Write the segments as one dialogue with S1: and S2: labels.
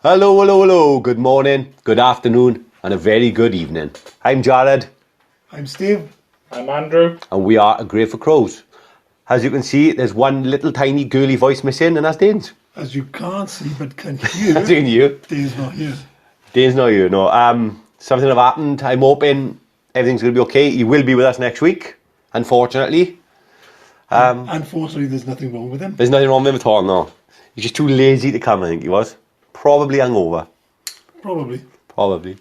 S1: Hello, hello, hello. Good morning, good afternoon, and a very good evening. I'm Jared.
S2: I'm Steve.
S3: I'm Andrew.
S1: And we are a Grey for Crows. As you can see, there's one little tiny girly voice missing, and that's Dane's.
S2: As you can't see but can hear,
S1: As you can hear.
S2: Dane's not here.
S1: Dane's not here, no. Something have happened. I'm hoping everything's going to be okay. He will be with us next week, unfortunately.
S2: Unfortunately, there's nothing wrong with him.
S1: There's nothing wrong with him at all, no. He's just too lazy to come, I think he was. Probably hungover. Probably.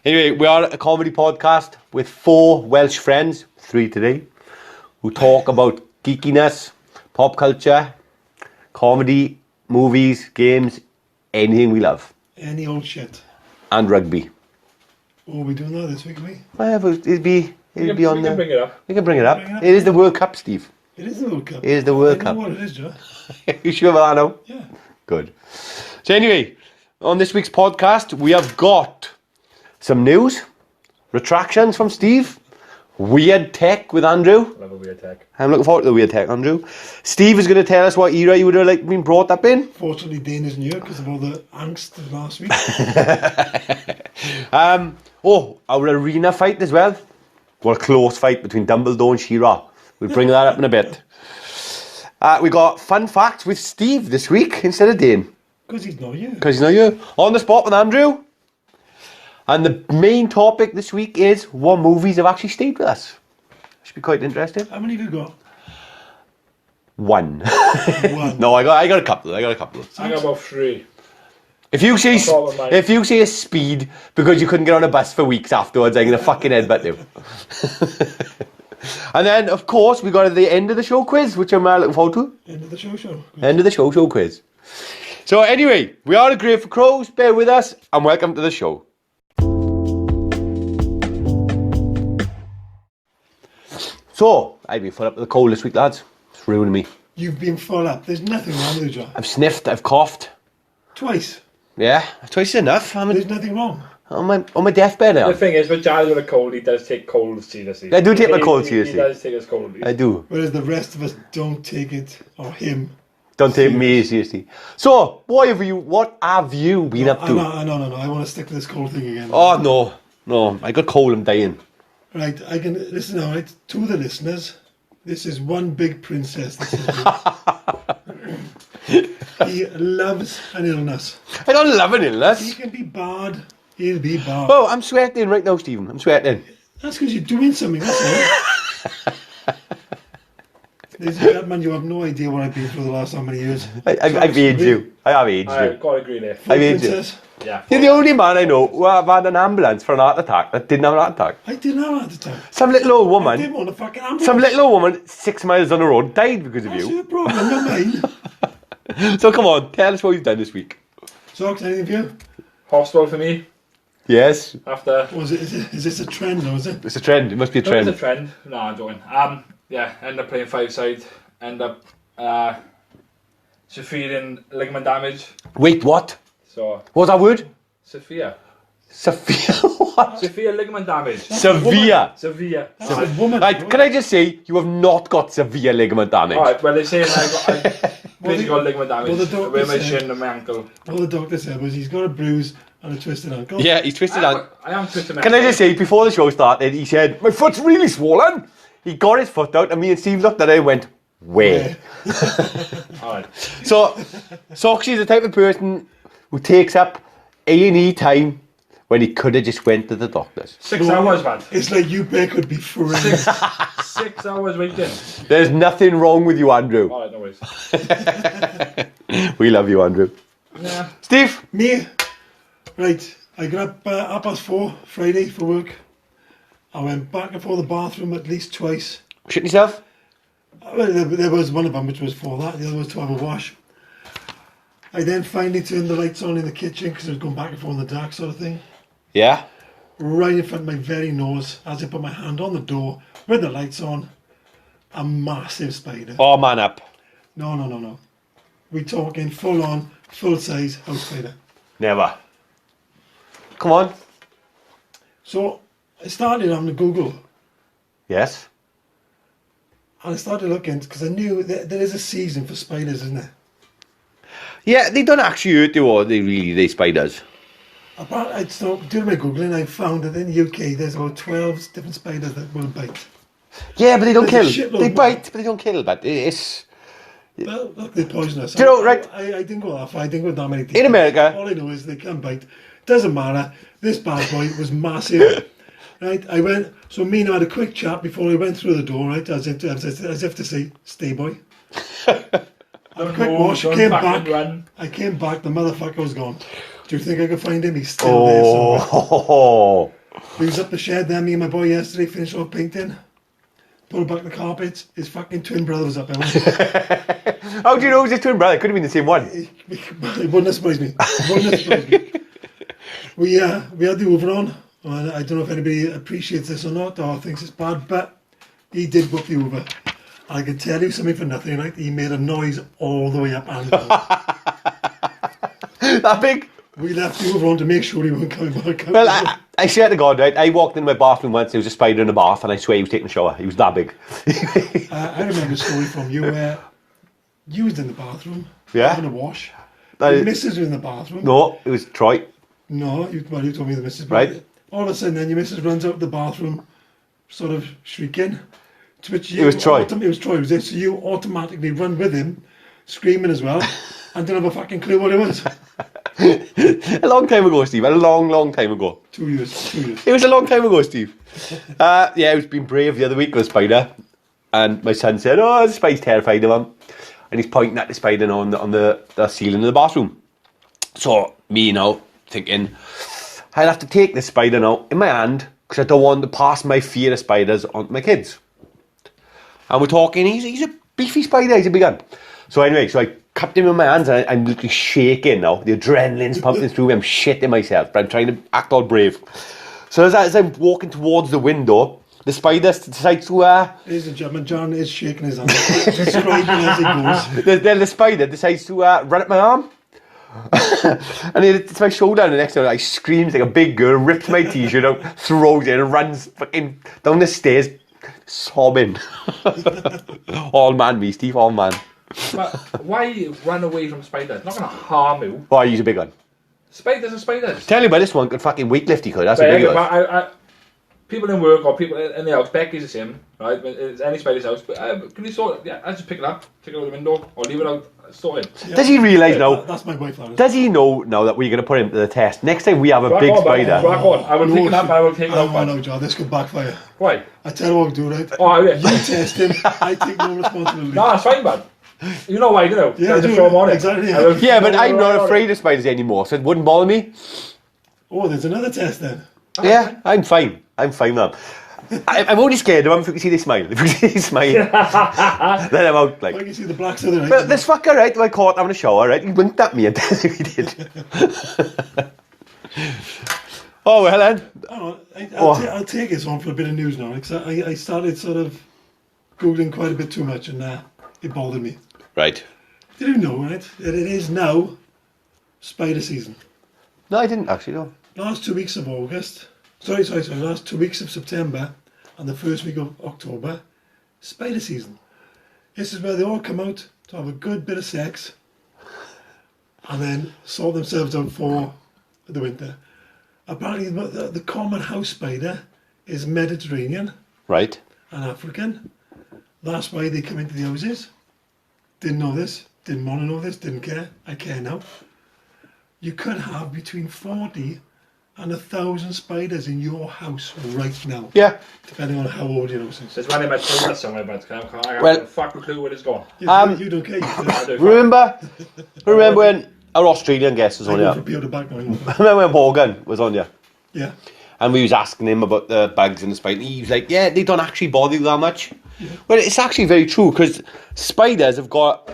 S1: Anyway, we are a comedy podcast with 4 Welsh friends, 3 today, who talk about geekiness, pop culture, comedy, movies, games, anything we love.
S2: Any old shit.
S1: And rugby.
S2: Oh, are we doing that this week, are we?
S1: Well, it'd be on there.
S3: We can bring it up.
S1: We can bring it up. It is the World Cup, Steve.
S2: It is the World Cup.
S1: It is the World Cup.
S2: I know what it is, Joe.
S1: You sure about that now?
S2: Yeah.
S1: Good. So anyway, on this week's podcast, we have got some news, retractions from Steve, weird tech with Andrew.
S3: Love a weird tech.
S1: I'm looking forward to the weird tech, Andrew. Steve is going to tell us what era you would have been brought up in.
S2: Fortunately, Dane isn't here because of all the angst of last week.
S1: Our arena fight as well. Well, a close fight between Dumbledore and She-Ra. We'll bring that up in a bit. We got fun facts with Steve this week instead of Dane.
S2: Because he's not here.
S1: Because he's not here. On the spot with Andrew. And the main topic this week is what movies have actually stayed with us. Should be quite interesting.
S2: How many have you got?
S1: One.
S2: One.
S1: No, I got a couple.
S3: I got about 3.
S1: If you say a speed because you couldn't get on a bus for weeks afterwards, I'm gonna fucking headbutt you. And then, of course, we got at the end of the show quiz, which I'm looking forward to.
S2: End of the show. Good.
S1: End of the show quiz. So anyway, we are a Grey for Crows. Bear with us, and welcome to the show. So, I've been full up with the cold this week, lads. It's ruining me.
S2: You've been full up. There's nothing wrong with you, Joe.
S1: I've sniffed, I've coughed.
S2: Twice.
S1: Yeah, twice is enough.
S2: There's nothing wrong.
S1: On my deathbed now.
S3: The thing is, with Jared with a cold, he does take cold seriously.
S1: I do take my cold seriously.
S3: He does take his cold.
S1: I do.
S2: Whereas the rest of us don't take it, or him.
S1: Don't take me seriously. So, what have you been up to?
S2: No. I want to stick to this cold thing again.
S1: Oh, no. I got cold, I'm dying.
S2: Right, I can listen now, right? To the listeners, this is one big princess. This is he loves an illness.
S1: I don't love an illness.
S2: He can be bad. He'll be bad.
S1: Oh, I'm sweating right now, Stephen. I'm sweating.
S2: That's because you're doing something, that's all. That man, you have no idea what I've been through the last how many years.
S1: I've aged you. I have aged
S3: I
S1: you.
S3: got to agree there.
S1: I've aged you.
S2: Princess.
S3: Yeah.
S1: You're the only man I know who have had an ambulance for an heart attack that didn't have an heart attack.
S2: I didn't have a heart attack.
S1: Some little old
S2: I
S1: woman,
S2: didn't want a fucking ambulance.
S1: some little old woman 6 miles on the road died because of
S2: That's
S1: you.
S2: your problem, not mine.
S1: So come on, tell us what you've done this week.
S2: Socks, anything for you?
S3: Hospital for me.
S1: Yes,
S3: After.
S2: Is this a trend, or is it?
S1: it's a trend. It must be a
S3: No, it's a
S1: trend.
S3: trend. No, I'm joking. End up playing 5-side. End up suffering ligament damage.
S1: Wait, what?
S3: So
S1: What's that word?
S3: Sophia
S1: What?
S3: severe ligament damage.
S1: Severe.
S3: Severe.
S2: That's a woman.
S1: Right, can I just say, you have not got severe ligament damage.
S3: Alright, well, they're saying I basically got ligament damage.
S2: well, the doctor
S3: with my
S2: said-
S3: shin and my ankle.
S2: All the doctor said was he's got a bruise and a twisted ankle.
S1: Yeah, he's twisted out.
S3: I am twisted my
S1: Can I
S3: ankle.
S1: just say, before the show started, he said, my foot's really swollen. He got his foot out, and me and Steve looked at it and went, where?
S3: Alright.
S1: So, Soxy's the type of person who takes up A&E time when he could have just went to the doctors.
S3: 6 hours, man.
S2: It's like you bet could be free.
S3: 6 hours waiting.
S1: There's nothing wrong with you, Andrew.
S3: Alright, no worries.
S1: We love you, Andrew.
S3: Yeah.
S1: Steve?
S2: Me, right, I got up 4:30 Friday for work. I went back and forth the bathroom at least twice.
S1: Shit yourself?
S2: Well, there was one of them which was for that, the other was to have a wash. I then finally turned the lights on in the kitchen because I was going back and forth in the dark sort of thing.
S1: Yeah?
S2: Right in front of my very nose, as I put my hand on the door with the lights on, a massive spider.
S1: Oh, man up.
S2: No. We're talking full on, full size house spider.
S1: Never. Come on.
S2: So I started on the Google
S1: Yes?
S2: and I started looking because I knew that there is a season for spiders, isn't there?
S1: Yeah, they don't actually hurt you, or they spiders.
S2: During my Googling, I found that in the UK there's about 12 different spiders that will bite.
S1: Yeah, but they don't
S2: There's a
S1: kill.
S2: shitload
S1: They
S2: more.
S1: bite, but they don't kill. But it's
S2: Well, look, they're poisonous.
S1: Do you know, right?
S2: I didn't go that far. I didn't go that many deep.
S1: In America-
S2: all I know is they can bite. Doesn't matter. This bad boy was massive. Right, so me and him had a quick chat before I went through the door, right, as if to say, stay boy. Had a quick wash, came back, I came back, the motherfucker was gone. Do you think I could find him? He's still there somewhere.
S1: oh.
S2: He was up the shed there, me and my boy yesterday, finished off painting. Put back the carpets, his fucking twin brother was up there.
S1: How do you know it was his twin brother? It could have been the same one.
S2: It wouldn't have surprised me. We had the Hoover on. And I don't know if anybody appreciates this or not, or thinks it's bad, but he did book the Hoover. I can tell you something for nothing, right? He made a noise all the way up and down.
S1: That big?
S2: We left the Hoover on to make sure he wasn't coming back out.
S1: Well, I swear to God, right? I walked in my bathroom once, there was a spider in the bath, and I swear he was taking a shower. He was that big.
S2: I remember a story from you where you was in the bathroom,
S1: Yeah?
S2: having a wash.
S1: That
S2: The
S1: is-
S2: missus was in the bathroom.
S1: No, it was Troy.
S2: No, you told me the missus.
S1: Right.
S2: All of a sudden, then your missus runs out of the bathroom, sort of shrieking. To which you
S1: It was Troy.
S2: It was Troy, was it? So you automatically run with him, screaming as well, and didn't have a fucking clue what it was.
S1: A long time ago, Steve. A long time ago.
S2: 2 years.
S1: It was a long time ago, Steve. Yeah, I was being brave the other week with a spider, and my son said, "Oh, the spider's terrified of him," and he's pointing at the spider on the ceiling of the bathroom. So me now thinking, I'll have to take this spider now in my hand because I don't want to pass my fear of spiders on to my kids. And we're talking, he's a beefy spider, he's a big one. So anyway, so I cupped him in my hands and I'm literally shaking now. The adrenaline's pumping through me, I'm shitting myself, but I'm trying to act all brave. So as I'm walking towards the window, the spider decides to...
S2: Ladies and gentlemen, John is shaking his hand, describing as he goes.
S1: Then the spider decides to run at my arm. And it's my shoulder, and the next time I screams like a big girl, rips my t-shirt out, throws it, and runs fucking down the stairs, sobbing. All man, me, Steve, all man.
S3: But why run away from spiders? It's not going to harm you.
S1: Oh, he's a big one.
S3: Spiders are spiders.
S1: Tell you about this one could fucking weightlifty, he could. That's how big he was.
S3: People in work or people in the house, Becky's the same, right? It's any spider's house. But can you sort it? Yeah, I just pick it up, take it out the window, or leave it out, sort it.
S1: Does he realise now?
S2: That's my wife, that is.
S1: Does he know now that we're going to put him to the test? Next time we have a big spider.
S3: Crack on. I will pick it up and I will take it out.
S2: Oh no, John, this could backfire.
S3: Why?
S2: I tell you what we'll do, right?
S3: Oh, yeah.
S2: You test him, I take no responsibility.
S3: No, it's fine, man. You know why, you know?
S2: Yeah, I
S3: just
S2: do.
S3: throw them on it.
S2: Exactly, yeah.
S3: I will
S1: Yeah, but
S3: throw
S1: I'm
S3: them
S1: not
S3: on it.
S1: afraid of spiders anymore, so it wouldn't bother me.
S2: Oh, there's another test then.
S1: Yeah, I'm fine. I'm fine, man. I'm only scared of him if you can see they smile. If you can see they smile, then I'm out.
S2: I
S1: Like,
S2: can see the blacks of the
S1: but
S2: right.
S1: this fucker, right, who I caught having a shower, right, he winked at me and he did. Oh, well then.
S2: I'll take this on for a bit of news now, because I started sort of Googling quite a bit too much, and it bothered me.
S1: Right.
S2: Did you know, right, that it is now spider season?
S1: No, I didn't actually, no.
S2: Last 2 weeks of August, sorry, last 2 weeks of September and the first week of October, spider season. This is where they all come out to have a good bit of sex and then sort themselves out for the winter. Apparently the common house spider is Mediterranean
S1: Right.
S2: and African. That's why they come into the houses. Didn't know this, didn't want to know this, didn't care. I care now. You could have between 40 and 1,000 spiders in your house right now.
S1: Yeah.
S2: Depending on how old your house is.
S3: There's one in my toilet somewhere, but I have
S1: Well-
S3: no fucking clue where it's gone.
S2: You don't care.
S3: I do.
S1: Remember when our Australian guest was
S2: I
S1: on
S2: go
S1: here?
S2: for Peter back now.
S1: Remember when Morgan was on here?
S2: Yeah.
S1: And we was asking him about the bugs and the spiders. He was like, yeah, they don't actually bother you that much. Yeah. Well, it's actually very true, because spiders have got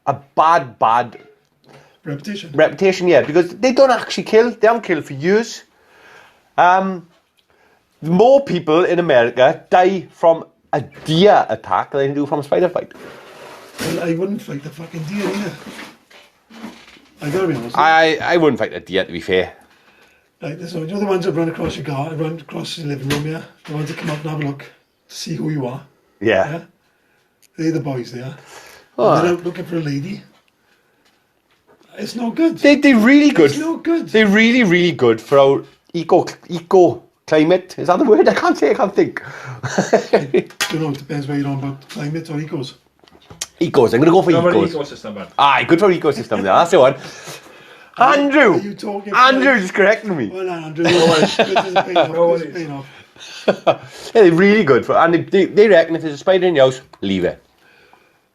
S1: a bad
S2: Reputation,
S1: yeah, because they don't actually kill. They haven't killed for years. More people in America die from a deer attack than they do from a spider bite.
S2: Well, I wouldn't fight the fucking deer either. I gotta be honest.
S1: I wouldn't fight a deer, to be fair.
S2: Right, so, you know the ones that run across your garden, run across your living room, yeah? The ones that come up and have a look to see who you are.
S1: Yeah.
S2: Yeah? They're the boys, they are.
S1: Oh.
S2: They're out looking for a lady. It's no good.
S1: They're really good.
S2: It's no good.
S1: They're really, really good for our eco climate. Is that the word? I can't think.
S2: Don't know, it depends where you're on about climate or ecos.
S1: Ecos. I'm going to go for ecos.
S3: Ecosystem, man.
S1: Aye, good for ecosystem there. That's the one. Andrew!
S2: Are you talking
S1: Andrew's correcting me.
S2: Well, Andrew, no worries. This is paying off.
S3: No
S2: This is
S3: worries.
S2: paying off.
S1: Yeah, they're really good for, and they reckon if there's a spider in your house, leave it.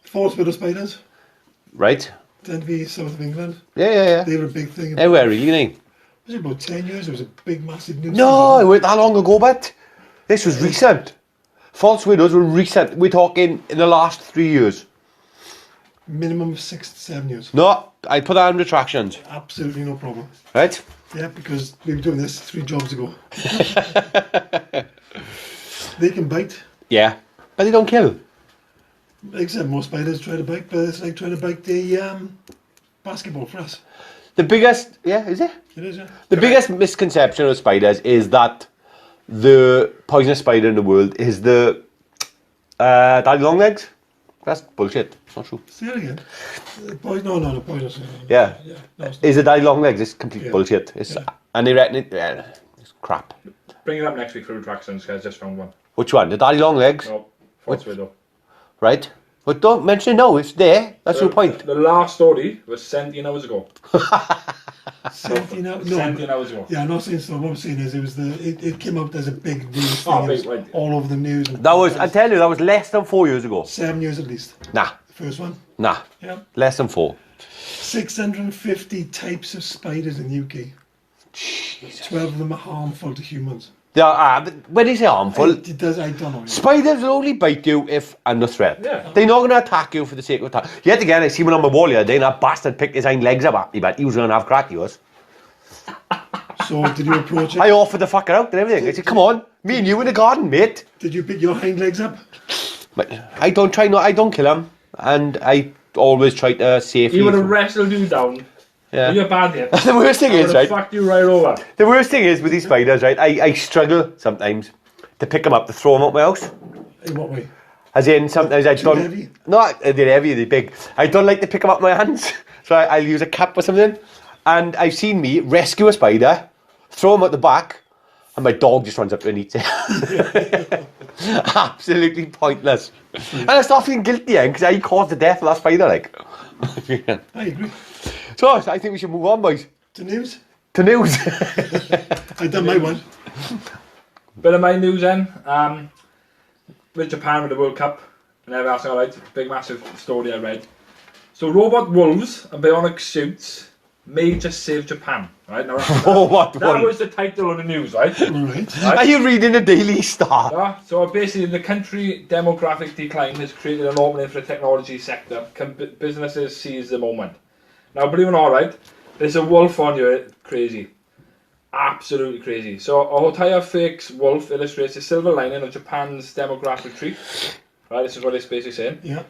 S2: Forest widow spiders
S1: Right?
S2: tend to be south of England.
S1: Yeah.
S2: They were a big thing.
S1: Everywhere, really, ain't
S2: Was it about 10 years? It was a big, massive news.
S1: No, it wasn't that long ago, but this was recent. False widows were recent. We're talking in the last 3 years.
S2: Minimum of 6 to 7 years.
S1: No, I put that in retractions.
S2: Absolutely no problem.
S1: Right?
S2: Yeah, because we were doing this 3 jobs ago. They can bite.
S1: Yeah. But they don't kill.
S2: Except most spiders try to bite, but it's like trying to bite the basketball for us.
S1: The biggest, yeah, is it?
S2: It is, yeah.
S1: The biggest misconception of spiders is that the poisonous spider in the world is the daddy long legs. That's bullshit. It's not true.
S2: Say it again. No, poisonous.
S1: Yeah.
S2: No, it's
S1: Is the daddy long legs? It's complete
S2: Yeah.
S1: bullshit. It's
S2: Yeah.
S1: and they reckon it. Yeah, it's crap.
S3: Bring it up next week for retractions, guys. Just found one.
S1: Which one? The daddy long legs,
S3: No, false widow.
S1: right? But don't mention it now. It's there. That's your point.
S3: The last story was 17 hours ago.
S2: 17 hours. No.
S3: 17 hours ago.
S2: Yeah, I'm not saying so. What I'm saying is it came out as a big news thing.
S3: Oh,
S2: It
S3: big,
S2: was
S3: right.
S2: all over the news. And
S1: That was. I tell you, that was less than 4 years ago.
S2: 7 years at least.
S1: Nah,
S2: The first one.
S1: nah.
S2: Yeah.
S1: Less than 4.
S2: 650 types of spiders in the UK. 12 of them are harmful to humans.
S1: Yeah. But when they say harmful,
S2: It does. I don't know.
S1: spiders will only bite you if under threat.
S3: Yeah.
S1: They're not going to attack you for the sake of attack. Yet again, I see one on my wall the other day, and that bastard picked his hind legs up at me, but he was going to have crack, he was.
S2: So did you approach it?
S1: I offered the fucker out and everything. I said, come on, me and you in the garden, mate.
S2: Did you pick your hind legs up?
S1: But I don't kill him, and I always try to safely.
S3: He would have wrestled you down.
S1: Yeah.
S3: You're bad yet.
S1: The worst thing is, right?
S3: Fucked you right over.
S1: The worst thing is with these spiders, right? I struggle sometimes to pick them up, to throw them out my house.
S2: In what way?
S1: As in, sometimes I
S2: Too
S1: don't.
S2: heavy?
S1: No, they're heavy, they're big. I don't like to pick them up my hands, so I'll use a cap or something. And I've seen me rescue a spider, throw him out the back, and my dog just runs up and eats it. Absolutely pointless. And I start feeling guilty because I caused the death of that spider, like.
S2: I agree.
S1: So I think we should move on, boys.
S2: To news?
S1: To news.
S2: I done my one.
S3: Bit of my news then. With Japan with the World Cup and everything, alright. Big massive story I read. So robot wolves and bionic suits may just save Japan. Right? Now, that was the title of the news, right?
S2: Alright.
S1: Are you reading the Daily Star?
S3: Yeah, so basically the country demographic decline has created an opening for the technology sector. Can businesses seize the moment? Now believe it or not, right, there's a wolf on you, crazy. Absolutely crazy. So a Hotaya Fake's wolf illustrates the silver lining of Japan's demographic tree. Right, this is what it's basically saying.
S2: Yeah.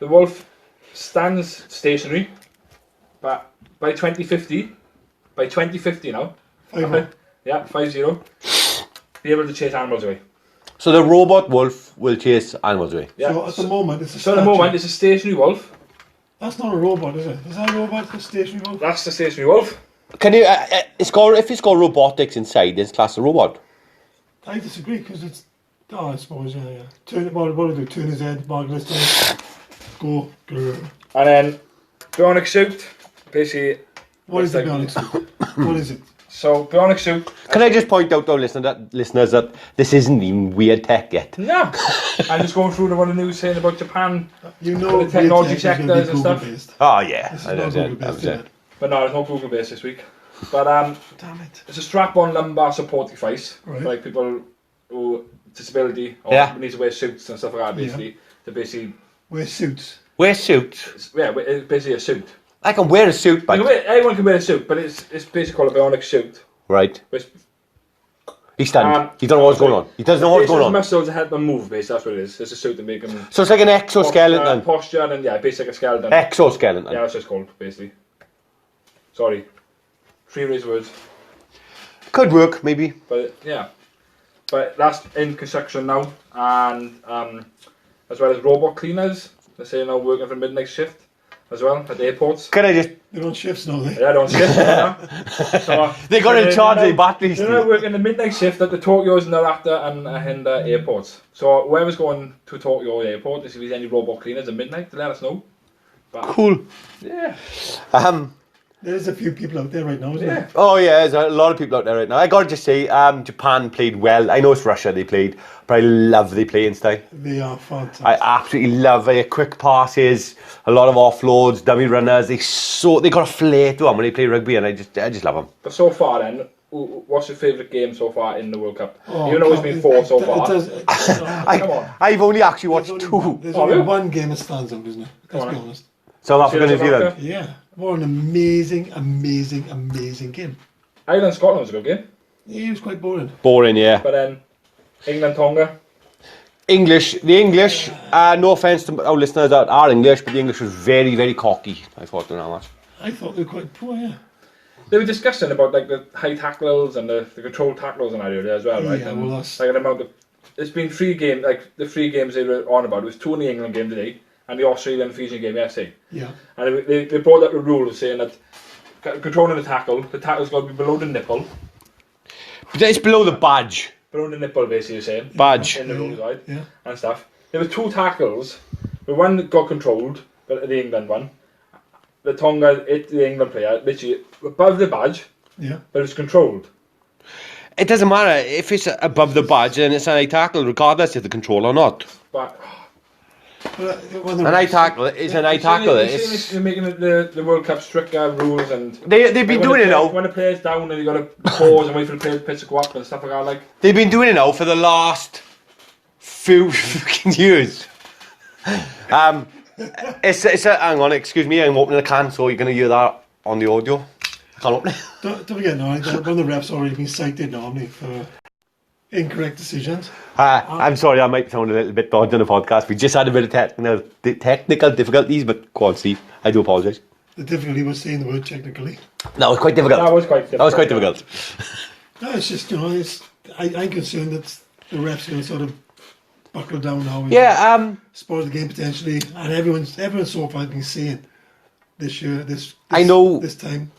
S3: The wolf stands stationary, but by 2050 now,
S2: 5-0.
S3: yeah, 5-0, be able to chase animals away.
S1: So the robot wolf will chase animals away.
S3: Yeah.
S2: So at the moment it's a
S3: So at the
S2: statue.
S3: moment it's a stationary wolf.
S2: That's not a robot, is it? Is that a robot? A stationary wolf?
S3: That's the stationary wolf.
S1: Can you? If it's got robotics inside, it's classed a robot.
S2: I disagree because it's. Oh, I suppose, yeah. Turn it, what do I do? Turn his head, Margaret's turn. Go. Grrr.
S3: And then bionic suit, basically.
S2: What is the
S3: like-
S2: bionic suit? What is it?
S3: So bionic suit.
S1: Can I just point out to our listeners that this isn't even weird tech yet?
S3: No, I'm just going through what the news saying about Japan.
S2: You know
S3: The technology
S2: weird tech is gonna be
S3: sectors and stuff.
S2: Google-based.
S1: Oh yeah,
S2: This is
S1: I
S2: not
S1: know
S2: Google-based,
S1: that.
S2: is it?
S3: But no, there's no Google base this week. But
S2: Damn it.
S3: it's a strap-on lumbar support device
S2: Right.
S3: for like people who disability or
S1: Yeah.
S3: need to wear suits and stuff like that. Basically, to basically,
S2: Wear suits.
S1: Wear suits.
S3: it's basically a suit.
S1: I can wear a suit, but
S3: Anyone can wear a suit, but it's basically called a bionic suit.
S1: right.
S3: Which,
S1: He's stunned. He doesn't know what's going on. He doesn't know what's going on.
S3: Muscles to help them move. Basically, that's what it is. It's a suit to make them
S1: So it's like an exoskeleton.
S3: posture and yeah, basically like a skeleton.
S1: Exoskeleton.
S3: Yeah, that's what it's called, basically. Sorry. 3 raised words.
S1: Could work, maybe.
S3: But yeah. But that's in construction now. And as well as robot cleaners. They're saying now working for midnight shift. as well at airports.
S1: Can I just...
S2: They're on shifts now, they?
S3: Yeah, don't shift now. So,
S1: They got in charge of the batteries.
S3: They're now working the midnight shift at the Tokyo's Narita and Hinda airports. So whoever's going to Tokyo airport, if there's any robot cleaners at midnight, let us know. But,
S1: Cool.
S3: yeah.
S2: There's a few people out there right now, isn't there?
S1: Oh yeah, there's a lot of people out there right now. I gotta just say, Japan played well. I know it's Russia they played, but I love their playing style.
S2: They are fantastic.
S1: I absolutely love their quick passes, a lot of offloads, dummy runners. They got a flair to them when they play rugby, and I just love them.
S3: But so far then, what's your favourite game so far in the World Cup?
S2: Oh,
S3: Even though it's been 4 so far.
S2: Come on.
S1: I've only actually watched 2.
S2: There's only one game that stands out, isn't it? Let's be honest.
S1: South Africa, New Zealand.
S2: Yeah. What an amazing, amazing, amazing game.
S3: Ireland-Scotland was a good game.
S2: Yeah, it was quite boring.
S1: Boring, yeah.
S3: But then, England-Tonga.
S1: The English, no offence to our listeners that are English, but the English was very, very cocky. I thought they were that much.
S2: I thought they were quite poor, yeah.
S3: They were discussing about like the high tackles and the controlled tackles in that area as well, right?
S2: Yeah,
S3: And
S2: well, that's...
S3: like an amount of, it's been 3 games, like the 3 games they were on about. It was 2 in the England game today and the Australian-Fijian game yesterday.
S2: Yeah.
S3: And they brought up a rule saying that controlling the tackle's got to be below the nipple.
S1: But it's below the badge.
S3: Below the nipple, basically, you're saying.
S1: Badge.
S3: In the rules, right?
S2: Yeah.
S3: And stuff. There were 2 tackles, but one got controlled, but the England one. The Tonga hit the England player, literally above the badge,
S2: Yeah.
S3: but it was controlled.
S1: It doesn't matter if it's above the badge and it's an eye tackle, regardless if the control or not.
S3: But
S1: An eye tackle is an eye tackle.
S3: You're making the World Cup stricter rules, and
S1: They've been doing it now.
S3: When the player's down, and you got to pause and wait for the player to pitch to go up and stuff like that. Like
S1: They've been doing it now for the last few fucking years. Hang on, excuse me, I'm opening a can, so you're going to hear that on the audio. I can't open it.
S2: Don't forget now, one of the refs already been cited normally for incorrect decisions.
S1: I'm sorry, I might sound a little bit dodgy on the podcast. We just had a bit of technical difficulties, but go on, Steve. I do apologise.
S2: The difficulty was saying the word technically.
S1: That was quite difficult.
S3: that was quite difficult.
S2: No, it's just, I'm concerned that the refs are going to sort of buckle down now and spoil the game potentially. And everyone so far has been saying this year, this time.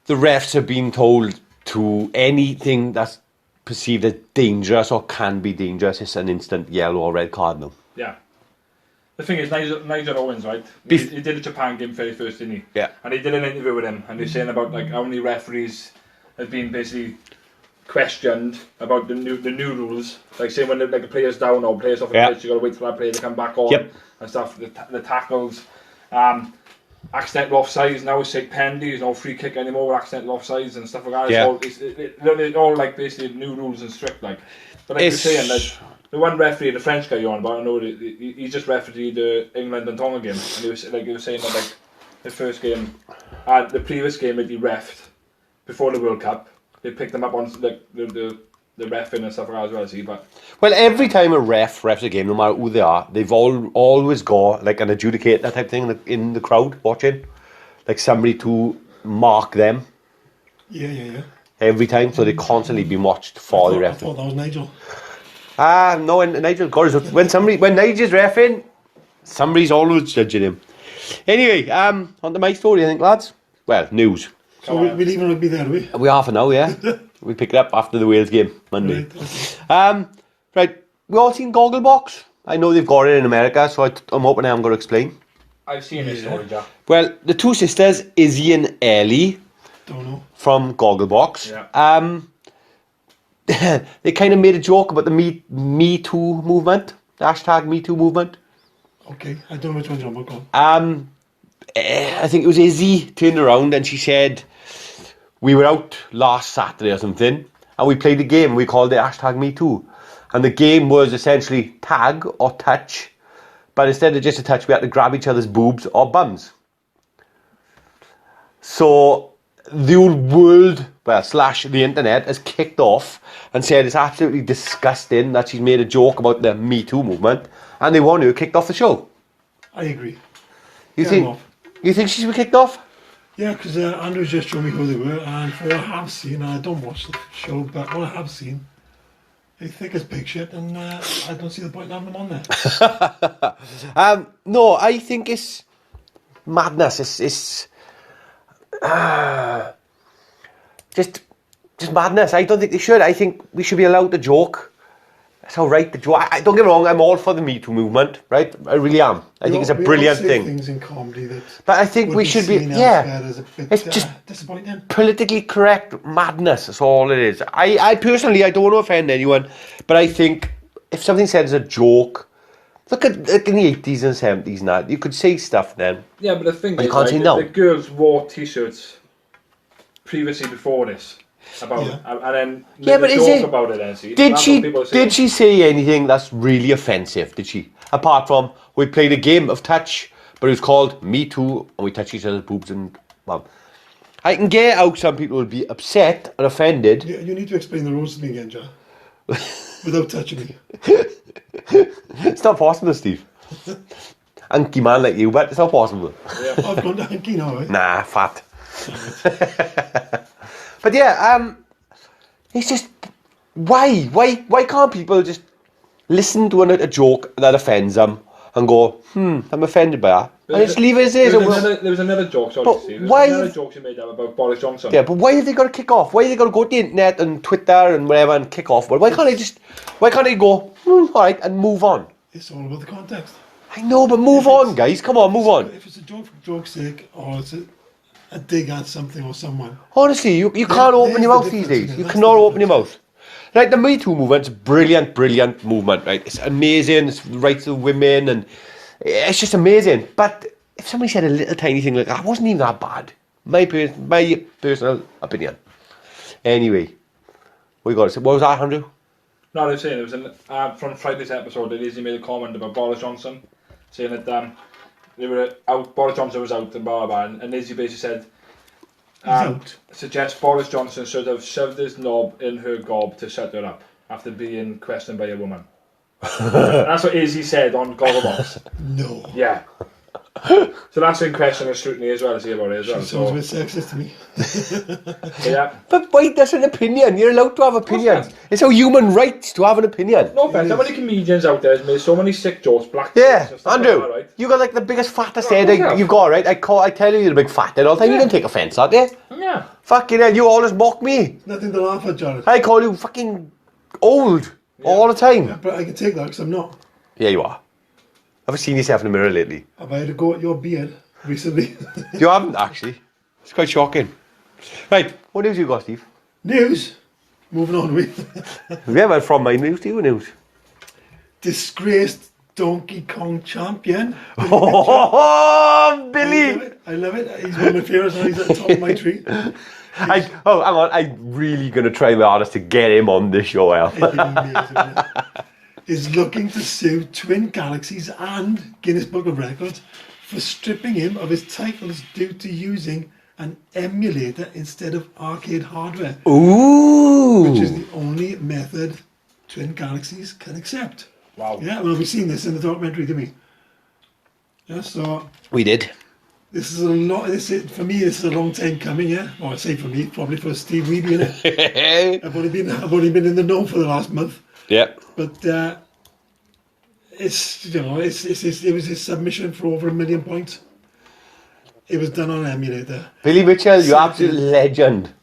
S1: The refs have been told to anything that's perceived as dangerous or can be dangerous, it's an instant yellow or red card now.
S3: Yeah. The thing is, Nigel Owens, right? He did a Japan game very first, didn't he?
S1: Yeah.
S3: And he did an interview with him, and he was saying about like how many referees have been basically questioned about the new rules. Like saying when a player's down or player's off the pitch, you got to wait for that player to come back on and stuff. The tackles, accidental offsides. Now it's like penalty, there's no free kick anymore with accidental offsides and stuff like that. It's all like basically new rules and strict like. But like you're saying, like, the one referee, the French guy you're on about, I know that he just refereed the England and Tonga game, and he was saying that like the first game and the previous game that he refed before the World Cup, they picked them up on like the reffing and stuff like that as well. See, but
S1: every time a refs a game, no matter who they are, they've always got like an adjudicator type thing in the crowd watching, like somebody to mark them.
S2: Yeah.
S1: Every time, so they constantly being watched for the ref.
S2: I thought that was Nigel.
S1: No, and Nigel, when Nigel's reffing, somebody's always judging him. Anyway, on to my story, I think, lads. Well, news.
S2: So we're leaving rugby there, are we?
S1: We are for now, yeah. We pick it up after the Wales game Monday.
S2: Right, okay.
S1: Right, we all seen Gogglebox. I know they've got it in America, so I'm hoping I'm going to explain.
S3: I've seen this story, Jack.
S1: Well, the 2 sisters, Izzy and Ellie,
S2: Don't know.
S1: from Gogglebox.
S3: Yeah.
S1: They kind of made a joke about the Me Too movement, the hashtag Me Too movement.
S2: Okay, I don't know which one's on my call.
S1: I think it was Izzy turned around and she said, we were out last Saturday or something, and we played a game, we called it hashtag Me Too. And the game was essentially tag or touch, but instead of just a touch, we had to grab each other's boobs or bums. So the old world, / the internet, has kicked off and said it's absolutely disgusting that she's made a joke about the Me Too movement, and they want her kicked off the show.
S2: I agree.
S1: You think she should be kicked off?
S2: Yeah, because Andrew's just showed me who they were, and for what I have seen, I don't watch the show, but what I have seen, they think it's big shit, and I don't see the point in having them on there.
S1: No, I think it's madness. It's just madness. I don't think they should. I think we should be allowed to joke. That's how right the joke. Don't get me wrong. I'm all for the Me Too movement, right? I really am. I think it's a brilliant thing.
S2: Things in comedy that.
S1: But I think we should be. It's just
S2: disappointing.
S1: Politically correct madness. That's all it is. I personally, I don't want to offend anyone, but I think if something said as a joke, look at in the 80s and 70s and that, you could say stuff then.
S3: Yeah, but the thing
S1: But
S3: is,
S1: you can't say no.
S3: the girls wore t-shirts previously before this. About and then
S1: but
S3: joke
S1: is it?
S3: About it then, see?
S1: Did she say anything that's really offensive? Did she? Apart from we played a game of touch, but it was called Me Too, and we touch each other's boobs and well, I can get how some people will be upset and offended.
S2: You need to explain the rules to me again, John. Without touching me.
S1: It's not possible, Steve. Hanky man like you, but it's not possible.
S3: Yeah.
S2: I've gone to hanky now, eh?
S1: Nah, fat. But yeah, it's just why can't people just listen to a joke that offends them and go, I'm offended by that, and just leave it as is.
S3: There was another joke, sorry,
S1: But
S3: Steve.
S1: why-
S3: Another joke she made up about Boris Johnson.
S1: Yeah, but why have they got to kick off? Why have they got to go to the internet and Twitter and whatever and kick off? Why can't they go, all right, and move on?
S2: It's all about the context.
S1: I know, but move on, guys. Come on, move on.
S2: If it's a joke for joke's sake, or it's a dig at something or someone.
S1: Honestly, you can't open your mouth these days. You cannot open your mouth. Like the Me Too movement's a brilliant movement, right? It's amazing. It's the rights of women, and it's just amazing. But if somebody said a little tiny thing like that, it wasn't even that bad. My personal opinion. Anyway, what was that, Andrew?
S3: No, I was saying it was from Friday's episode. Lizzie made a comment about Boris Johnson, saying that they were out. Boris Johnson was out and blah blah, and Lizzie basically said, suggests Boris Johnson should have shoved his knob in her gob to shut her up after being questioned by a woman. That's what Izzy said on Gogglebox.
S2: No.
S3: Yeah. So that's in question and scrutiny as well, to see about it as well.
S2: She sounds a bit sexist to me.
S3: Yeah.
S1: But wait, that's an opinion. You're allowed to have opinions. It's our human rights to have an opinion.
S3: No offense, how many comedians out there have made so many sick jokes, black
S1: Yeah,
S3: jokes and stuff
S1: Andrew,
S3: like that, right?
S1: you got like the biggest fattest
S3: Oh,
S1: head
S3: yeah.
S1: you've got, right? I tell you you're a big fat head all the time. You don't take offence at it.
S3: Yeah.
S1: Fucking hell, you always mock me.
S2: Nothing to laugh at, Jared.
S1: I call you fucking old all the time.
S2: Yeah, but I can take that because I'm not.
S1: Yeah, you are. Have you seen yourself in the mirror lately?
S2: Have I had a go at your beard recently?
S1: You haven't, actually. It's quite shocking. Right, what news you got, Steve?
S2: News. Moving on with
S1: Yeah, well, from my news to your news.
S2: disgraced Donkey Kong champion.
S1: Oh, Billy!
S2: I love it. He's one of my favourites and he's at the top of my tree.
S1: Hang on. I'm really going to try my hardest to get him on this show, Al.
S2: Is looking to sue Twin Galaxies and Guinness Book of Records for stripping him of his titles due to using an emulator instead of arcade hardware.
S1: Ooh!
S2: Which is the only method Twin Galaxies can accept.
S3: Wow.
S2: Yeah, well, we've seen this in the documentary, didn't we? Yeah, so
S1: We did.
S2: this is a lot. For me, this is a long time coming. Yeah, or I say for me, probably for Steve Weeby, innit? I've only been in the know for the last month.
S1: Yeah.
S2: But it's it was his submission for over 1 million points. It was done on an emulator.
S1: Billy Mitchell, you absolute legend.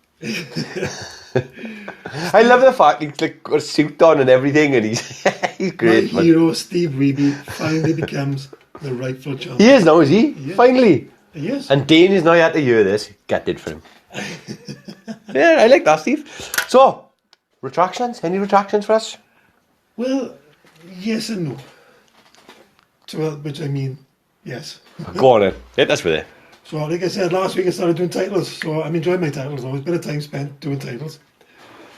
S1: I love the fact he's like got a suit on and everything, and he's great.
S2: My hero Steve Weeby finally becomes the rightful champion.
S1: He is now, is he?
S2: Yeah.
S1: Finally.
S2: He is.
S1: And Dane is now had to hear this. Gutted for him. Yeah, I like that, Steve. So, retractions? Any retractions for us?
S2: Well, yes and no. To which I mean, yes.
S1: Go on then. Yeah, that's for it.
S2: So, like I said, last week I started doing titles. So I'm enjoying my titles now. It's been a time spent doing titles.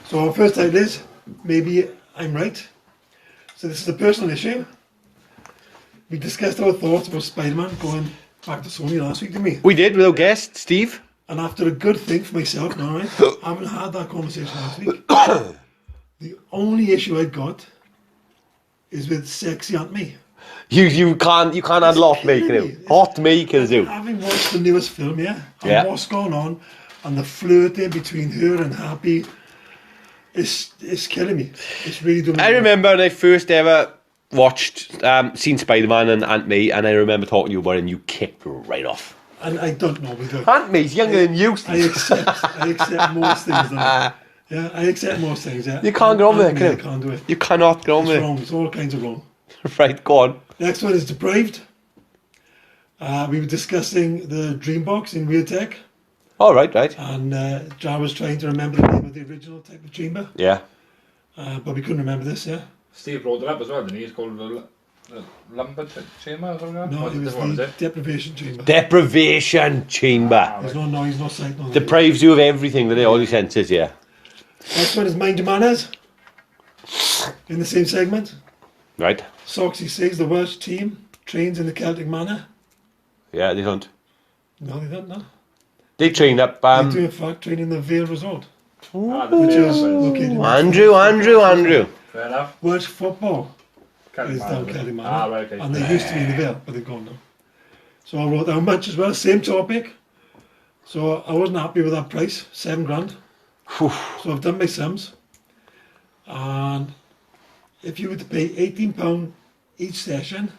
S2: So our first title is Maybe I'm Right. So this is a personal issue. We discussed our thoughts about Spider-Man going back to Sony last week, didn't we?
S1: We did with our guest, Steve.
S2: And after a good think for myself, now, right, I haven't had that conversation last week. The only issue I've got is with Sexy Aunt May.
S1: You can't add lot making it. Hot me kills you.
S2: Having watched the newest film, and
S1: Yeah.
S2: what's going on, and the flirting between her and Happy, it's killing me. It's really doing me.
S1: I remember when I first ever watched, seen Spider-Man and Aunt May, and I remember talking to you about it, and you kicked right off.
S2: And I don't normally do it.
S1: Aunt May's younger than you, Steve.
S2: I accept most things. Yeah, I accept most things. Yeah.
S1: You can't get on with it, can you?
S2: I can't do it.
S1: You cannot get on
S2: It's
S1: with
S2: wrong. It's all kinds of wrong.
S1: it. Right, go on.
S2: Next one is depraved. We were discussing the Dreambox in Retractions,
S1: All right, right.
S2: and Jar was trying to remember the name of the original type of chamber,
S1: Yeah.
S2: but we couldn't remember this. Yeah.
S3: Steve brought it up as well, didn't he? He's called the lumber chamber or something.
S2: No,
S3: What's
S2: it was
S3: the one, is
S2: the
S3: it?
S2: deprivation chamber.
S1: Deprivation chamber.
S3: Ah,
S2: There's no noise, no sight, no.
S1: Deprives you of everything, doesn't it? All your senses, yeah.
S2: Next one is mind your manners. In the same segment,
S1: Right.
S2: Soxy says the Welsh team trains in the Celtic manner.
S1: Yeah, they don't.
S2: No, they don't. No,
S1: They train up.
S2: they do in fact train in the Vale Resort,
S3: Ah,
S2: which is
S3: the
S2: located in
S1: Andrew.
S3: fair enough.
S2: Welsh football
S3: Celtic
S2: is down
S3: man,
S2: Celtic manner,
S3: Ah, right, okay.
S2: and they used to be in the Vale, but they're gone now. So I wrote down much as well, same topic. So I wasn't happy with that price, £7,000.
S1: Whew.
S2: So I've done my sums, and if you were to pay £18 each session,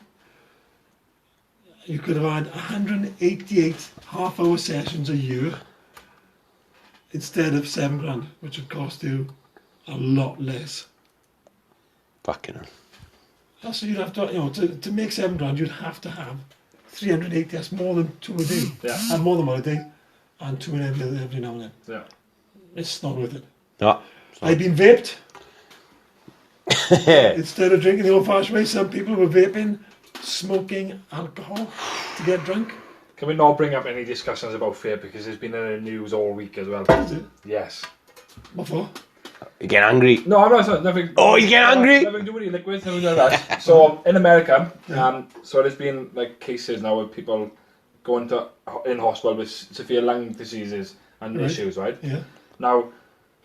S2: you could have had 188 half-hour sessions a year instead of £7,000, which would cost you a lot less.
S1: Fucking hell.
S2: So you'd have to, to make £7,000, you'd have to have 380. That's more than 2 a day,
S3: Yeah.
S2: and more than 1 a day, and 2 every now and then.
S3: Yeah.
S2: It's not worth it.
S1: No.
S2: I've been vaped. Instead of drinking the old-fashioned way, some people were vaping, smoking alcohol to get drunk.
S3: Can we not bring up any discussions about vape because it's been in the news all week as well?
S2: Is it?
S3: Yes.
S2: What for?
S1: You get angry.
S3: No, I'm not. Nothing.
S1: Oh, you get angry?
S3: Nothing to do with your liquids. Nothing like that. So in America, so there's been like cases now of people going to in hospital with severe lung diseases and
S2: Right.
S3: issues, right?
S2: Yeah.
S3: Now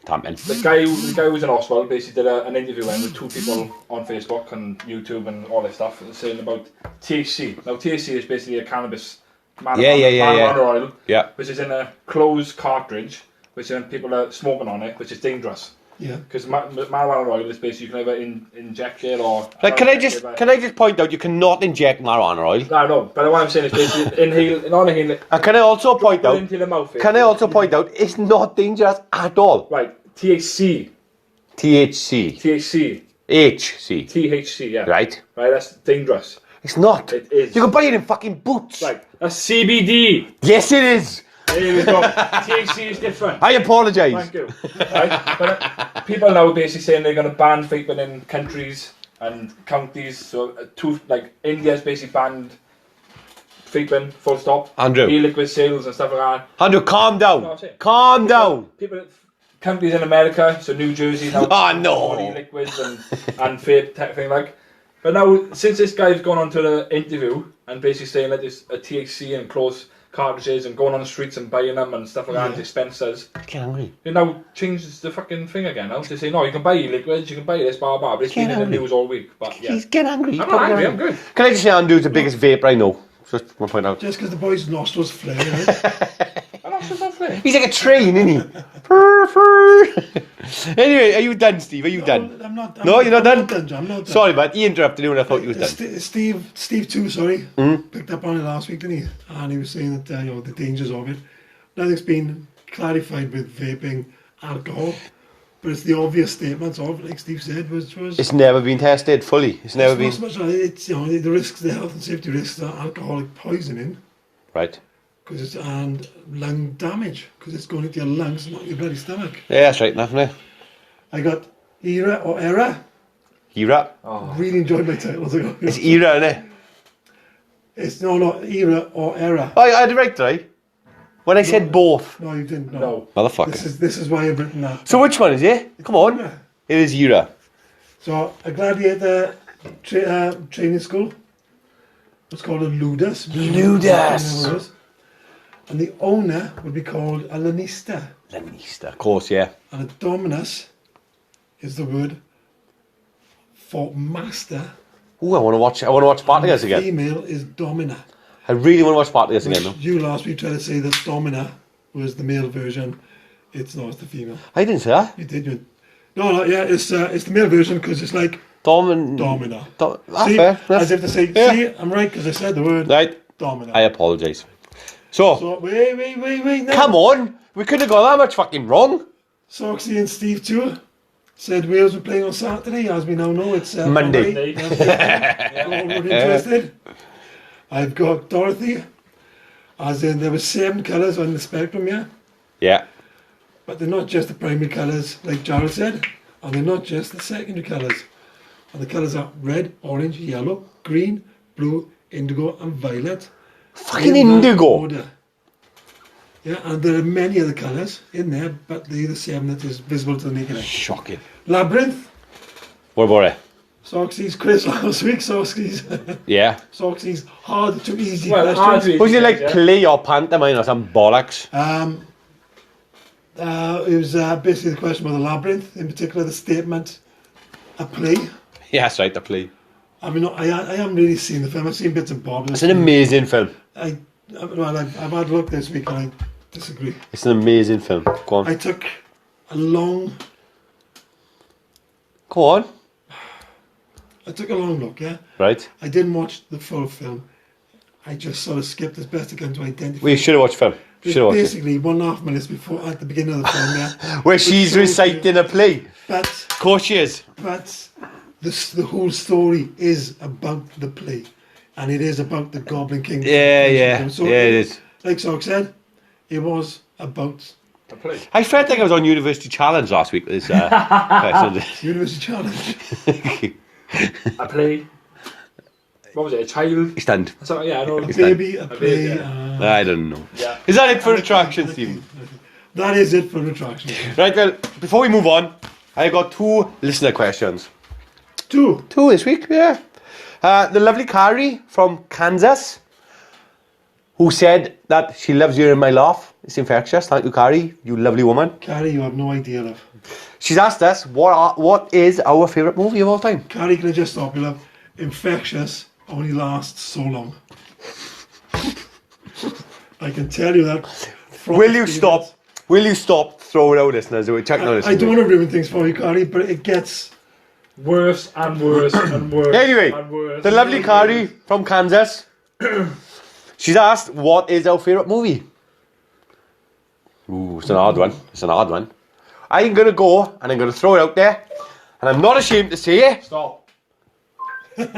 S1: Tamping.
S3: the guy who was in hospital basically did an interview with 2 people on Facebook and YouTube and all this stuff saying about THC. Now THC is basically a cannabis marijuana oil,
S1: Yeah.
S3: which is in a closed cartridge, which then people are smoking on it, which is dangerous.
S2: Yeah.
S3: Because marijuana oil is basically you can either inject it or.
S1: Like, can I just point out you cannot inject marijuana oil?
S3: No, but what I'm saying is basically not inhale it.
S1: And can I also point
S3: Put it
S1: out?
S3: into the mouth.
S1: Can I also point out it's not dangerous at all?
S3: Right, THC.
S1: THC.
S3: THC.
S1: HC.
S3: THC, yeah.
S1: Right.
S3: Right, that's dangerous.
S1: It's not.
S3: It is.
S1: You can buy it in fucking Boots.
S3: Right, that's CBD.
S1: Yes, it is.
S3: There we go. THC is different.
S1: I apologise.
S3: Thank you. Right? But people now are basically saying they're going to ban vaping in countries and counties. So, India's basically banned vaping, full stop.
S1: Andrew.
S3: E-liquid sales and stuff like that.
S1: Andrew, calm down.
S3: No, I'm saying-
S1: Calm down.
S3: People, counties in America, so New Jersey now.
S1: Oh, no.
S3: E-liquids and vape type thing like. But now, since this guy's gone on to the interview and basically saying that there's a THC and close cartridges and going on the streets and buying them and stuff like that, dispensers.
S1: Get angry.
S3: It now changes the fucking thing again now. They say, no, you can buy e-liquids, you can buy this, blah, blah, but it's been in the news all week. But yeah.
S1: He's getting angry.
S3: I'm not angry, I'm good.
S1: Can I just say Andrew's the biggest vaper I know? Just want to point out.
S2: Just because the boy's nostrils flare, right?
S3: I'm not so flare.
S1: He's like a train, isn't he? Purr, purr. Anyway, are you done, Steve? Are you done?
S2: I'm not.
S1: No, you're not done?
S2: I'm not done.
S1: Sorry, man. He interrupted you and I thought you was done.
S2: Steve too, picked up on it last week, didn't he? And he was saying that the dangers of it. Nothing's been clarified with vaping, alcohol, but it's the obvious statements of, like Steve said, was.
S1: It's never been tested fully. It's never been.
S2: Not so much. It's the risks, the health and safety risks, are alcoholic poisoning,
S1: Right.
S2: and lung damage because it's going into your lungs, not your bloody stomach.
S1: Yeah, that's right, nothing.
S2: I got era or error.
S1: Era.
S3: Oh.
S2: Really enjoyed my titles.
S1: It's era, isn't it?
S2: It's no era or error.
S1: Oh, I had it right, right? When I said both.
S2: No, you didn't.
S3: No.
S1: Motherfucker.
S2: This is why I've written that.
S1: So which one is it? Come on.
S2: Era.
S1: It is era.
S2: So a gladiator training school. It's called a ludus.
S1: Ludus.
S2: And the owner would be called a lanista.
S1: Lanista, of course, yeah.
S2: And a dominus is the word for master.
S1: Ooh, I want to watch Spartacus again.
S2: Female is domina.
S1: I really want to watch Spartacus again, though.
S2: You last week tried to say that domina was the male version. It's not, it's the female.
S1: I didn't say that.
S2: You did. No, yeah, it's the male version because it's like Domina. See,
S1: fair.
S2: as if to say,
S1: Yeah.
S2: see, I'm right because I said the word.
S1: Right.
S2: Domina.
S1: I apologise. So,
S2: Wait. No.
S1: come on. We couldn't have got that much fucking wrong.
S2: Soxy and Steve too said Wales were playing on Saturday. As we now know, it's
S1: Monday.
S2: All we're interested. I've got Dorothy, as in there were 7 colours on the spectrum, yeah?
S1: Yeah.
S2: But they're not just the primary colours, like Jared said, and they're not just the secondary colours. And the colours are red, orange, yellow, green, blue, indigo, and violet.
S1: Fucking
S2: In that
S1: indigo.
S2: order. Yeah, and there are many other colours in there, but they're the 7 that is visible to the naked eye.
S1: Shocking.
S2: Labyrinth,
S1: What about it?
S2: Soxy's quiz last week, Soxy's.
S1: Yeah.
S2: Soxy's hard to easy
S3: Well,
S2: questions.
S3: hard to easy.
S1: Was it like
S3: Yeah.
S1: play or pantomime or some bollocks?
S2: It was basically the question about the labyrinth, in particular the statement, a play.
S1: Yeah, that's right, the play.
S2: I mean, I haven't really seen the film. I've seen bits and bobs.
S1: It's an amazing film.
S2: I've had a look this week and I disagree.
S1: It's an amazing film. Go on.
S2: I took a long look, yeah?
S1: Right.
S2: I didn't watch the full film. I just sort of skipped as best I can to identify.
S1: We should have watched film.
S2: It's
S1: Should have watched it.
S2: basically 1.5 minutes before, at the beginning of the film, yeah?
S1: Where she's reciting a play.
S2: But
S1: Of course she is.
S2: the whole story is about the play. And it is about the Goblin King.
S1: Yeah,
S2: So
S1: it is.
S2: Like Sock said, it was about
S3: A play.
S1: I felt like I was on University Challenge last week with this question.
S2: University Challenge.
S3: A play. What was it? A child?
S1: Stand.
S3: So, yeah, I know.
S2: A baby, a play.
S3: baby,
S1: I don't know.
S3: Yeah.
S1: Is that it for Retractions, Stephen?
S2: That is it for Retractions.
S1: Right, well, before we move on, I got 2 listener questions.
S2: 2.
S1: 2 this week, yeah. The lovely Carrie from Kansas, who said that she loves hearing my laugh. It's infectious. Thank you, Carrie. You lovely woman.
S2: Carrie, you have no idea, love.
S1: She's asked us, what is our favourite movie of all time?
S2: Carrie, can I just stop you, love? Infectious only lasts so long. I can tell you that. from
S1: Will you
S2: experience.
S1: stop? Will you stop throwing out listeners? Check no
S2: I
S1: listeners.
S2: don't want to ruin things for you, Carrie, but it gets...
S3: Worse and worse and worse.
S1: Anyway,
S3: and worse
S1: the lovely
S3: and
S1: Carrie
S3: worse.
S1: from Kansas, she's asked, what is our favourite movie? Ooh, it's an hard one. It's an hard one. I'm going to go and I'm going to throw it out there, and I'm not ashamed to say it.
S3: Stop.
S1: Did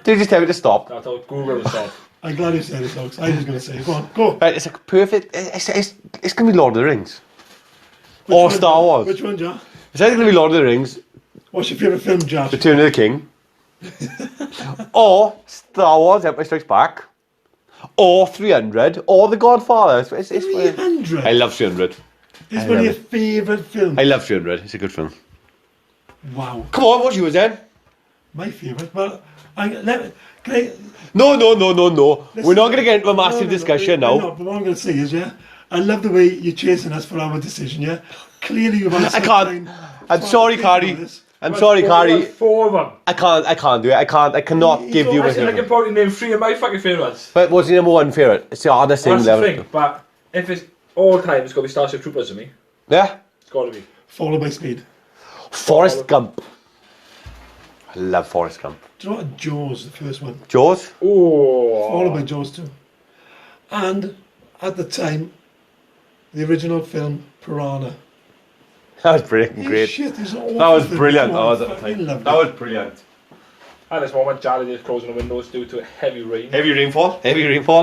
S1: you just tell me to stop?
S3: That's what Google said.
S2: I'm glad you said it, folks. I was going to say it. Go on, go.
S1: Right, it's a perfect. It's going to be Lord of the Rings.
S2: Which
S1: Or
S2: one,
S1: Star
S2: Jar?
S1: Wars.
S2: Which one, Jar?
S1: It's either going to be Lord of the Rings,
S2: What's your favourite film, Jar?
S1: Return of the King, or Star Wars Empire Strikes Back, or 300, or The Godfather. It's
S2: 300?
S1: I love 300.
S2: It's one of your favourite films.
S1: I love 300. It's a good film.
S2: Wow.
S1: Come on, what's yours then?
S2: My favourite. Well, can I...
S1: No.
S2: Listen,
S1: We're not going to get into a massive
S2: no,
S1: discussion
S2: no,
S1: now.
S2: no, but what I'm going to say is, yeah, I love the way you're chasing us for our decision, yeah? Clearly you've had
S1: I
S2: some
S1: can't.
S2: time
S1: I'm
S2: to
S1: sorry,
S2: think about
S1: Carrie.
S2: this.
S1: I'm sorry, Carrie.
S3: 4 of them.
S1: I can't do it. I cannot
S2: You
S1: give
S2: don't-
S1: you
S3: I
S1: a
S3: said I can
S1: favourite.
S3: probably name 3 of my fucking favourites.
S1: But what's your number 1 favourite? It's the hardest thing
S3: That's the
S1: ever.
S3: thing, but if it's all time, it's got to be Starship Troopers to me.
S1: Yeah?
S3: It's got to be.
S2: Followed by Speed.
S1: Forrest Gump. I love Forrest Gump.
S2: Do you know what? Jaws, the first one.
S1: Jaws?
S3: Oh.
S2: Followed by Jaws 2. And, at the time, the original film, Piranha.
S1: That was brilliant. Great.
S2: Shit, it was
S1: That was
S2: awful.
S1: brilliant.
S2: Oh,
S1: That was
S2: I
S1: at the
S2: fucking
S1: time.
S2: loved
S1: That
S2: it.
S1: was brilliant.
S3: At this moment, Jared is closing the windows due to heavy rain.
S1: Heavy rainfall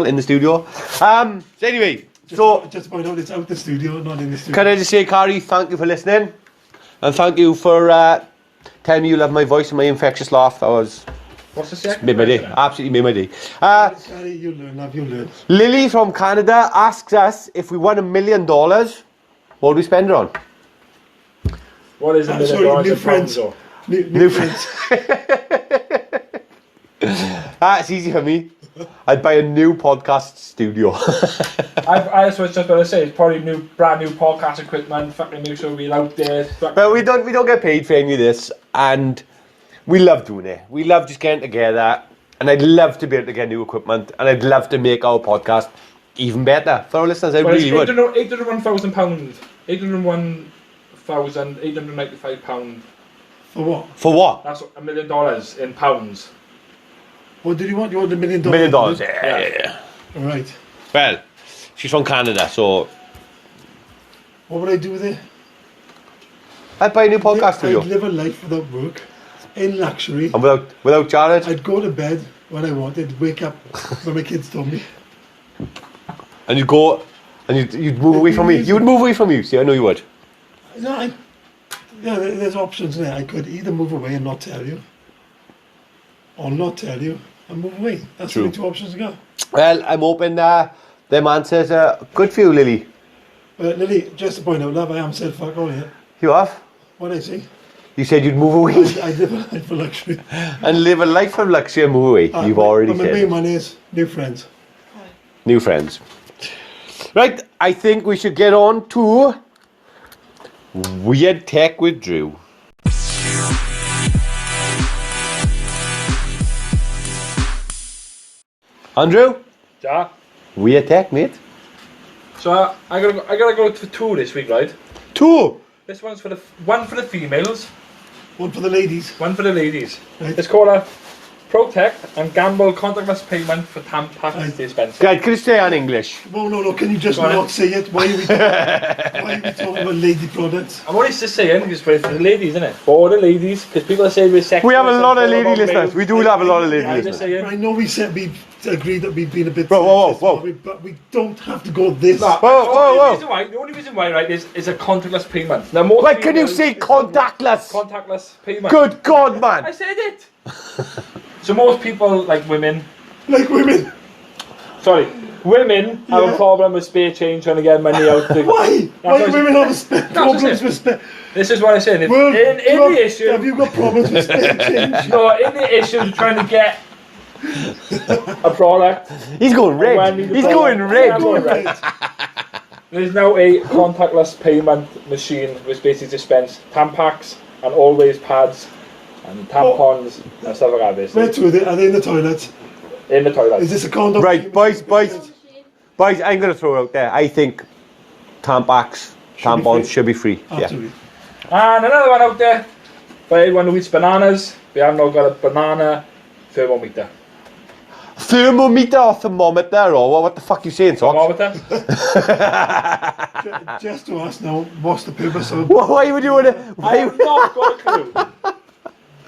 S1: in the studio. So anyway,
S2: Just to point out, it's out the studio, not in the studio.
S1: can I just say, Carrie, thank you for listening, and thank you for telling me you love my voice and my infectious laugh. That was
S3: What's the second?
S1: made my day.
S3: question?
S1: Absolutely made my day.
S2: Carrie, you learn, love, you learn.
S1: Lily from Canada asks us if we won $1 million, what would we spend it on?
S3: What is a million
S2: Sorry,
S3: dollars
S2: new
S3: in
S2: friends.
S3: pounds, though?
S2: New friends.
S1: It's easy for me. I'd buy a new podcast studio.
S3: I was just about to say, it's probably brand new podcast equipment, fucking make sure we're out there.
S1: But we don't get paid for any of this, and we love doing it. We love just getting together, and I'd love to be able to get new equipment, and I'd love to make our podcast even better for our listeners. I
S3: Well,
S1: really would.
S3: £801,000. £801,895.
S2: For what?
S1: For what?
S3: That's $1 million in pounds.
S2: What did you want? You want $1 million?
S1: $1 million. Yeah.
S2: All right.
S1: Well, she's from Canada, so
S2: What would I do with it?
S1: I'd buy a new podcast for you.
S2: I'd live a life without work, in luxury.
S1: And without Jared?
S2: I'd go to bed when I wanted, wake up when my kids told me.
S1: And you'd go, and you'd move away from me. You would move away from me. See, I know you would.
S2: No, there's options there. I could either move away and not tell you, or not tell you and move away. That's the
S1: True.
S2: only two options I got.
S1: Well, I'm hoping them answers are good for you, Lily.
S2: Lily, just to point out, love, I am said fuck all here.
S1: You have?
S2: What did I say?
S1: You said you'd move away
S2: I live a life for luxury.
S1: and live a life of luxury and move away. You've already
S2: My
S1: said
S2: main
S1: it.
S2: one is new friends.
S1: New friends. Right, I think we should get on to Weird Tech with Drew. Andrew?
S3: Yeah.
S1: Weird Tech, mate.
S3: So I gotta go to 2 this week, right?
S1: 2.
S3: This one's for one for the females,
S2: One for the ladies.
S3: one for the ladies.
S2: Right.
S3: It's called a Protect and Gamble contactless payment for Tampax
S2: Right.
S3: dispenser.
S1: Guys, can you say in English?
S2: No, can you just
S3: Go on.
S2: not say it? Why are we talking about lady products?
S3: I'm only just saying because for the ladies, isn't it? For the ladies, because people are saying we're sexist.
S1: We have a
S3: and
S1: lot of
S3: all
S1: lady
S3: about
S1: listeners.
S3: males.
S1: We do have a lot of lady
S3: I'm just
S1: listeners.
S3: saying.
S2: I know we said we agreed that we've been a bit
S1: Whoa.
S2: sexist, but we don't have to go this.
S3: No,
S1: Whoa.
S3: The only reason why, right, is a contactless payment. Now, most
S1: Wait, can you
S3: females-
S1: say contactless?
S3: contactless payment?
S1: Good God,
S3: I
S1: man.
S3: said it. So most people, like women,
S2: Like women.
S3: women have a problem with spare change trying to get money out.
S2: Why? Why do women have problems with spare?
S3: This is what I'm saying.
S2: Well,
S3: In the issue,
S2: have you got problems with spare change?
S3: no, in the issue of trying to get a product.
S1: He's going
S3: when
S1: red.
S3: you
S1: He's
S3: buy-
S1: going
S3: Yeah,
S1: red.
S3: I'm going red. There's now a contactless payment machine which basically dispense Tampax and always pads and tampons and stuff like that. Basically,
S2: Where to? Are they in the toilets?
S3: in the toilet.
S2: Is this a condom?
S1: Right, boys, I'm going to throw it out there. I think Tampax, tampons
S2: free.
S1: should be free. Yeah.
S2: Absolutely.
S3: And another one out there for everyone who eats bananas. We have now got a banana thermometer.
S1: Thermometer or thermometer or what the fuck you saying, Socks?
S3: Thermometer.
S2: Just to ask now, what's the purpose of?
S1: Why would you want to?
S3: I've not got a clue.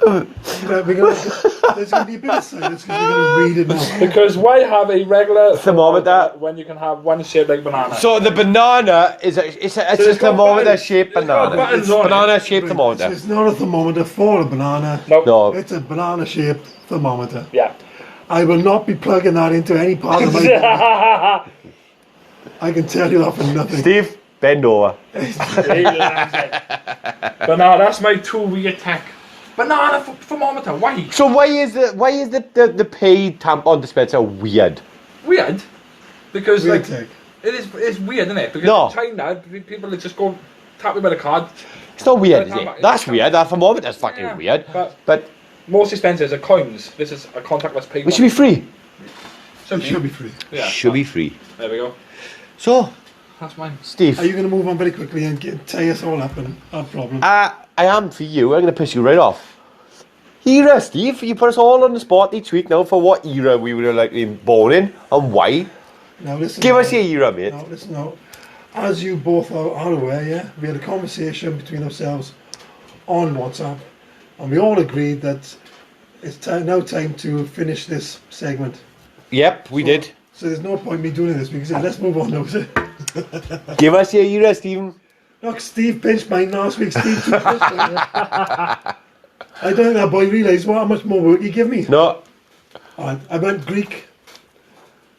S2: There's going to be a bit of silence because we're going to read it now.
S3: Because why have a regular
S1: Thermometer.
S3: when you can have one shaped like banana?
S1: So the banana is it's a
S3: there's got
S1: thermometer
S3: buttons.
S1: shaped
S3: There's got
S1: banana.
S3: buttons
S1: It's
S3: on it.
S1: banana shaped
S2: So
S1: thermometer.
S2: it's not a thermometer for a banana.
S3: Nope.
S1: No.
S2: It's a banana-shaped thermometer.
S3: Yeah.
S2: I will not be plugging that into any part of my body. I can tell you that for nothing.
S1: Steve, bend over.
S3: But no, that's my 2 weird tech. Banana thermometer. Why?
S1: So why is the paid tampon dispenser weird?
S3: Weird. Because
S2: Weird
S3: like
S2: tech.
S3: it's weird, isn't it? Because
S1: No.
S3: in China, people just go tap me by the card.
S1: It's not weird, is
S3: It's
S1: it?
S3: not-
S1: That's weird. That thermometer's fucking
S3: Yeah,
S1: weird.
S3: but-
S1: But
S3: Most dispensers are coins. This is a contactless payment.
S1: it should be free.
S2: It should be free.
S3: Yeah.
S1: Should be free.
S3: There we go.
S1: So,
S3: That's mine.
S1: Steve,
S2: Are you going to move on very quickly and tie us all up and have problems?
S1: I am for you. I'm going to piss you right off. Era, Steve. You put us all on the spot each week now for what era we were like born in and why.
S2: Now listen.
S1: Give
S2: now.
S1: us your era, mate.
S2: Now listen now. As you both are aware, yeah, we had a conversation between ourselves on WhatsApp, and we all agreed that it's now time to finish this segment.
S1: Yep, we did.
S2: So there's no point me doing this because let's move on now.
S1: Give us your era, Stephen.
S2: Look, Steve pinched mine last week. Steve took this one. Yeah. I don't think that boy realised how much more work he gave me.
S1: No,
S2: I went Greek.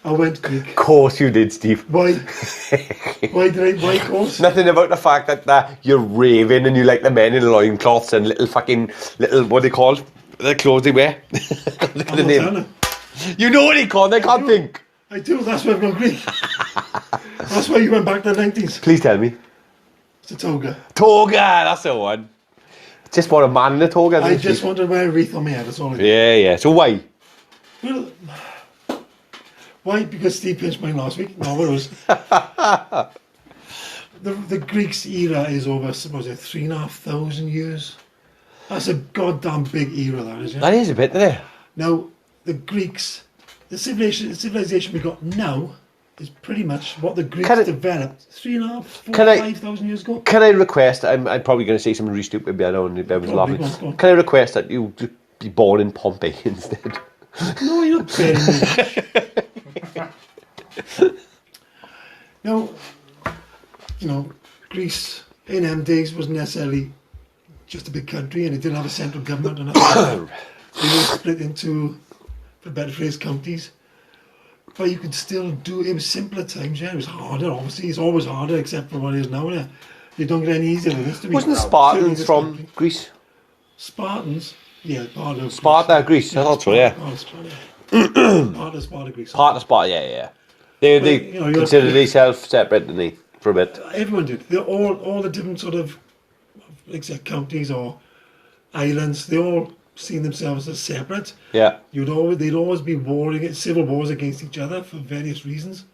S1: of course you did, Steve.
S2: Why? Why course?
S1: Nothing about the fact that you're raving and you like the men in loincloths and little, what are they called? The clothes they wear. Look at the name. You know what they call? They can't think.
S2: I do, that's why I've gone Greek. That's why you went back to the 90s.
S1: Please tell me.
S2: It's a toga.
S1: Toga, that's the one. Just want a man in a toga.
S2: I just want to wear a wreath on my head, that's all I do.
S1: Yeah. So why?
S2: Well, why? Because Steve pinched mine last week. No, it was. The Greeks era is over, was it 3,500 years? That's a goddamn big era, that is. Yeah?
S1: That is a bit, isn't it?
S2: Now, the Greeks, the civilization we got now is pretty much what the Greeks developed 3,500, 5,000 years ago.
S1: Can I request, I'm probably going to say something really stupid, but I don't know if laughing. Can I request that you be born in Pompeii instead?
S2: No, you're not bearing me. Now, you know, Greece in them days wasn't necessarily just a big country, and it didn't have a central government or nothing. They were split into, for better phrase, counties. But you could still do, it was simpler times, yeah. It was harder, obviously. It's always harder, except for what it is now. Yeah. You don't get any easier than this to be.
S1: Wasn't the Spartans from Greece?
S2: Spartans? Yeah, part of
S1: Sparta, Greece. I thought so, yeah.
S2: Part of Sparta. Part of Sparta, Greece.
S1: Part of Sparta, yeah. They considered themselves separate, didn't they, for a bit?
S2: Everyone did. They're all the different sort of, like say, counties or islands, they all seen themselves as separate.
S1: Yeah.
S2: They'd always be warring, civil wars against each other for various reasons.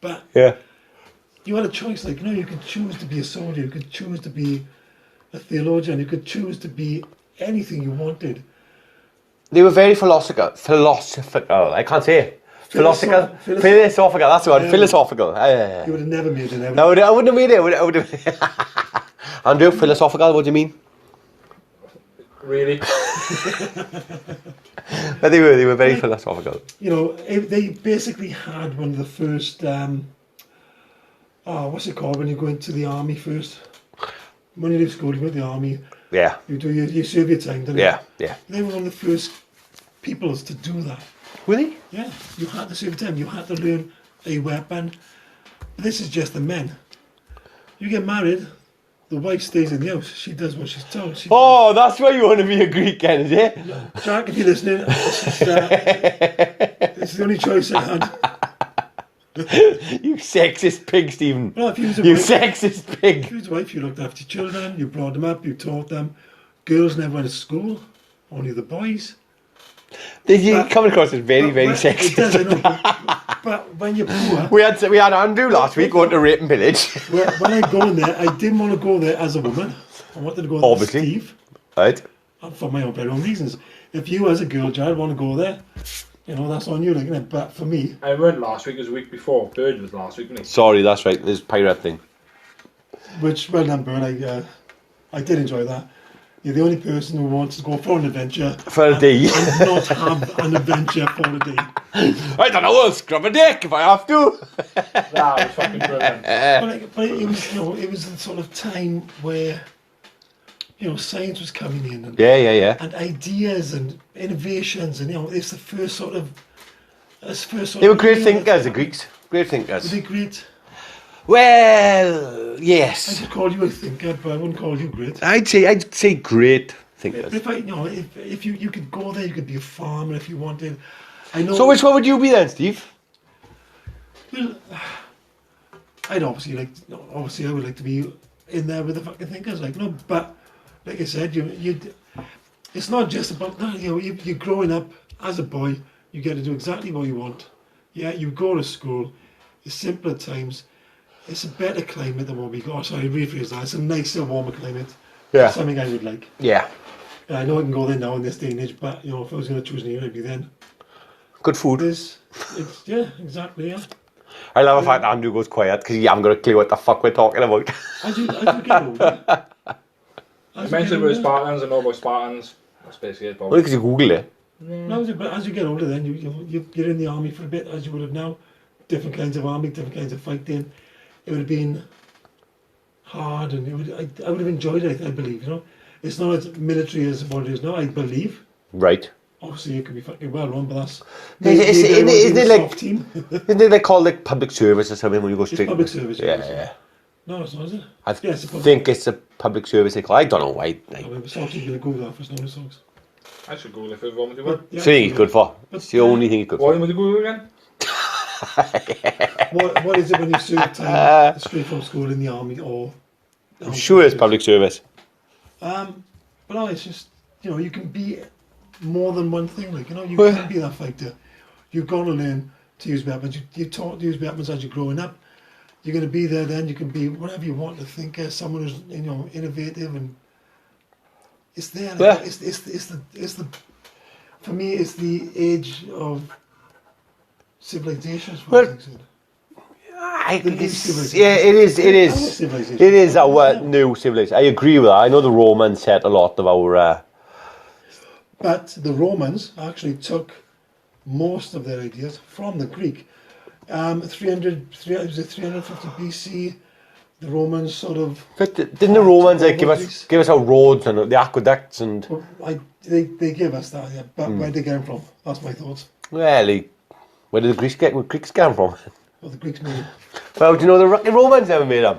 S2: But
S1: yeah,
S2: you had a choice. Like, you know, you could choose to be a soldier, you could choose to be a theologian, you could choose to be anything you wanted.
S1: They were very philosophical. I can't say it. Philosophical. That's the word.
S2: Yeah.
S1: Philosophical.
S2: You would have never made it.
S1: No, I wouldn't have made it. Andrew, philosophical. What do you mean?
S3: Really?
S1: But they were very philosophical.
S2: You know, they basically had one of the first. What's it called when you go into the army first? When you leave school, you go to the army.
S1: Yeah.
S2: You do you serve your time, don't you?
S1: Yeah.
S2: They were one of the first peoples to do that.
S1: Were they?
S2: Yeah. You had to serve your time. You had to learn a weapon. But this is just the men. You get married, the wife stays in the house. She does what she's told.
S1: That's why you want to be a Greek, Ken, is it?
S2: Jack, if you're listening, it's the only choice I had.
S1: You sexist pig, Stephen.
S2: Well, if you was a
S1: you
S2: wife,
S1: sexist pig.
S2: If you was a wife, you looked after your children, you brought them up, you taught them. Girls never went to school, only the boys.
S1: You come across as very sexist.
S2: It does, I know, but when you're poor...
S1: We had Andrew last week going to Rape and Village.
S2: When I go in there, I didn't want to go there as a woman. I wanted to go there as Steve.
S1: Right.
S2: For my own reasons. If you as a girl child want to go there, you know, that's on you, like, isn't it? But for me...
S3: I weren't last week, it was the week before. Bird was last week, wasn't he?
S1: Sorry, that's right. There's pirate thing.
S2: Which, well done, Bird. I did enjoy that. You're the only person who wants to go for an adventure.
S1: For a day.
S2: And not have an adventure for a day.
S1: I don't know, I'll scrub a dick if I have to.
S3: That was fucking brilliant.
S2: But it was, you know, it was the sort of time where, you know, science was coming in. And,
S1: Yeah.
S2: And ideas and innovations, and, you know, it's the first sort of...
S1: They were great thinkers, the Greeks. Great thinkers.
S2: Were they great?
S1: Well,
S2: I
S1: yes.
S2: could call you a thinker, but I wouldn't call you great.
S1: I'd say great thinkers.
S2: But if I, you know, if you could go there, you could be a farmer if you wanted. I know.
S1: So which one would you be then, Steve?
S2: Well, I'd obviously I would like to be in there with the fucking thinkers, like, no. But like I said, it's not just about that. You know, you're growing up as a boy. You get to do exactly what you want. Yeah, you go to school. It's simpler times. It's a better climate than what we got. Sorry, rephrase that. It's a nicer, warmer climate.
S1: Yeah.
S2: Something I would like.
S1: Yeah.
S2: I know I can go there now in this day and age, but, you know, if I was going to choose an era, it'd be then.
S1: Good food.
S2: Yeah, exactly, yeah.
S1: I love the fact that Andrew goes quiet because he hasn't got a clue what the fuck we're talking about.
S2: As you get older.
S3: I mentioned about Spartans, I know about Spartans. That's basically it,
S1: Well,
S3: probably.
S1: because you Google it.
S2: No, but as you get older, then you're in the army for a bit, as you would have now. Different kinds of army, different kinds of fighting. It would have been hard, and I would have enjoyed it. I believe, you know, it's not as military as what it is now. I believe.
S1: Right.
S2: Obviously, it could be fucking well run, but that's.
S1: Isn't it like
S2: team?
S1: Isn't it like called like public service or something when you go straight?
S2: It's public service.
S1: Yeah.
S2: No, it's not, is it?
S1: I think it's a public service. I don't know why.
S2: I remember Sock's going to go there for snow socks.
S3: I should Google if it was to one.
S1: It's the thing he's good for. It's the only thing he's good for.
S3: What would you Google again?
S2: What is it when you serve time straight from school in the army or?
S1: I'm sure it's public service.
S2: But no, it's just, you know, you can be more than one thing. Like, you know, you can be that fighter. You've got to learn to use weapons. You're taught to use weapons as you're growing up. You're going to be there then. You can be whatever you want to think as someone who's, you know, innovative, and It's there.
S1: Yeah.
S2: It's the. For me, it's the age of civilizations.
S1: Well, I
S2: The
S1: think
S2: new
S1: it's,
S2: civilization.
S1: yeah, it is. It
S2: Our
S1: is.
S2: civilization.
S1: It is our
S2: Yeah.
S1: new civilization. I agree with that. I know the Romans set a lot of our.
S2: But the Romans actually took most of their ideas from the Greek. 350 BC, the Romans sort of.
S1: But didn't the Romans like give
S2: Greece.
S1: us our roads and the aqueducts and?
S2: Well, they give us that, yeah. But where they get them from? That's my thoughts.
S1: Well, where did the Greeks get? Where Greeks come from?
S2: Well, the Greeks made it
S1: Well, do you know the Romans never made them?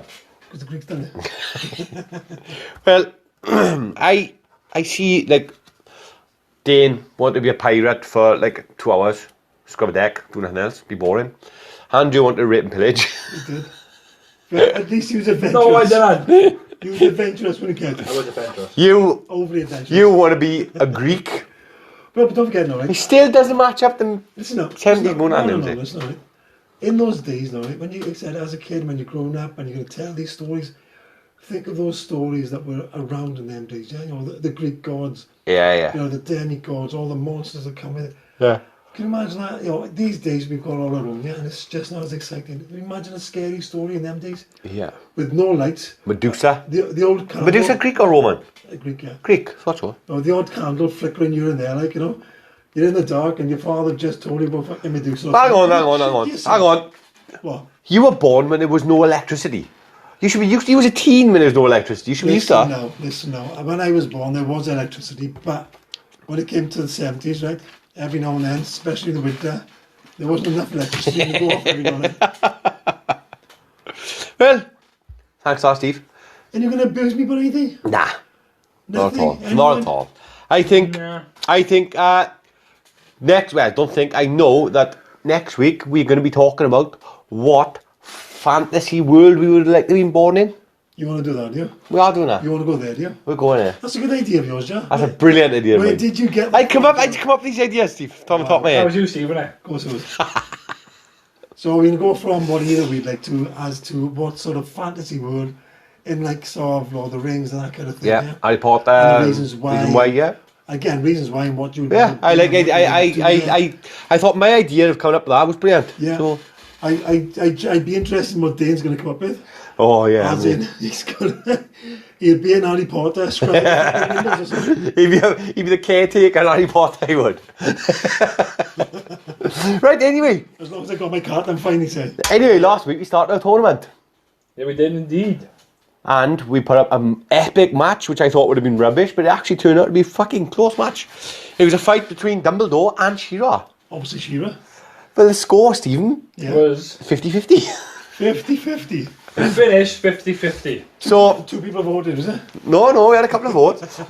S2: because the Greeks done it.
S1: Well, I see like Dane want to be a pirate for like 2 hours, scrub a deck, do nothing else, be boring. Andrew want to rape and pillage.
S2: He did. But at least he was adventurous.
S3: No, I didn't.
S2: He was adventurous when he came.
S3: I was adventurous.
S1: You
S2: Overly adventurous.
S1: you want to be a Greek.
S2: But don't forget, no,
S1: He
S2: right?
S1: still doesn't match up to
S2: Listen up.
S1: 70 moon
S2: no,
S1: and
S2: no,
S1: them.
S2: listen up. In those days, no, right, when you said as a kid, when you're growing up and you're going to tell these stories, think of those stories that were around in them days. Yeah, you know, the Greek gods,
S1: Yeah.
S2: you know, the demigods, all the monsters that come with it.
S1: Yeah.
S2: Can you imagine that? You know, these days we've got all our own, yeah, and it's just not as exciting. Can you imagine a scary story in them days
S1: Yeah.
S2: with no lights?
S1: Medusa.
S2: The old candle.
S1: Medusa Greek or Roman?
S2: Greek, yeah.
S1: Greek, thought so.
S2: Oh, the odd candle flickering here and there, like, you know, you're in the dark and your father just told you about fucking Medusa.
S1: Hang on. Hang on.
S2: What?
S1: You were born when there was no electricity. You should be used. You was a teen when there was no electricity. You should be used to that.
S2: Listen now. When I was born, there was electricity, but when it came to the 70s, right, every now and then, especially in the winter, there wasn't enough electricity to go off every now and then.
S1: Well, thanks, Steve.
S2: And you're going to abuse me about anything?
S1: Nah, not at all.
S2: Nothing?
S1: Not at all. I think.
S3: Nah.
S1: Next. Well, I don't think. I know that next week we're going to be talking about what fantasy world we would like to be born in.
S2: You want to do that, do you?
S1: We are doing that.
S2: You want to go there, do you?
S1: We're going there.
S2: That's a good idea of yours, John.
S1: That's a brilliant idea.
S2: Where
S1: mate.
S2: did you get
S1: I come up with these ideas, Steve. Top of my
S3: That
S1: head.
S3: was you, Steve, wasn't it?
S2: Of course it was. So we can go from what era we'd like to as to what sort of fantasy world in like sort of Lord of the Rings and that kind of thing.
S1: Yeah, Harry Potter.
S2: And the reasons why.
S1: Reason why, yeah.
S2: Again, reasons why and what you would
S1: Yeah, I like it. I thought my idea of coming up with that was brilliant.
S2: Yeah.
S1: So,
S2: I'd be interested in what Dane's going to come up with.
S1: oh yeah.
S2: As in, he'd be in Harry Potter, scrubbing the windows or something.
S1: He'd be the caretaker in Harry Potter, he would. Right, anyway.
S2: As long as I got my card, I'm fine, he said.
S1: Anyway, last week we started a tournament.
S3: Yeah, we did indeed.
S1: And we put up an epic match, which I thought would have been rubbish, but it actually turned out to be a fucking close match. It was a fight between Dumbledore and She-Ra.
S2: Obviously, She-Ra.
S1: But the score, Stephen,
S2: Yeah.
S3: Was
S1: 50-50.
S2: 50-50.
S3: finished 50-50.
S1: So,
S2: 2 people voted, was it?
S1: no, we had a couple of votes.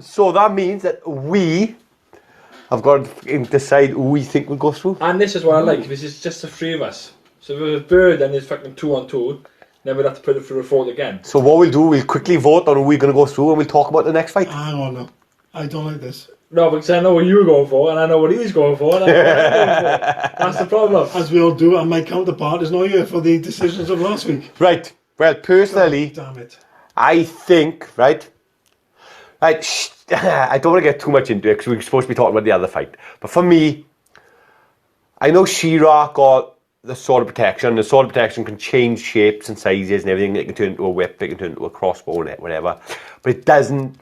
S1: So that means that we have got to decide who we think will go through.
S3: And this is what I like. This is just the 3 of us. So if it was Bird and there's fucking 2 on 2, then we'd have to put it through a vote again.
S1: So what we'll do, we'll quickly vote on who we're going to go through and we'll talk about the next fight.
S2: Hang on, no. I don't like this.
S3: No, because I know what you were going for, and I know what he's going for, and I know what I'm going for. That's the problem.
S2: As we all do, and my counterpart is not here for the decisions of last week.
S1: Right. Well, personally,
S2: Damn it.
S1: I think, right, I don't want to get too much into it because we're supposed to be talking about the other fight. But for me, I know She-Ra got the sword of protection. The sword of protection can change shapes and sizes and everything. It can turn into a whip, it can turn into a crossbow, whatever. But it doesn't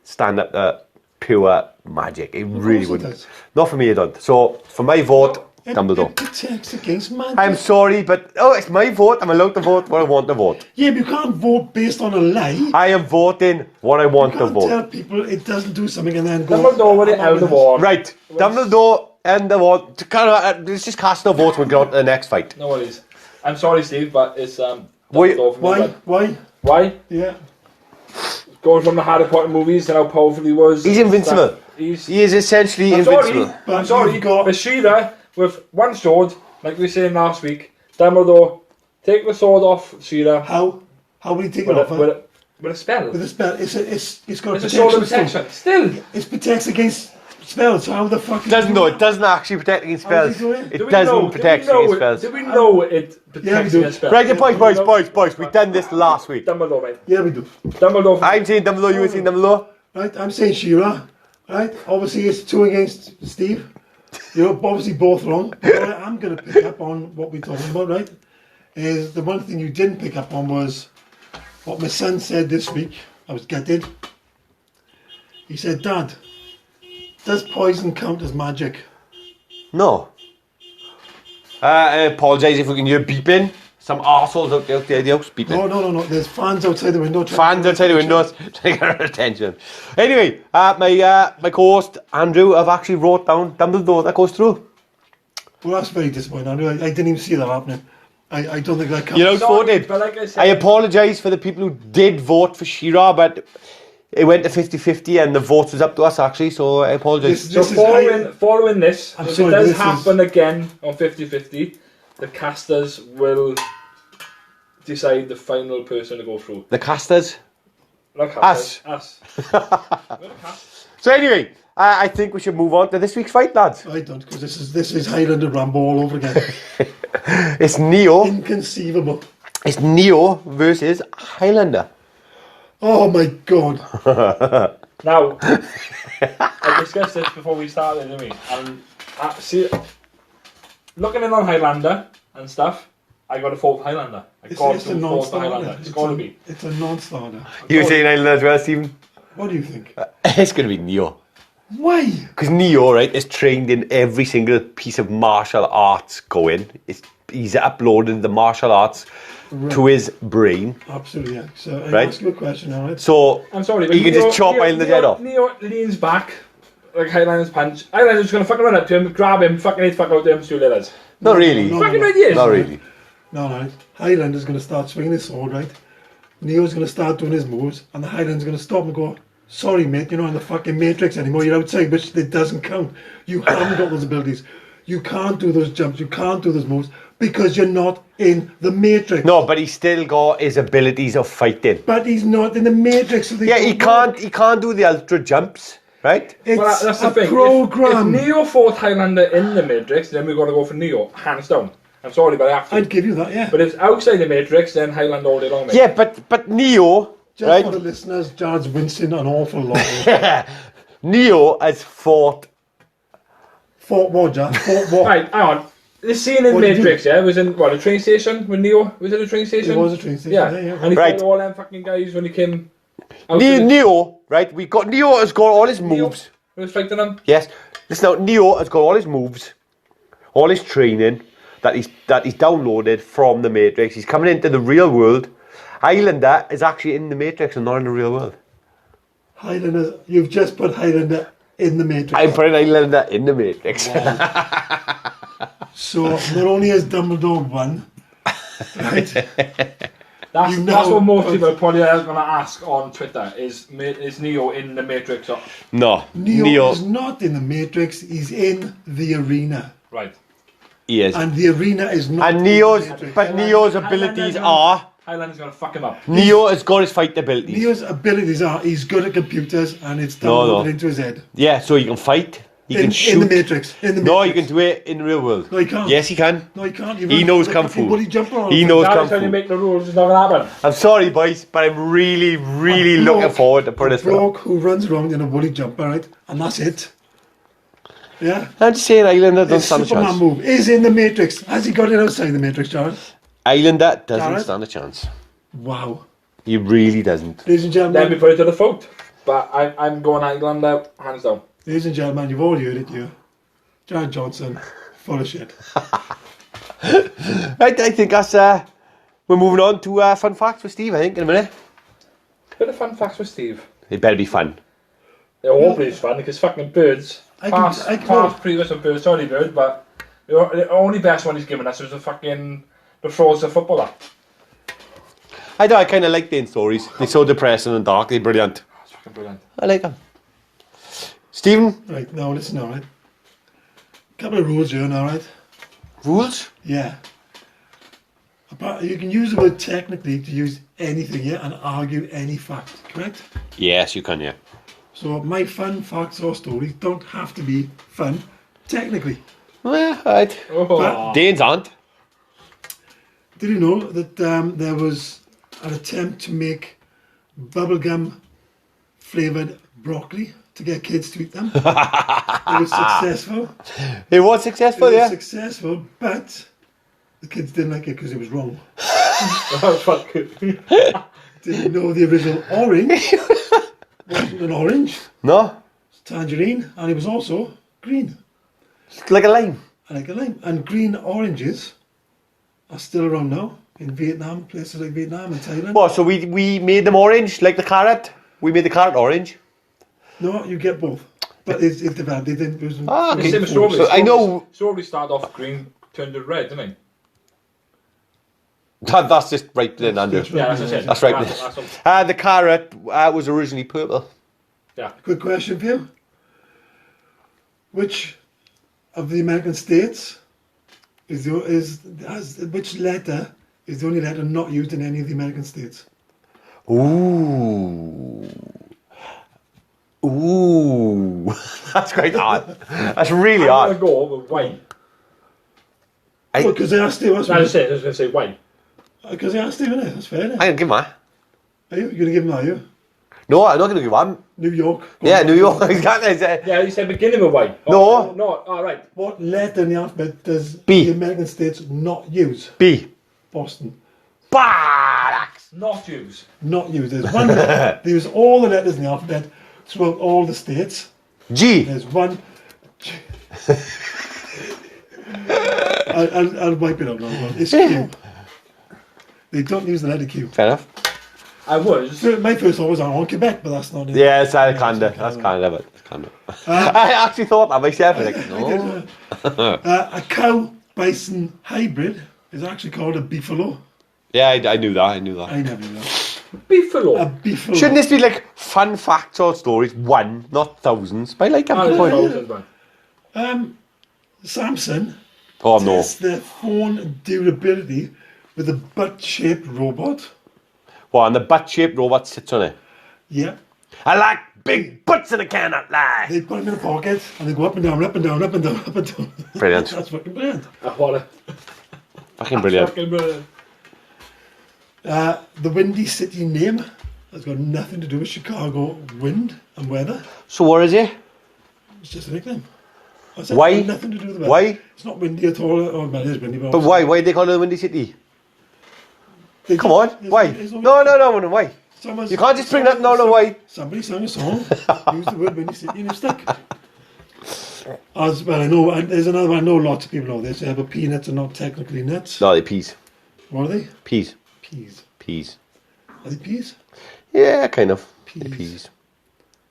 S1: stand up to pure magic. It really
S2: it
S1: wouldn't.
S2: does.
S1: Not for me, it doesn't. So, for my vote, Dumbledore.
S2: It protects against magic.
S1: I'm sorry, but it's my vote. I'm allowed to vote what I want to vote.
S2: Yeah, but you can't vote based on a lie.
S1: I am voting what I want
S2: You
S1: to
S2: can't
S1: vote.
S2: tell people it doesn't do something and then go...
S3: Dumbledore with it out of the war.
S1: Right, Dumbledore and the vote. Let's just cast the votes. We'll get on to the next fight.
S3: No worries. I'm sorry, Steve, but it's
S1: Wait,
S3: Dumbledore for me.
S2: Why?
S3: but-
S2: Why?
S3: Why?
S2: Yeah.
S3: Going from the Harry Potter movies and how powerful he was.
S1: He's invincible.
S3: He
S1: He is essentially
S3: I'm
S1: invincible.
S3: sorry.
S2: But
S3: I'm sorry.
S2: you've got-
S3: But She-Ra with one sword, like we were saying last week. Dumbledore, take the sword off She-Ra
S2: How? How would he take
S3: with
S2: it off?
S3: with a spell.
S2: With a spell. It's got
S3: It's
S2: a
S3: a sword of
S2: protection.
S3: protection. Still.
S2: It protects against spells. How the fuck?
S1: It doesn't though. It doesn't actually protect against
S2: How does
S1: spells.
S2: he do it?
S1: It doesn't protect against spells.
S3: Do we know it
S2: Yeah, we
S3: protects
S2: do.
S3: against spells?
S1: Right, boys. We've done this last week.
S3: Dumbledore, mate.
S2: Yeah, we do.
S3: Dumbledore.
S1: I'm saying Dumbledore. You ain't saying Dumbledore.
S2: Right, I'm saying Shearer. Right, obviously it's 2 against Steve. You're obviously both wrong. But what I am going to pick up on what we're talking about, right, is the one thing you didn't pick up on was what my son said this week. I was gutted. He said, Dad, does poison count as magic?
S1: No. I apologise if we can hear beeping. Some arseholes out there the house beeping.
S2: No. There's fans outside the window.
S1: Fans outside the windows trying to get our attention. Anyway, my co-host Andrew have actually wrote down Dumbledore. That goes through.
S2: Well, that's very disappointing, Andrew. I didn't even see that happening. I don't think that counts.
S1: You outvoted.
S3: But like I said,
S1: I apologise for the people who did vote for Shearer, but it went to 50-50 and the vote was up to us actually, so I apologise.
S3: So following this, if it does happen again on 50-50, the casters will decide the final person to go through.
S1: The casters?
S3: Not casters. Us.
S1: So anyway, I think we should move on to this week's fight, lads.
S2: I don't, because this is Highlander Rambo all over again.
S1: It's Neo.
S2: Inconceivable.
S1: It's Neo versus Highlander.
S2: Oh my God.
S3: Now, I discussed this before we started, didn't we? And see, looking in on Highlander and stuff, I got to vote for Highlander.
S2: It's a non-starter.
S3: It's got to be.
S2: It's a non-starter.
S1: You were saying Highlander as well, Stephen?
S2: What do you think?
S1: It's going to be Neo.
S2: Why?
S1: Because Neo, right, is trained in every single piece of martial arts going. He's uploaded the martial arts to his brain.
S2: Absolutely, yeah. So I
S1: Right.
S2: ask you a question, all right?
S1: So
S3: I'm sorry, but
S1: he can just chop Highlander's head off.
S3: Neo leans back like Highlander's punch. Highlander's going to fucking run up to him, grab him, fucking hit fuck out to him, and let us.
S1: Not really.
S3: Fucking ideas.
S1: Not really.
S2: No, right. Highlander's going to start swinging his sword, right? Neo's going to start doing his moves, and the Highlander's going to stop and go, sorry, mate, you're not in the fucking Matrix anymore. You're outside, which it doesn't count. You haven't got those abilities. You can't do those jumps. You can't do those moves because you're not in the Matrix.
S1: No, but he's still got his abilities of fighting.
S2: But he's not in the Matrix. So
S1: Yeah, he can't do the ultra jumps, right?
S2: It's
S3: Well, that's the
S2: a
S3: thing.
S2: program.
S3: If Neo fought Highlander in the Matrix, then we've got to go for Neo, hands down. I'm sorry, but I have to.
S2: I'd give you that, yeah.
S3: But if it's outside the Matrix, then Highlander all day long, mate.
S1: Yeah, but Neo,
S2: Just
S1: right?
S2: for the listeners, Jared's wincing an awful lot.
S1: Neo has fought.
S2: Fought what, Jared? Fought what?
S3: Right, hang on. The scene in
S2: What did
S3: Matrix, yeah, was in, what, a train station when Neo was in a train station?
S2: It was a train station,
S3: Yeah,
S2: yeah.
S3: and he
S1: Right.
S3: fought all them fucking guys when he came out. to the-
S1: Neo, right? Neo has got all his
S3: Neo
S1: moves.
S3: was fighting them.
S1: Yes. Listen now, Neo has got all his moves, all his training that he's downloaded from the Matrix. He's coming into the real world. Highlander is actually in the Matrix and not in the real world.
S2: Highlander, you've just put Highlander in the Matrix.
S1: I'm putting Highlander in the Matrix.
S2: So not only has Dumbledore won, right?
S3: That's
S2: You know-
S3: what most people are probably going to ask on Twitter, is Neo in the Matrix? Or...
S1: No,
S2: Neo is not in the Matrix. He's in the arena,
S3: Right.
S1: he is.
S2: and the arena is not.
S1: And
S2: in
S1: Neo's,
S2: the Matrix.
S1: but Neo's abilities are.
S3: Highlander's going to fuck him up.
S1: Neo has got his fight abilities.
S2: Neo's abilities are he's good at computers, and it's
S1: No.
S2: downloaded into his head.
S1: Yeah, so he can fight. He can shoot.
S2: In the Matrix. In the Matrix.
S1: No, you can do it in the real world.
S2: No, he can't.
S1: Yes, he can.
S2: No, he can't.
S1: He knows Kung Fu.
S2: What he jumper on?
S1: He knows
S3: Now
S1: Kung
S3: it's when you
S1: Fu.
S3: make the rules, it's not going to happen.
S1: I'm sorry, boys, but I'm really, really
S2: A bloke-
S1: looking forward to putting
S2: a
S1: this one.
S2: bloke who runs around in a woolly jumper, right? And that's it. Yeah.
S1: I'm just saying Highlander doesn't
S2: His
S1: stand a
S2: Superman
S1: chance.
S2: move is in the Matrix. Has he got it outside the Matrix, Jared?
S1: Highlander doesn't
S2: Gareth?
S1: stand a chance.
S2: Wow.
S1: He really doesn't.
S2: Ladies and
S3: Then we
S2: gentlemen,
S3: put it to the vote. But I'm going Highlander, hands down.
S2: ladies and gentlemen, you've all heard it here. Jared Johnson, full of shit.
S1: Right, I think that's we're moving on to fun facts with Steve, I think, in a minute.
S3: Bit of fun facts with Steve.
S1: It better be fun.
S3: It hopefully it's fun because fucking birds.
S2: I
S3: Past
S2: can-
S3: previous of birds, sorry bird, but the only best one he's given us was the Frozen footballer.
S1: I know, I kind of like the stories. They're so depressing and dark, they're brilliant.
S3: That's fucking brilliant.
S1: I like them. Stephen,
S2: Right, now listen, all right. Couple of rules here now, right?
S1: rules?
S2: Yeah. You can use the word technically to use anything here and argue any fact, correct?
S1: Yes, you can, yeah.
S2: So my fun facts or stories don't have to be fun technically.
S1: Well, right.
S3: Oh.
S1: Danes aren't.
S2: Did you know that there was an attempt to make bubblegum flavoured broccoli to get kids to eat them. It was successful.
S1: It was successful,
S2: It
S1: yeah.
S2: was successful, but the kids didn't like it because it was wrong.
S3: Oh, fuck.
S2: Didn't know the original orange wasn't an orange.
S1: No?
S2: It's tangerine, and it was also green.
S1: It's like a lime.
S2: I like a lime. And green oranges are still around now in Vietnam, places like Vietnam and Thailand.
S1: What, so we made them orange, like the carrot? We made the carrot orange?
S2: No, you get both. But it's developed. They didn't. It was
S1: Okay.
S3: Same as strawberries.
S1: So I know-
S3: Strawberries start off green, turned to red, didn't they?
S1: That's just right then, Andrew.
S2: That's
S3: Yeah, that's what I said.
S1: That's right.
S3: That's what-
S1: The carrot was originally purple.
S3: yeah.
S2: Quick question for you. Which of the American states which letter is the only letter not used in any of the American states?
S1: Ooh. Ooh. That's quite hard. That's really
S3: I'm
S1: hard.
S3: going to go with white.
S2: Because they asked you, wasn't
S3: I
S2: it?
S3: was going to say white.
S2: Because they asked you, innit? That's fair, innit?
S1: I can give him that.
S2: Are you going to give them, are you?
S1: No, I'm not going to give one.
S2: New York.
S1: Yeah, New York, exactly.
S3: Yeah, you said beginning with white.
S1: No.
S3: No, all right.
S2: What letter in the alphabet does
S1: B.
S2: the American states not use?
S1: B.
S2: Boston.
S1: Badax.
S3: Not use.
S2: Not use. There's one letter. They use all the letters in the alphabet throughout all the states.
S1: G.
S2: There's one. I'll wipe it out now. It's Q. They don't use the letter Q.
S1: Fair enough.
S3: I was.
S2: So my first thought was on Quebec, but that's not it.
S1: Yeah, it's Canada. That's Canada, but it's Canada. I actually thought that myself. Like, no.
S2: A cow bison hybrid is actually called a beefalo.
S1: Yeah, I knew that. I knew that.
S2: I never knew that. A
S3: Beefalo.
S2: beefalo.
S1: Shouldn't this be like fun facts or stories? One, not thousands. But I like
S3: Oh,
S1: having
S3: there's
S1: point.
S3: thousands, man.
S2: Samsung
S1: Oh no.
S2: tests their phone durability with a butt-shaped robot.
S1: Well, and the butt-shaped robot sits on it.
S2: Yeah.
S1: I like big butts and I cannot lie.
S2: They put them in a pocket and they go up and down, up and down, up and down, up and down.
S1: Brilliant.
S2: That's fucking brilliant.
S3: What a
S1: Fucking brilliant.
S3: fucking brilliant.
S2: The Windy City name has got nothing to do with Chicago wind and weather.
S1: So what is it?
S2: It's just a nickname. I said
S1: Why?
S2: it's got nothing to do with the weather.
S1: Why?
S2: It's not windy at all. Oh, well, it is windy.
S1: But why? Why do they call it the Windy City?
S2: They
S1: Come
S2: don't-
S1: on.
S2: there's
S1: Why?
S2: there's
S1: No. Why?
S2: Someone's-
S1: You can't just bring that. No, why?
S2: Somebody sang a song, used the word Windy City and it stuck. As well, I know, and there's another one, I know lots of people know this, but peanuts are not technically nuts.
S1: No, they're peas.
S2: What are they?
S1: Peas.
S2: Peas.
S1: Peas.
S2: Are they peas?
S1: Yeah, kind of. They're
S2: Peas.
S1: peas.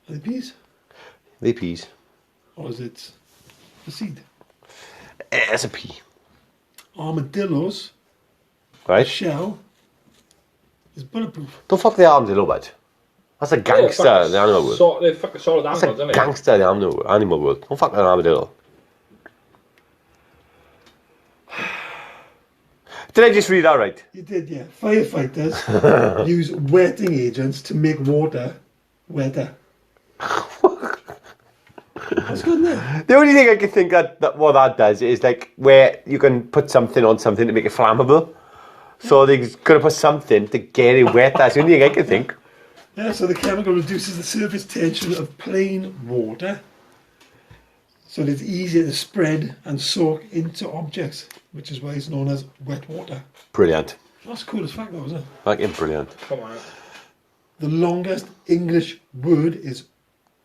S2: Are they peas?
S1: They're peas.
S2: Or is it a seed?
S1: It's a pea.
S2: Armadillos,
S1: Right?
S2: shell, is bulletproof.
S1: Don't fuck the armadillo, bud. That's a gangster in the animal world.
S3: They're fucking solid
S1: That's
S3: animals,
S1: a
S3: aren't they?
S1: gangster in the animal world. Don't fuck with an armadillo. Did I just read that right?
S2: You did, yeah. Firefighters use wetting agents to make water wetter. That's good, isn't it?
S1: The only thing I can think that what that does is like where you can put something on something to make it flammable. So they're going to put something to get it wet. That's the only thing I can think.
S2: Yeah, so the chemical reduces the surface tension of plain water, so that it's easier to spread and soak into objects, which is why it's known as wet water.
S1: Brilliant.
S2: That's cool as fuck, though, isn't it?
S1: Fucking brilliant.
S3: Come on.
S2: The longest English word is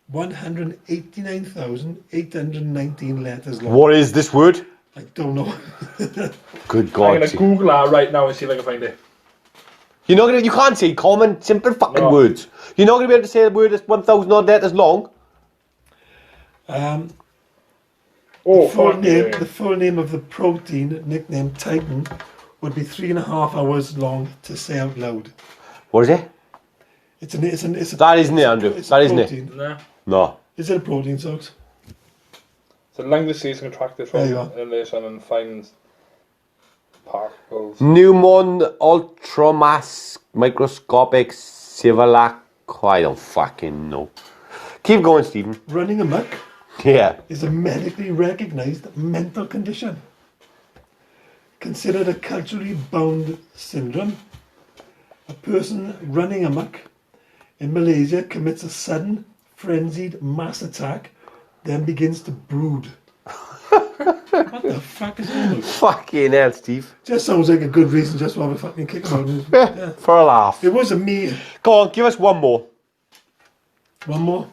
S2: 189,819 letters long.
S1: What is this word?
S2: I don't know.
S1: Good
S3: I'm
S1: God.
S3: going to Google that right now and see if I can find it.
S1: You're not gonna. You can't say common, simple fucking
S3: No.
S1: words. You're not gonna be able to say a word that's 1,000 odd letters long.
S2: The
S3: Oh,
S2: the full name of the protein, nicknamed Titan, would be 3.5 hours long to say out loud.
S1: What is it?
S2: It's a
S1: That isn't it, Andrew.
S2: it's a
S1: That isn't it.
S2: protein.
S3: Nah.
S1: No.
S2: Is it a protein, Socks?
S3: It's a lung disease contracted from
S2: There you are.
S3: inhalation and finds particles.
S1: Pneumon ultramicroscopic civilac. I don't fucking know. Keep going, Stephen.
S2: Running amok
S1: Yeah.
S2: is a medically recognised mental condition. Considered a culturally bound syndrome, a person running amok in Malaysia commits a sudden, frenzied mass attack, then begins to brood. What the fuck is going on?
S1: Fucking hell, Steve.
S2: Just sounds like a good reason just to have a fucking kick about it.
S1: Yeah, for a laugh.
S2: It wasn't me.
S1: Go on, give us one more.
S2: One more.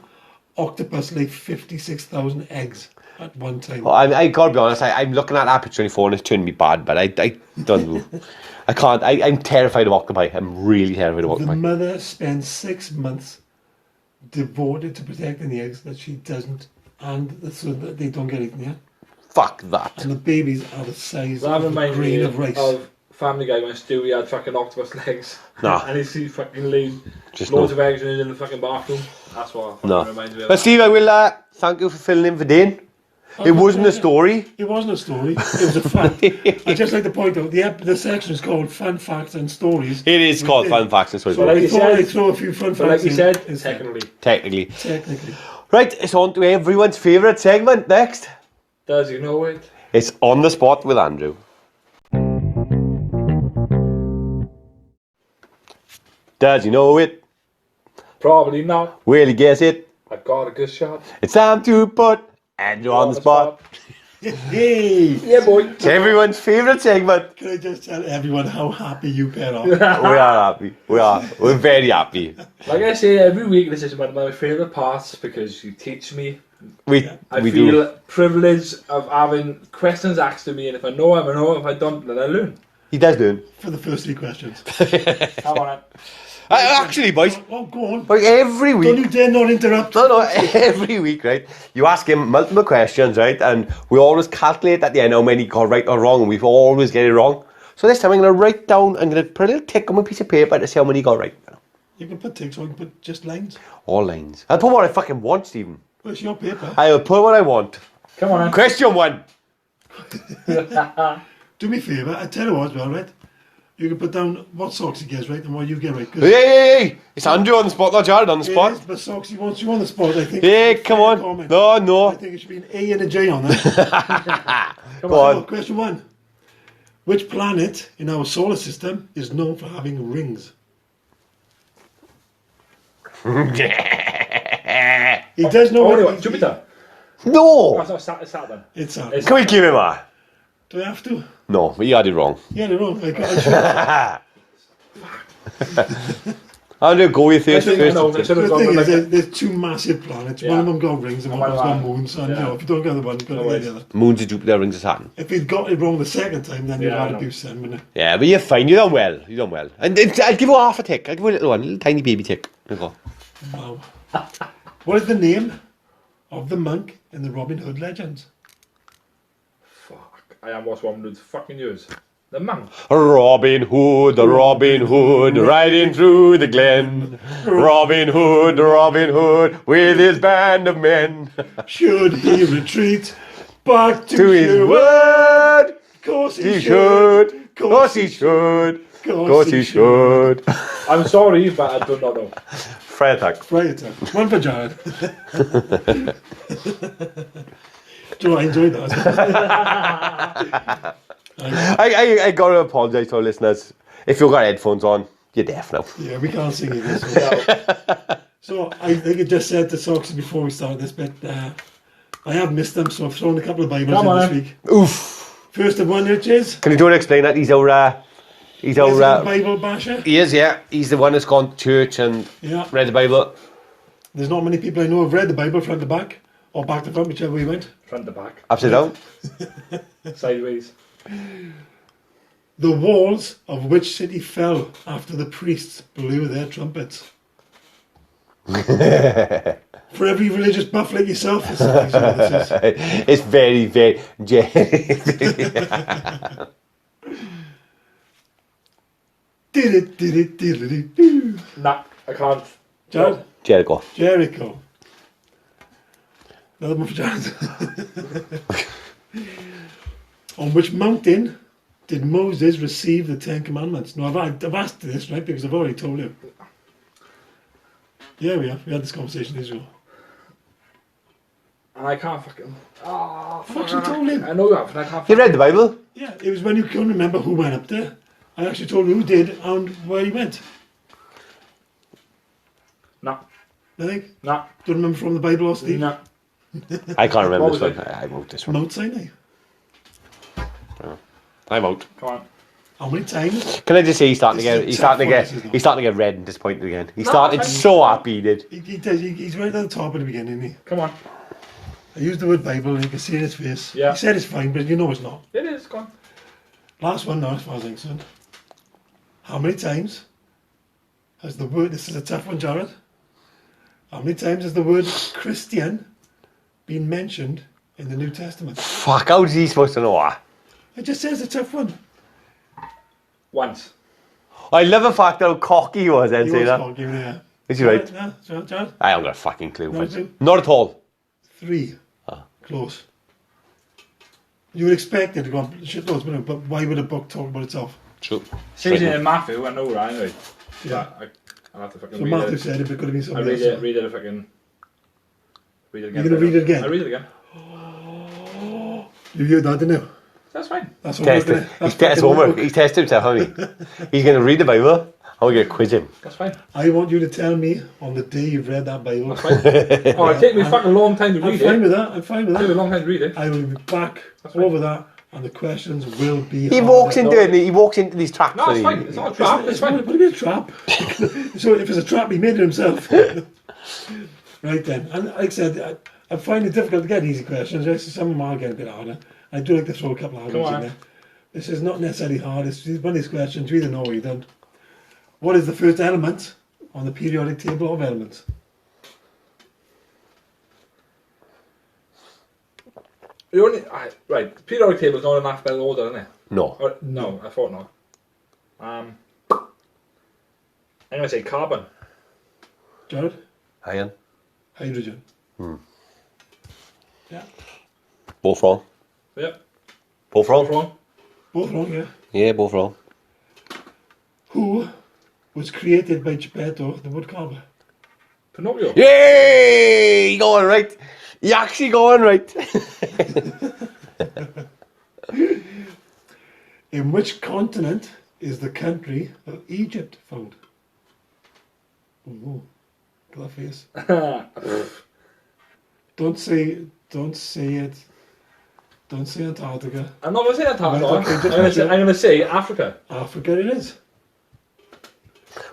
S2: Octopus laid 56,000 eggs at one time.
S1: Well, I gotta be honest, I'm looking at that picture on your phone, it's turning me bad, but I don't know. I can't, I'm terrified of octopi. I'm really terrified of
S2: The
S1: octopi.
S2: mother spends 6 months devoted to protecting the eggs that she doesn't, and so that they don't get eaten, yeah?
S1: Fuck that.
S2: And the babies are the size
S3: That
S2: of a
S3: reminds
S2: grain
S3: me
S2: of rice.
S3: of Family Guy when Stewie had fucking octopus legs.
S1: Nah.
S3: And he fucking laid
S1: Just
S3: loads
S1: no.
S3: of eggs in the fucking bathroom. That's what fucking
S1: No.
S3: reminds me of
S1: But
S3: that.
S1: Steve, I will thank you for filling in for Dane. It wasn't a story.
S2: It wasn't a story, it was a fact. I'd just like to point out, the section is called Fun Facts and Stories.
S1: It is called Fun Facts and Stories.
S2: So
S3: like
S2: I
S3: you
S2: thought
S3: said-
S2: I'd throw a few fun
S3: But like
S2: facts
S3: you
S2: in.
S3: said,
S2: It's
S3: technically.
S1: Technically. Right, it's on to everyone's favourite segment next.
S3: Does you know it?
S1: It's On the Spot with Andrew. Does he know it?
S3: Probably not.
S1: Will he guess it?
S3: I got a good shot.
S1: It's time to put Andrew on the spot.
S2: Hey!
S3: Yeah, boy.
S1: It's everyone's favourite segment.
S2: Can I just tell everyone how happy you pair are?
S1: We are happy. We are. We're very happy.
S3: Like I say every week, this is one of my favourite parts because you teach me.
S1: We
S3: I
S1: we
S3: feel
S1: do.
S3: privileged of having questions asked of me, and if I know, I know. If I don't, then I learn.
S1: He does learn.
S2: For the first 3 questions.
S3: Come on.
S1: Actually, boys,
S2: Oh, go on.
S1: like every
S2: Don't
S1: week.
S2: you dare not interrupt.
S1: No, every week, right? You ask him multiple questions, right? And we always calculate at the end how many he got right or wrong, and we always get it wrong. So this time I'm going to write down, I'm going to put a little tick on my piece of paper to see how many he got right.
S2: You can put ticks or you can put just lines.
S1: All lines. I'll put what I fucking want, Stephen.
S2: Well, it's your paper.
S1: I will put what I want.
S3: Come on.
S1: Question 1.
S2: Do me a favour, I tell you what as well, right? You can put down what socks he gets right and what you get right. 'cause
S1: Hey! It's Andrew on the spot, not Jared on the
S2: it
S1: spot.
S2: is, but socks, he wants you on the spot, I think.
S1: Hey, come on.
S2: Comment.
S1: No.
S2: I think it should be an A and a J on that.
S1: Go
S2: So,
S1: on.
S2: question 1. Which planet in our solar system is known for having rings? He does know
S3: Oh,
S2: what
S3: anyway, Jupiter.
S1: No!
S3: That's not Saturn.
S2: It's Saturn.
S3: It's-
S1: Can we give him a?
S2: Do I have to?
S1: No, but you had it wrong.
S2: Yeah, they're wrong. I
S1: Andrew, go with
S3: I
S1: this
S3: think I know. They
S1: first.
S3: should have
S2: The
S3: gone
S2: thing
S3: with
S2: is,
S3: like
S2: there's 2 massive planets. One
S3: Yeah.
S2: of them got rings and
S3: And
S2: one of
S3: one
S2: them's got
S3: of
S2: moons. And
S3: yeah.
S2: you know, if you don't get the one, you've got to get the other.
S1: Moons of Jupiter, rings of Saturn.
S2: If he'd got it wrong the second time, then you'd
S3: Yeah, I
S2: have
S3: know.
S2: abuse then, wouldn't it?
S1: Yeah, but you're fine. You done well. You done well. And I'll give you half a tick. I'll give you a little one, a little tiny baby tick. There you go.
S2: Wow. What is the name of the monk in the Robin Hood legends?
S3: Fuck. I am watched 100 fucking years. The monk.
S1: Robin Hood, riding through the glen. Robin Hood, with his band of men.
S2: Should he retreat back to
S1: To his
S2: Sherwood?
S1: word,
S2: Course
S1: he should. Course he should. Course he should.
S3: I'm sorry, but I do not know.
S1: Fry attack.
S2: Right, it's one for Jared. Do I enjoyed that?
S1: I got to apologise to our listeners. If you've got headphones on, you're deaf now.
S2: Yeah, we can't sing it. So I think it just said to Soxy before we started this bit. I have missed them, so I've thrown a couple of Bibles
S3: Come
S2: in
S3: on,
S2: this
S3: then.
S2: week.
S1: Oof.
S2: First of one, which is
S1: Can you do it explain that? He's our
S2: Bible basher.
S1: he is, yeah. He's the one that's gone to church and
S2: Yeah,
S1: read the Bible.
S2: there's not many people I know who've read the Bible front to back, or back to front, whichever way you went.
S3: Front to back.
S1: Upside down.
S3: Sideways.
S2: The walls of which city fell after the priests blew their trumpets? For every religious buff like yourself, this is what this is.
S1: It's very, very.
S2: Did it.
S3: Nah, I can't.
S2: Jared?
S1: Jericho.
S2: Jericho. Another one for Jared. On which mountain did Moses receive the 10 Commandments? No, I've asked this, right, because I've already told you. Yeah, we have. We had this conversation as well.
S3: And I can't fucking. Oh,
S2: I've actually told him.
S3: I know you have, and I can't.
S1: You read the Bible?
S2: Yeah, it was when you couldn't remember who went up there. I actually told you who did and where he went.
S3: No.
S2: Nothing?
S3: No.
S2: Don't remember from the Bible or Steve?
S3: No.
S1: I can't remember
S3: What
S1: this
S3: was
S1: one. I wrote this one.
S2: Mount Sinai.
S1: I'm out.
S3: Come on.
S2: How many times?
S1: Can I just say he's starting
S2: This is
S1: to
S2: a
S1: get
S2: tough one, this is not.
S1: he's starting to get red and disappointed again. He
S3: No,
S1: started
S3: it's fine.
S1: so happy he did.
S2: He's right at the top at the beginning, isn't he?
S3: Come on.
S2: I used the word Bible and you can see in his face.
S3: Yeah.
S2: He said it's fine, but you know it's not.
S3: It is. Come on.
S2: Last one now, as far as I'm concerned. How many times has the word, this is a tough one, Jared. How many times has the word Christian been mentioned in the New Testament?
S1: Fuck, how's he supposed to know that?
S2: It just says a tough one.
S3: Once.
S1: I love the fact how cocky he was then
S2: He
S1: saying
S2: was
S1: that.
S2: talking, yeah.
S1: Is he right?
S2: No, Jared?
S1: I haven't got a fucking clue.
S2: No,
S1: but-
S2: two.
S1: Not at all.
S2: 3.
S1: Ah.
S2: Close. You would expect it to go on shitloads, wouldn't it? But why would a book talk about itself?
S1: True.
S3: Says it in Matthew, I know that anyway.
S2: Yeah.
S3: But I'll have to fucking
S2: So
S3: read
S2: Matthew
S3: it.
S2: said it, but it could have been
S3: I
S2: something
S3: read
S2: else.
S3: it, read it a fucking... Read it again.
S2: You're gonna read it again?
S3: I read it again.
S2: You heard that, didn't you?
S3: That's fine.
S2: That's homework,
S1: Tested.
S2: innit?
S1: He's
S2: That's
S1: tested
S2: fucking
S1: homework. He's tested himself, hasn't he? He's going to read the Bible. I'm going to quiz him.
S3: That's fine.
S2: I want you to tell me on the day you've read that Bible.
S3: That's fine. Oh, it take me a fucking long time to
S2: I'm
S3: read
S2: fine
S3: it.
S2: with that. I'm fine with
S3: It take me a
S2: that.
S3: long time to read it.
S2: I will be back
S3: fine.
S2: over that, and the questions will be.
S1: He
S2: harder.
S1: walks into it. He walks into these traps.
S3: No, it's
S1: and
S3: fine.
S1: he-
S3: It's not a trap. It's fine.
S2: What do you mean a trap? So if it's a trap, he made it himself. Right then, and like I said, I find it difficult to get easy questions. Right? So some of them are getting a bit harder. I do like to throw a couple of hard
S3: Come
S2: ones in
S3: on.
S2: there. This is not necessarily hard. It's one of these questions you either know or you don't. What is the first element on the periodic table of elements?
S3: You only, right, periodic table is not an alphabetical order, isn't it?
S1: No.
S3: Or, no, I thought not. I'm going to say carbon.
S2: Jared?
S1: Iron.
S2: Hydrogen. Yeah.
S1: Both wrong.
S3: Yep.
S1: Both wrong?
S3: Both wrong.
S2: Both wrong, yeah.
S1: Yeah, both wrong.
S2: Who was created by Geppetto, the woodcarver?
S3: Pinocchio.
S1: Yay! You going right. You actually going right.
S2: In which continent is the country of Egypt found? Ooh, look at that face. Don't say it. Don't say Antarctica.
S3: I'm not going to say Antarctica.
S2: Right, okay, just
S3: I'm going to say Africa.
S2: Africa it is.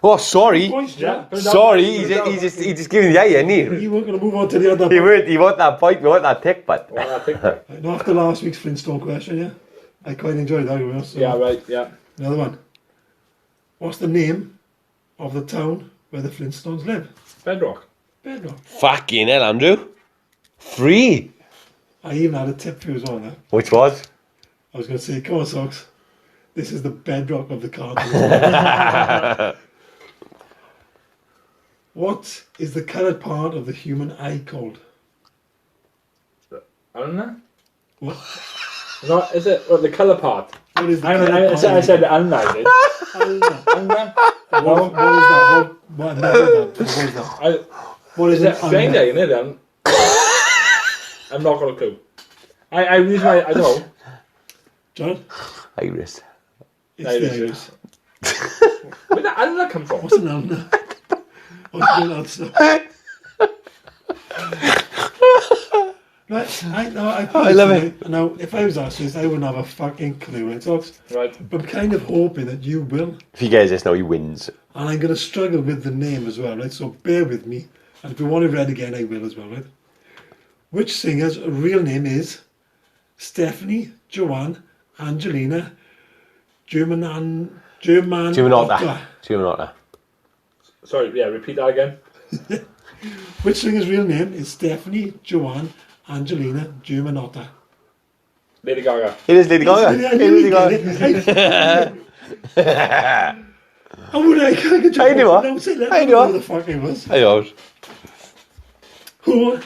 S1: Oh, sorry.
S2: Points,
S3: Yeah.
S2: Jack.
S3: Put it down.
S1: Sorry,
S3: Put it down.
S1: he's just giving the eye, isn't he?
S2: You weren't going to move on to the other.
S1: He want that point, we want that tick, but...
S3: Well, I think
S2: No, after last week's Flintstone question, yeah? I quite enjoyed that. Well, so
S3: yeah, right, yeah.
S2: Another one. What's the name of the town where the Flintstones live?
S3: Bedrock.
S2: Bedrock.
S1: Fucking hell, Andrew. 3.
S2: I even had a tip for you as well now.
S1: Which was?
S2: I was going to say, come on, Socks. This is the bedrock of the cartoon. What is the coloured part of the human eye called?
S3: Ulna?
S2: What?
S3: No, is it the colour part?
S2: What is the
S3: I
S2: coloured part?
S3: said Ulna, I did.
S2: Ulna.
S3: Ulna?
S2: What is that? What is that? What is
S3: Is it
S2: an
S3: blind
S2: ulna?
S3: eye, isn't it, then? I'm not got a clue. I reason why I don't know.
S2: John?
S1: Iris.
S2: It's
S3: Iris,
S2: the iris.
S3: Where did Ulna come from?
S2: What's an ulna? What's an answer? Right, I
S1: love it.
S2: Now, if I was asked this, I wouldn't have a fucking clue, right, Socks?
S3: Right.
S2: But I'm kind of hoping that you will.
S1: If you guys just know, he wins.
S2: And I'm going to struggle with the name as well, right? So bear with me. And if you want it read again, I will as well, right? Which singer's real name is Stephanie Joanne Angelina
S1: Germanotta.
S3: Sorry, yeah, repeat that again.
S2: Which singer's real name is Stephanie Joanne Angelina Germanotta?
S3: Lady Gaga.
S1: It is Lady Gaga.
S2: I
S1: It is Lady Gaga.
S2: How would I can't
S1: I knew her. I knew her.
S2: Who the fuck it was?
S1: I know.
S2: Who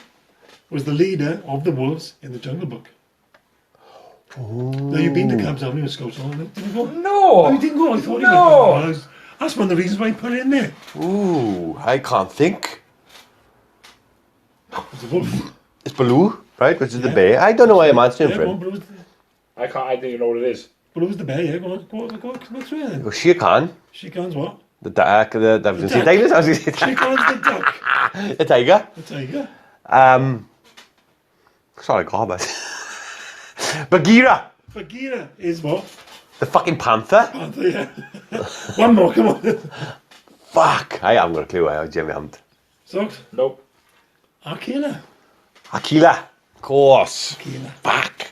S2: was the leader of the wolves in the Jungle Book? Now you've been to Cubs, haven't you, Scouts? Didn't you go?
S3: No!
S2: Oh, you didn't go? I thought you
S3: No!
S2: went. That's one of the reasons why I put it in there.
S1: Ooh, I can't think.
S2: It's a wolf.
S1: It's Baloo, right? Which is the
S2: Yeah.
S1: bear. I don't know why I'm answering
S2: Yeah,
S1: for
S2: go on,
S1: him.
S2: Blue's,
S3: I don't even know what it is.
S2: Blue's the bear, yeah, go on, go through it then.
S1: Well, she can.
S2: She can's what?
S1: The duck, I was going to say tigers. I was going to say
S2: Chickens, the duck.
S1: the tiger.
S2: The tiger.
S1: Sorry, God, but Bagheera,
S2: Bagheera is what?
S1: the fucking panther.
S2: Panther, yeah. One more, come on.
S1: Fuck, I haven't got a clue. I Jimmy haven't.
S2: Socks?
S3: Nope.
S2: Akela.
S1: Aquila, of course.
S2: Aquila.
S1: Fuck.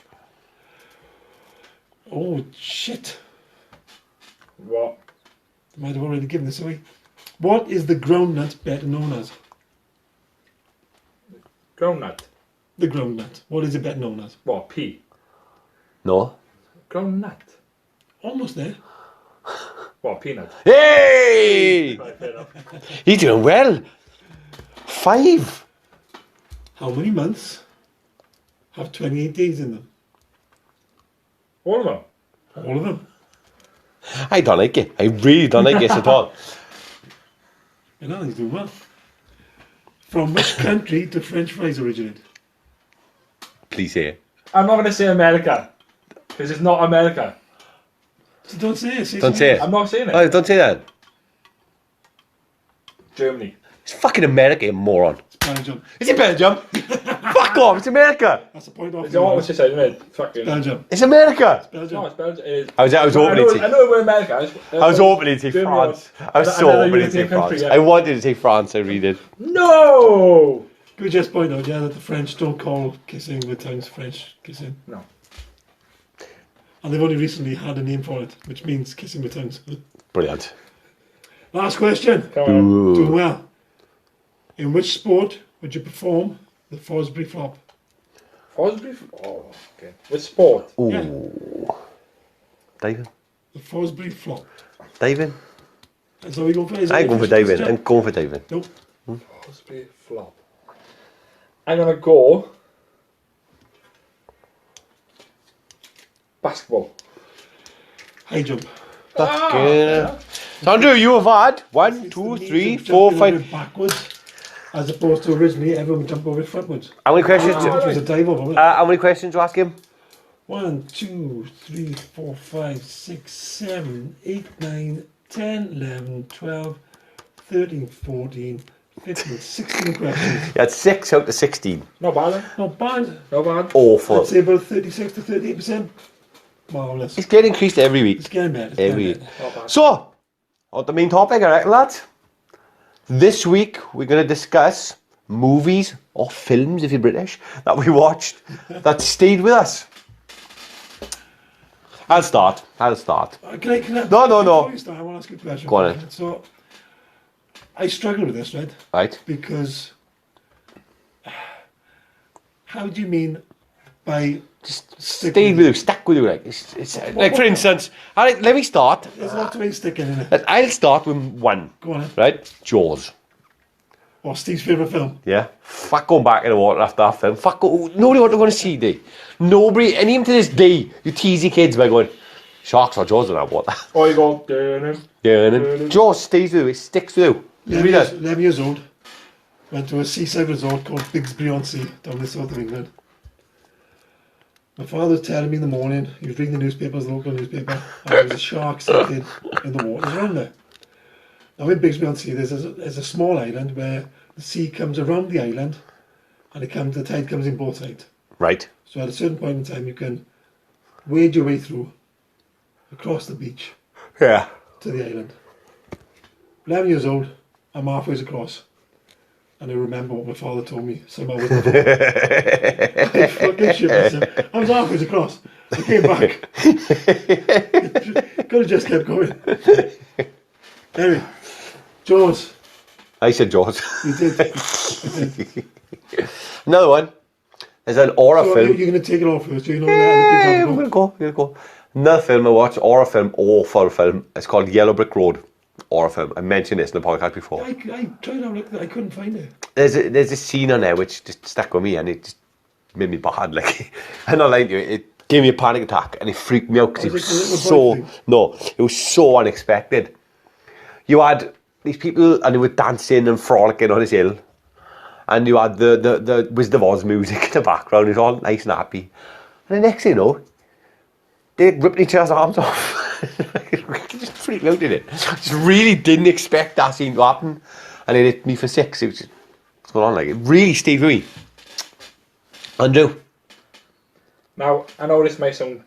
S2: Oh, shit.
S3: What?
S2: Might have already given this away. What is the groundnut better known as?
S3: Groundnut.
S2: The groundnut. What is it better known as?
S3: What? Pea.
S1: No.
S3: Groundnut.
S2: Almost there.
S3: What? Peanut.
S1: Hey,
S3: Right, fair enough.
S1: he's doing well. 5.
S2: How many months have 28 days in them?
S3: All of them.
S2: All of them.
S1: I don't like it. I really don't like it at all.
S2: You know, he's doing well. From which country do French fries originate?
S1: Please say it.
S3: I'm not going to say America. Because it's not America.
S2: So don't say it.
S1: Don't say it.
S3: I'm not saying it.
S1: Oh, don't say that.
S3: Germany.
S1: It's fucking America, you moron.
S2: It's Belgium.
S1: Is it Belgium? Fuck off, it's America.
S2: That's the point off.
S3: It's all what you said, isn't it? Fucking.
S2: Belgium.
S1: It's America.
S2: Belgium.
S3: No, it's Belgium. It is.
S1: I was hoping to
S3: I know we're America.
S1: I was hoping to say
S3: Germany
S1: France. I was so
S3: another
S1: hoping to say
S3: European country,
S1: France.
S3: yeah.
S1: I wanted to say France, I read it.
S3: No!
S2: Can we just point out, yeah, that the French don't call kissing with tongues French kissing.
S3: No.
S2: And they've only recently had a name for it, which means kissing with tongues.
S1: Brilliant.
S2: Last question.
S3: Come on.
S2: Doing well. In which sport would you perform the Fosbury flop?
S3: Fosbury? Oh, okay. With sport.
S1: Ooh.
S2: Yeah.
S1: David?
S2: The Fosbury flop.
S1: David?
S2: That's how we go for it.
S1: I'm going for David. I'm going for David.
S2: Nope.
S3: Fosbury flop. I'm going to go basketball.
S2: High jump.
S1: So Andrew, you have had 1, 2, 3, 4, 5.
S2: Backwards, as opposed to originally everyone would jump over it frontwards.
S1: How many questions?
S2: Which was a dive over. Wasn't it?
S1: How many questions do you ask him?
S2: 1, 2, 3, 4, 5, 6, 7, 8, 9, 10, 11, 12, 13, 14, 15, 16 questions.
S1: You had 6 out of 16.
S3: Not bad, eh?
S2: Not bad.
S3: Not bad.
S1: Awful.
S2: I'd say about 36 to 38%. Marvellous.
S1: It's getting increased every week.
S2: It's getting better. It's
S1: Every
S2: getting
S1: week.
S2: better.
S3: Not bad.
S1: So, on the main topic, I reckon, lads. This week, we're going to discuss movies or films, if you're British, that we watched that stayed with us. I'll start.
S2: Can I,
S1: No.
S2: Before you start, I want to ask you a question.
S1: Go on then.
S2: So, I struggle with this, right?
S1: Right?
S2: Because, how do you mean by
S1: Just stayed with you, stuck with you. Like, it's like, for instance, let me start.
S2: There's a lot of ways sticking in it.
S1: I'll start with one.
S2: Go on then.
S1: Right? Jaws.
S2: Or Steve's favourite film.
S1: Yeah. Fuck going back in the water after that film. Nobody want to go and see it. Nobody, and even to this day, you tease your kids by going, sharks or Jaws in that water.
S3: Or you go, dun,
S1: Yeah, and then Jaws stays with you, it sticks with you. It really does.
S2: 11 years old. Went to a seaside resort called Bigsby-on-Sea down the south of England. My father was telling me in the morning, he was reading the newspapers, the local newspaper, and there was a shark sighted in the waters around there. Now in Bigsby-on-Sea, there's a small island where the sea comes around the island, and the tide comes in both sides.
S1: Right.
S2: So at a certain point in time, you can wade your way through, across the beach,
S1: Yeah.
S2: to the island. 11 years old, I'm halfway across. And I remember what my father told me somehow. I fucking shit myself. I was halfway across. I came back. Could have just kept going. Anyway, Jaws.
S1: I said Jaws.
S2: You did.
S1: Another one. There's an horror
S2: So
S1: film.
S2: you're going to take it off first. You know,
S1: Yeah,
S2: let
S1: we're gonna go. Another film I watched, horror film, awful film. It's called Yellow Brick Road. Horror film. I mentioned this in the podcast before.
S2: I tried to have a look at it. I couldn't find it.
S1: There's a scene on there which just stuck with me and it just made me bad. Like, I'm not lying to you, it gave me a panic attack and it freaked me out because it
S2: Was
S1: was
S2: it the little boy
S1: it was so unexpected. You had these people and they were dancing and frolicking on this hill, and you had the Wizard of Oz music in the background. It's all nice and happy, and the next thing you know, they ripped each other's arms off. Just freaked me out, did it? Just really didn't expect that scene to happen. And it hit me for 6. It was just, what's going on? Like, it really stayed with me. Andrew?
S3: Now, I know this may sound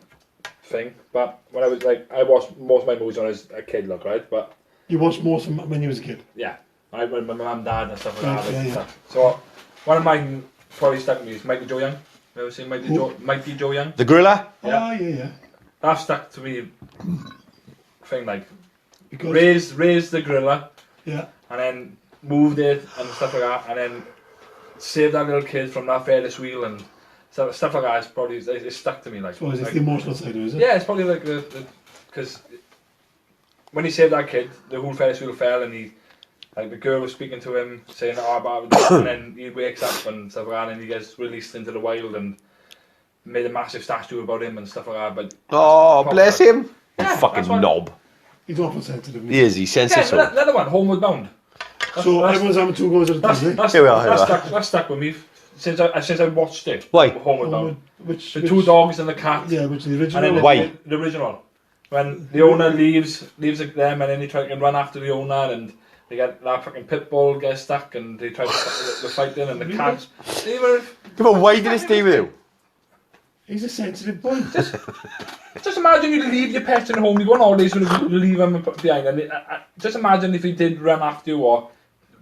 S3: thing, but when I was like, I watched most of my movies when I was a kid, look, right? But
S2: You watched most of them when you was a kid?
S3: yeah, I with my mum, dad, and stuff like that.
S2: Yeah,
S3: and
S2: yeah.
S3: stuff. So one of mine probably stuck with me is Mighty Joe Young. You ever seen Mighty Joe Young?
S1: The gorilla?
S3: Yeah.
S2: Oh, yeah.
S3: That stuck to me. Thing like
S2: Because,
S3: raise the gorilla
S2: yeah.
S3: and then moved it and stuff like that, and then saved that little kid from that Ferris wheel and stuff like that. It's probably it's stuck to me like.
S2: So it's
S3: like,
S2: the emotional side of it, is it?
S3: yeah, it's probably like the because when he saved that kid, the whole Ferris wheel fell and he. Like the girl was speaking to him, saying, "Oh, about this," and then he wakes up and stuff like that, and he gets released into the wild and made a massive statue about him and stuff like that. But
S1: Oh, bless him.
S3: Yeah,
S1: Fucking
S3: that's what-
S1: knob.
S2: He's awful sensitive.
S1: He is, he's sensitive.
S3: yeah, another one, Homeward Bound.
S2: So everyone's having 2 goes at a time, eh?
S1: Here we are.
S3: That's stuck with me since I watched it.
S1: Why?
S3: Homeward Bound.
S2: Which,
S3: The 2 dogs and the cat.
S2: Yeah, which is the
S3: And then
S2: original.
S1: Why?
S3: The original. When the owner leaves them, and then they try to run after the owner, and they get that fucking pit bull gets stuck, and they try to stop the fighting, and the cats. They were.
S1: Come on, why did it stay with you?
S2: He's a sensitive boy.
S3: Just imagine you leave your pets in home. You go on holidays, you leave them behind, and just imagine if he did run after you or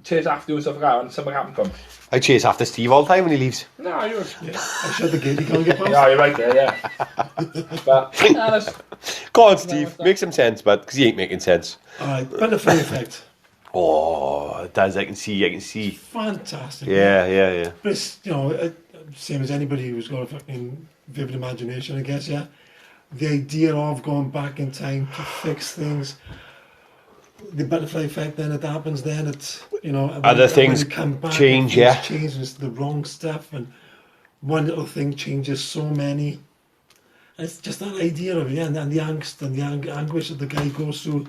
S3: chase after you and stuff like that, and something happened to him.
S1: I chase after Steve all the time when he leaves.
S3: No, you're.
S2: Yeah, I shut the gate, he can't get past.
S3: Yeah, you're right there. Yeah. But that's,
S1: Go on, Steve, make some sense, but because he ain't making sense.
S2: Alright, butterfly effect.
S1: Oh, it does. I can see.
S2: Fantastic.
S1: Yeah.
S2: But it's, you know, same as anybody who's got a fucking vivid imagination, I guess, yeah. The idea of going back in time to fix things, the butterfly effect, then it happens, then it's, you know,
S1: Other things
S2: you come back,
S1: change,
S2: things
S1: yeah.
S2: change, and it's the wrong stuff, and one little thing changes so many. And it's just that idea of it, yeah, and the angst and the anguish that the guy goes through.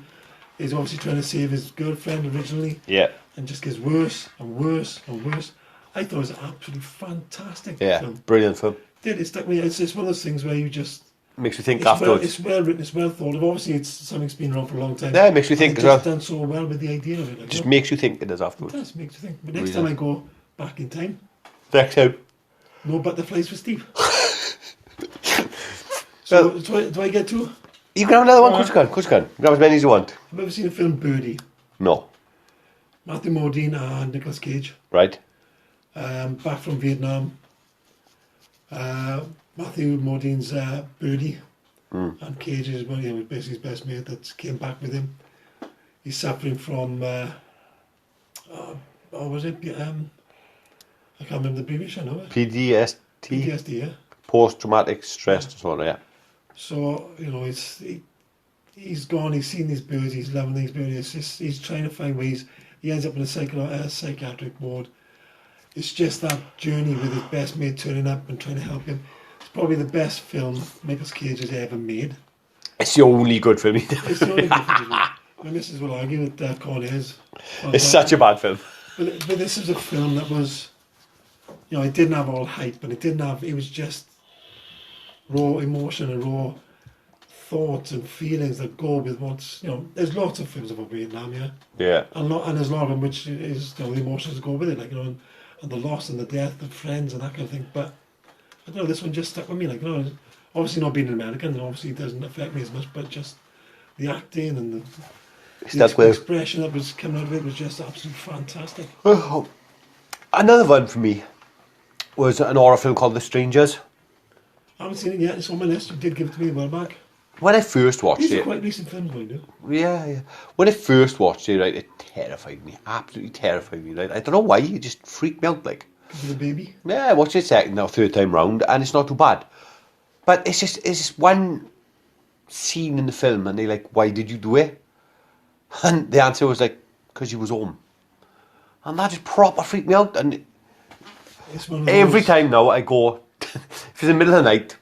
S2: He's obviously trying to save his girlfriend originally.
S1: Yeah.
S2: And just gets worse and worse and worse. I thought it was an absolutely fantastic
S1: Yeah,
S2: film.
S1: brilliant film.
S2: It stuck me. It's one of those things where you just...
S1: Makes me think
S2: It's well,
S1: afterwards.
S2: it's well written, it's well thought of. Obviously, it's something's been around for a long time.
S1: Yeah, it makes you
S2: And
S1: think
S2: it's
S1: as well.
S2: just done so well with the idea of it. Like,
S1: Just
S2: you know,
S1: makes you think it does
S2: it
S1: afterwards.
S2: does, makes you think. But next
S1: Really
S2: time I go back in time,
S1: Next time.
S2: no butterflies for Steve. So, do I get to?
S1: You can have another one, of course you can. Grab as many as you want.
S2: Have you ever seen the film Birdie?
S1: No.
S2: Matthew Modine and Nicolas Cage.
S1: Right?
S2: Back from Vietnam. Matthew Modine's Birdie, and Cage is basically his best mate that came back with him. He's suffering from what was it? I can't remember the abbreviation of it.
S1: PTSD.
S2: PTSD, yeah.
S1: Post-traumatic stress disorder, yeah.
S2: So you know, he's gone. He's seen these birds. He's loving these birds. It's just, he's trying to find ways. He ends up in a psychiatric ward. It's just that journey with his best mate turning up and trying to help him. It's probably the best film Nicolas Cage has ever made.
S1: It's the only good film he did.
S2: It's the only good film. My missus will argue that Con is.
S1: It's such a bad film.
S2: But this is a film that was, you know, it didn't have all hype, and it was just raw emotion and raw thoughts and feelings that go with what's, you know, there's lots of films about Vietnam, yeah.
S1: Yeah.
S2: And there's a lot of them which is, you know, the emotions that go with it, like, you know, and the loss and the death of friends and that kind of thing. But I don't know, this one just stuck with me, like, you know, obviously not being an American, obviously it doesn't affect me as much, but just the acting and the expression that was coming out of it was just absolutely fantastic.
S1: Oh. Another one for me was an horror film called The Strangers.
S2: I haven't seen it yet, it's on my list. You did give it to me a while back.
S1: When I first watched
S2: These are
S1: it,
S2: quite recent films, I do.
S1: yeah. When I first watched it, right, it terrified me, absolutely terrified me. Right, I don't know why, it just freaked me out. Like,
S2: Because of the baby.
S1: yeah, I watched it second or third time round, and it's not too bad. But it's just one scene in the film, and they're like, "Why did you do it?" And the answer was like, "Because you was home." And that just proper freaked me out. And
S2: It's one of
S1: every
S2: those-
S1: time now I go, if it's in the middle of the night,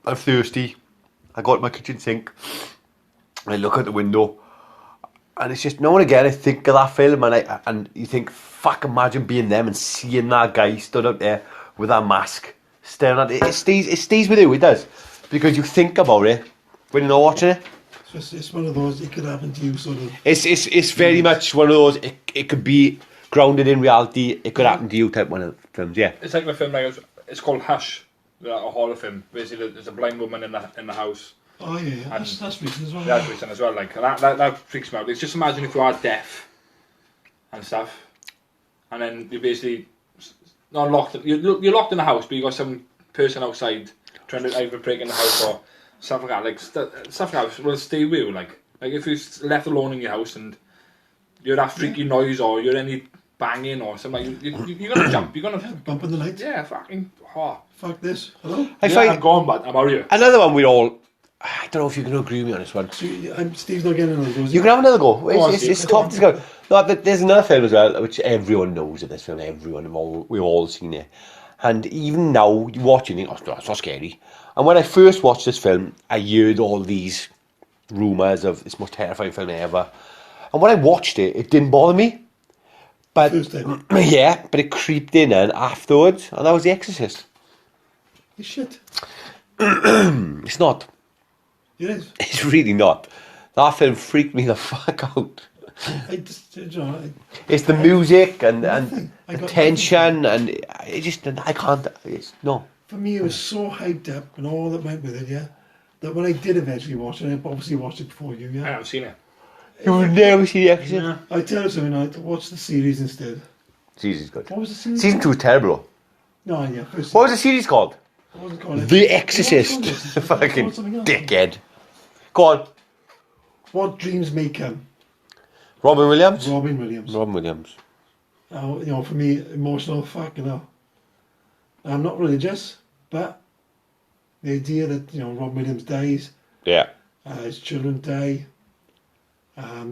S1: I'm thirsty, I go to my kitchen sink, I look out the window, and it's just, now and again I think of that film, and you think, fuck, imagine being them and seeing that guy stood out there with that mask, staring at it. It stays with you, it does. Because you think about it, when you're not watching it.
S2: It's one of those, it could happen to you, sort of.
S1: It's very much one of those, it could be grounded in reality, it could happen to you type one of films, yeah.
S3: It's like a film, like it's called Hush, a horror film. Basically, there's a blind woman in the house.
S2: Oh yeah, that's recent as well.
S3: That's recent as well. Like that freaks me out. It's just imagine if you are deaf and stuff, and then you basically not locked. You're locked in the house, but you got some person outside trying to either break in the house or stuff like that. Like stuff like that will stay with you. Like if you're left alone in your house and you're that freaky noise or you're any banging or something, like you're gonna jump. You're gonna
S2: bump in the night.
S3: Yeah, fucking. Oh.
S2: Fuck this. Hello.
S3: I'm gone, but I'm out of here.
S1: Another one we all. I don't know if you can agree with me on this one.
S2: So, Steve's not getting another go.
S1: You can have another go. It's tough to go. No, but there's another film as well, which everyone knows of this film. We've all seen it. And even now, you watch it and you think, oh, it's not scary. And when I first watched this film, I heard all these rumours of this most terrifying film ever. And when I watched it, it didn't bother me. But
S2: First time.
S1: yeah, but it creeped in afterwards, and that was The Exorcist.
S2: You shit.
S1: It's not.
S2: It is.
S1: It's really not. That film freaked me the fuck out. It's the music and the tension and it just, I can't, no.
S2: For me, it was so hyped up and all that went with it, yeah, that when I did eventually watch it, I obviously watched it before you, yeah.
S3: I haven't seen it.
S1: You've never seen The Exorcist?
S3: Yeah.
S2: I tell you something, I watched the series instead.
S1: Series is good.
S2: What was the series?
S1: Season 2 is terrible.
S2: No, yeah.
S1: What was the series called?
S2: I wasn't calling it.
S1: The Exorcist. Fucking dickhead. Go on.
S2: What Dreams May Come.
S1: Robin Williams?
S2: Robin Williams.
S1: Robin Williams.
S2: You know, for me, emotional fuck, you know. I'm not religious, but the idea that, you know, Robin Williams dies,
S1: Yeah.
S2: his children die,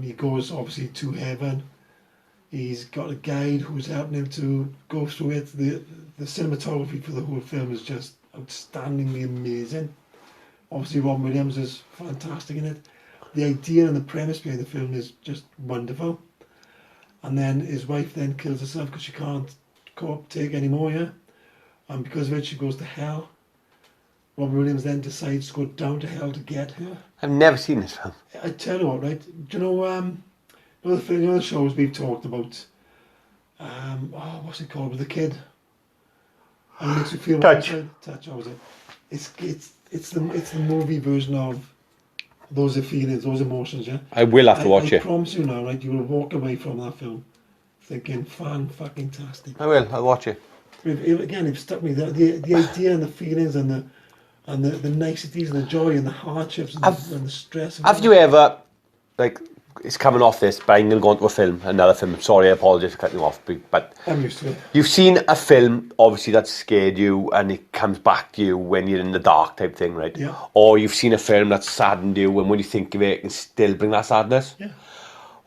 S2: he goes obviously to heaven. He's got a guide who's helping him to go through it. The cinematography for the whole film is just outstandingly amazing. Obviously, Robin Williams is fantastic in it. The idea and the premise behind the film is just wonderful. And then his wife then kills herself because she can't take anymore, yeah? And because of it, she goes to hell. Robin Williams then decides to go down to hell to get her.
S1: I've never seen this film.
S2: I tell you what, right? Do you know, the shows we've talked about? What's it called with the kid? And it makes you feel
S1: Touch.
S2: Touch, what was it? It's the movie version of those feelings, those emotions, yeah?
S1: I will have to watch
S2: I
S1: it.
S2: promise you now, right, you will walk away from that film thinking, fan-fucking-tastic.
S1: I will, I'll watch it.
S2: Again, it stuck me, the idea and the feelings and the niceties and the joy and the hardships and the stress.
S1: Have you ever, like, it's coming off this, but I'm going to go into a film, another film. Sorry, I apologise for cutting you off, but
S2: I'm used to it.
S1: You've seen a film, obviously, that scared you and it comes back to you when you're in the dark type thing, right?
S2: Yeah.
S1: Or you've seen a film that saddened you and when you think of it, it can still bring that sadness.
S2: Yeah.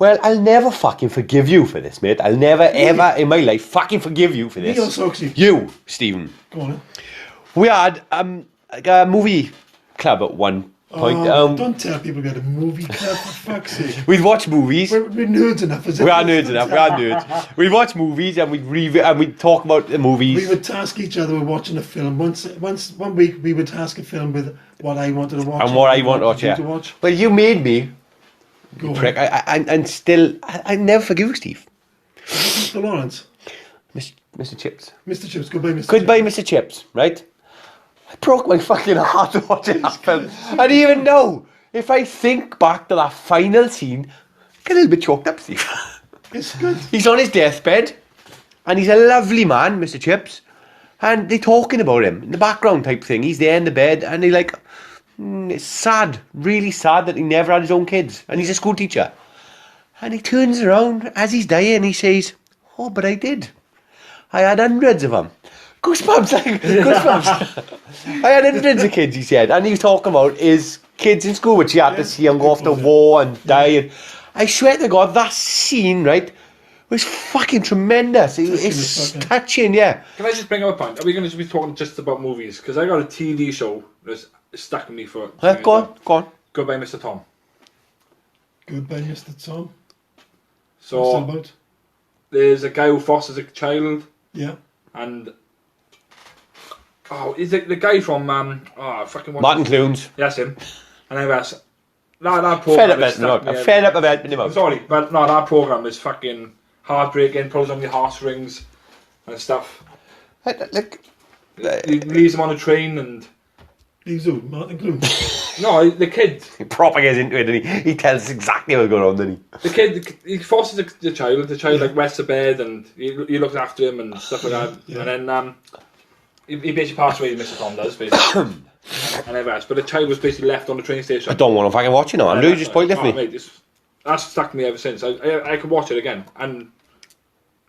S1: Well, I'll never fucking forgive you for this, mate. I'll never, ever in my life fucking forgive you for this.
S2: Me or Soxy?
S1: You, Stephen.
S2: Go on.
S1: We had like a movie club at one point.
S2: Don't tell people we got a movie club, for fuck's sake.
S1: We'd watch movies.
S2: We're nerds enough, is it?
S1: We are nerds enough. We are nerds. We'd watch movies and we'd talk about the movies.
S2: We would task each other with watching a film. One week we would task a film with what I wanted to watch
S1: And what I want to watch,
S2: you
S1: yeah.
S2: to watch.
S1: But you made me,
S2: Go
S1: you
S2: on.
S1: prick. And still, I never forgive you, Steve.
S2: Mr. Lawrence.
S1: Mr. Chips.
S2: Mr. Chips, goodbye, Mr.
S1: Goodbye,
S2: Chips.
S1: Mr. Chips, right? I broke my fucking heart watching that film. And even now, if I think back to that final scene, I get a little bit choked up, Steve.
S2: It's good.
S1: He's on his deathbed, and he's a lovely man, Mr. Chips. And they're talking about him in the background type thing. He's there in the bed, and they're like, it's sad, really sad that he never had his own kids. And he's a school teacher. And he turns around as he's dying, he says, oh, but I did. I had hundreds of them. Goosebumps, like, goosebumps. I had hundreds of kids, he said. And he was talking about his kids in school, which he had to see him go off to war and die. And I swear to God, that scene, right, was fucking tremendous. It's touching, yeah.
S3: Can I just bring up a point? Are we going to be talking just about movies? Because I got a TV show that's stuck with me for...
S1: Go on.
S3: Goodbye, Mr. Tom.
S2: Goodbye, Mr. Tom.
S3: So,
S2: What's that about?
S3: there's a guy who fosters a child,
S2: Yeah.
S3: and... Oh, is it the guy from... fucking...
S1: Martin Clunes.
S3: Yes, him. And I was that
S1: Fed up
S3: program. is
S1: at
S3: stuck me
S1: I'm
S3: out.
S1: fed up about it.
S3: I'm sorry, but no, that program is fucking heartbreaking. Pulls on your heartstrings and stuff.
S1: Like,
S3: He leaves him on a train and
S2: Leaves who? Martin Gloom.
S3: no, the kid.
S1: he proper gets into it and he tells us exactly what's going on, doesn't he?
S3: The kid, he fosters the child. The child like wets the bed and he looks after him and stuff like that.
S2: Yeah.
S3: And then he basically passed away. Mr. Tom does basically. And everything. But the child was basically left on the train station.
S1: I don't want to fucking watch it now. Andrew, you just pointless me.
S3: Mate, that's stuck me ever since. I could watch it again, and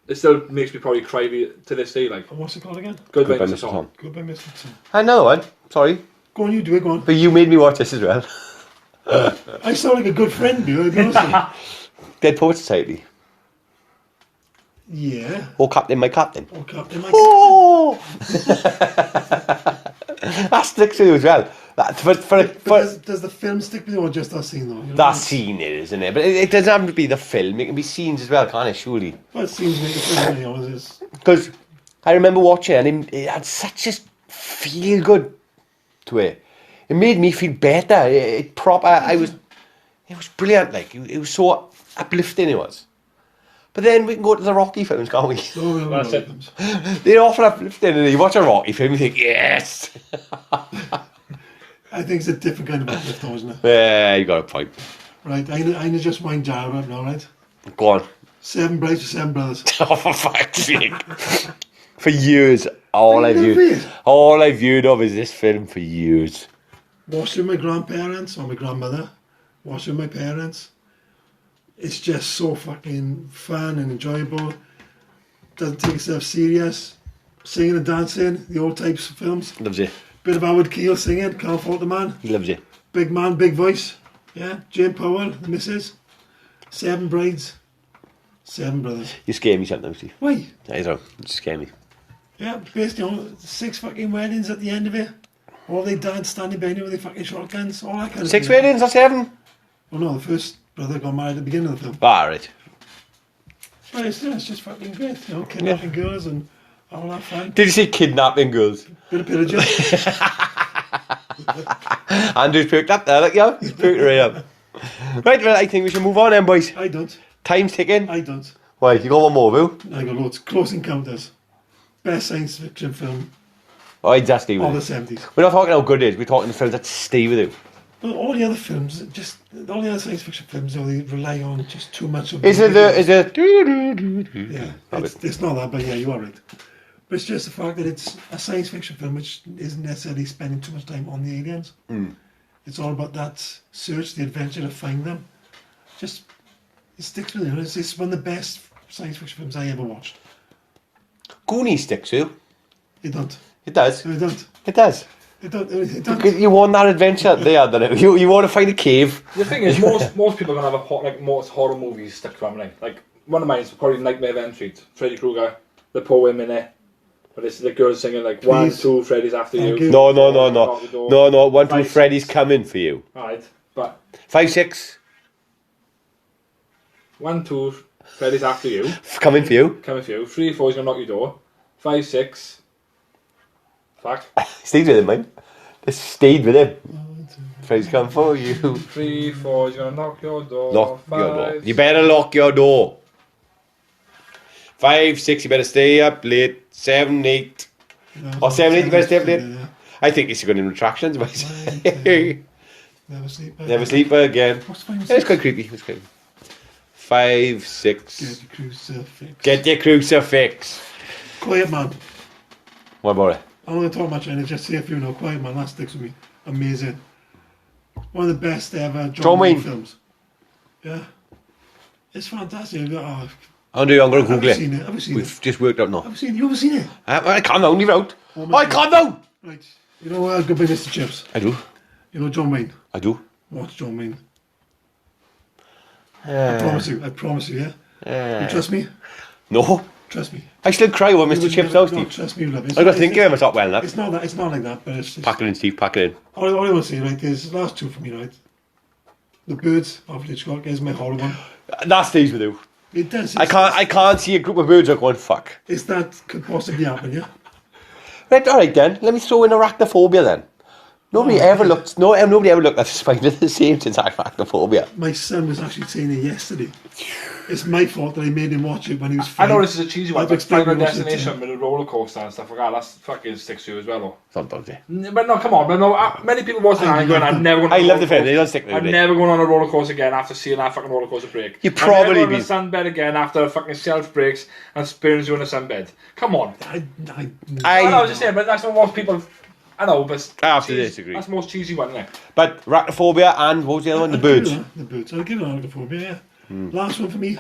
S3: it still makes me probably cry to this day. Like,
S2: And what's it called again?
S3: Goodbye, Mr. Tom.
S2: Goodbye, Mr. Tom.
S1: Another one. Sorry.
S2: Go on, you do it, go on.
S1: But you made me watch this as well.
S2: I sound like a good friend, do you?
S1: Dead Poet Society.
S2: Yeah.
S1: Oh, Captain, my Captain.
S2: Oh, Captain, my
S1: Oh! That sticks with you as well. That,
S2: does the film stick with you or just that scene though? You know
S1: that
S2: what I mean?
S1: scene is, isn't it? But it doesn't have to be the film. It can be scenes as well, can't it? Surely.
S2: Well, it seems like a film, you know, it is.
S1: Because I remember watching it and it had such a feel good to it. It made me feel better. It was brilliant. Like it was so uplifting. It was. But then we can go to the Rocky films, can't we?
S2: Oh,
S3: That's it.
S1: They're often uplifting, and you watch a Rocky film, you think, yes.
S2: I think it's a different kind of uplift though, isn't it?
S1: Yeah, you got a point.
S2: Right, I know just wind jar up now, right?
S1: Go on.
S2: 7 Brides for 7 Brothers.
S1: Oh, for fuck's sake. For years, all
S2: I
S1: I've
S2: love
S1: viewed,
S2: it.
S1: all I've viewed of is this film for years.
S2: Watched with my grandparents or my grandmother. Watched with my parents. It's just so fucking fun and enjoyable. Doesn't take itself serious. Singing and dancing, the old types of films.
S1: Loves it.
S2: Bit of Howard Keel singing, can't fault the man.
S1: He loves it.
S2: Big man, big voice. Yeah, Jane Powell, the missus. 7 Brides, 7 Brothers.
S1: You scare me sometimes, Steve.
S2: Why?
S1: I don't. You scare me.
S2: Yeah, basically, you know, 6 fucking weddings at the end of it. All they dance standing behind you with their fucking shotguns, all that kind of
S1: 6
S2: thing.
S1: weddings or 7?
S2: Oh no, the first brother got married at the beginning of the film.
S1: Ah, right.
S2: But it's just fucking great, you know, kidnapping girls and all that fun.
S1: Did you say kidnapping girls?
S2: Bit of pillaging.
S1: Andrew's perked up there, look, yeah. He's perked right up. Right, well, I think we should move on then, boys.
S2: I don't.
S1: Time's ticking.
S2: I don't.
S1: Right, you got one more, Boo?
S2: I got loads. Close Encounters. Best science fiction film
S1: Oh, exactly.
S2: of the 70s.
S1: We're not talking how good it is, we're talking the films that stay with you.
S2: But all the other films, all the other science fiction films, you know, they rely on just too much of
S1: Is it
S2: Yeah, it's not that, but yeah, you are right. But it's just the fact that it's a science fiction film which isn't necessarily spending too much time on the aliens. It's all about that search, the adventure to find them. Just, it sticks with you. It's one of the best science fiction films I ever watched.
S1: Goonies sticks with you?
S2: It don't.
S1: It does.
S2: It don't.
S1: It does.
S2: It don't. It don't.
S1: Because you want that adventure there, don't you? You want to find a cave.
S3: The thing is, most people are gonna have most horror movies stuck to them. Like one of mine is probably Nightmare on Elm Street. Freddy Krueger, the poem in it. But it's the girls singing like
S2: Please.
S3: 1, 2, Freddy's after
S2: Thank
S3: you.
S2: you.
S1: No.
S3: Knock the door.
S1: No, 1, 2,
S3: 5,
S1: Freddy's coming for you.
S3: Alright, but
S1: 5, 6,
S3: 1, 2, Freddy's after you.
S1: coming for you.
S3: Coming for you. 3, 4 is gonna knock your door. 5, 6. Fact.
S1: Stayed with him, man. Just stayed with him. Freddy's coming for you.
S3: 3, 4 is gonna knock your door.
S1: Lock
S3: 5,
S1: your door. You better lock your door. 5, 6, you better stay up late. 7, 8. Or 7, 8, you better stay up late. I think it's going in retractions, but
S2: Never sleep.
S1: never sleep again.
S2: What's 5 and
S1: Yeah, it's
S2: 6?
S1: quite creepy. It's creepy. 5, 6.
S2: Get your crucifix.
S1: Get your crucifix.
S2: Quiet Man.
S1: What about it?
S2: I'm not going to talk much on it, just say a few now. Quiet Man, that sticks with me. Amazing. One of the best ever
S1: John Wayne
S2: films. Yeah. It's fantastic. Oh,
S1: Andrew, I'm going to
S2: have
S1: Google
S2: you seen
S1: it.
S2: it? Have you seen
S1: We've
S2: it?
S1: just worked out now.
S2: Have you seen it? You ever seen it?
S1: I can't now, leave it out.
S2: Oh my
S1: I
S2: God.
S1: can't now.
S2: Right. You know Goodbye Mr. Chips?
S1: I do.
S2: You know John Wayne?
S1: I do.
S2: Watch John Wayne. I promise you, yeah? You trust me?
S1: No.
S2: Trust me.
S1: I still cry when
S2: You
S1: Mr.
S2: would
S1: Chips
S2: never-
S1: now,
S2: no,
S1: Steve.
S2: trust me, you love it.
S1: I got to think of him, it's not well enough.
S2: It's not like that, but it's
S1: Pack it in, Steve, pack it in.
S2: all I want to say, right, is the last two for me, right? The Birds of Hitchcock is my horror one.
S1: That stays with you.
S2: It does.
S1: I can't see a group of birds that are going, fuck.
S2: It's that could possibly happen, yeah?
S1: Right, alright then. Let me throw in arachnophobia then. Nobody ever looked. No, nobody ever looked at the spider the same since Arachnophobia.
S2: My son was actually saying it yesterday. It's my fault that I made him watch it when he was 5.
S3: I know this is a cheesy one,
S2: I've
S3: but
S2: explained
S3: Final
S2: it to him.
S3: Destination with a roller coaster and stuff like that, that's fucking sticks to you as well, though.
S1: Sometimes, yeah.
S3: But no, come on, but no, many people watching that and going, I'm never going
S1: I love the film. They don't stick with
S3: I'm
S1: me.
S3: never going on a roller coaster again after seeing that fucking roller coaster break.
S1: You
S3: I'm
S1: probably
S3: never
S1: be.
S3: on a sunbed again after a fucking shelf breaks and spins you in a sunbed. Come on.
S2: I
S3: I was just saying, but that's what most people. I know, but
S1: I have to disagree.
S3: That's the most cheesy one, isn't it?
S1: But Arachnophobia and what was the other one? The birds.
S2: The birds. I'll give it Arachnophobia, yeah. Last one for me.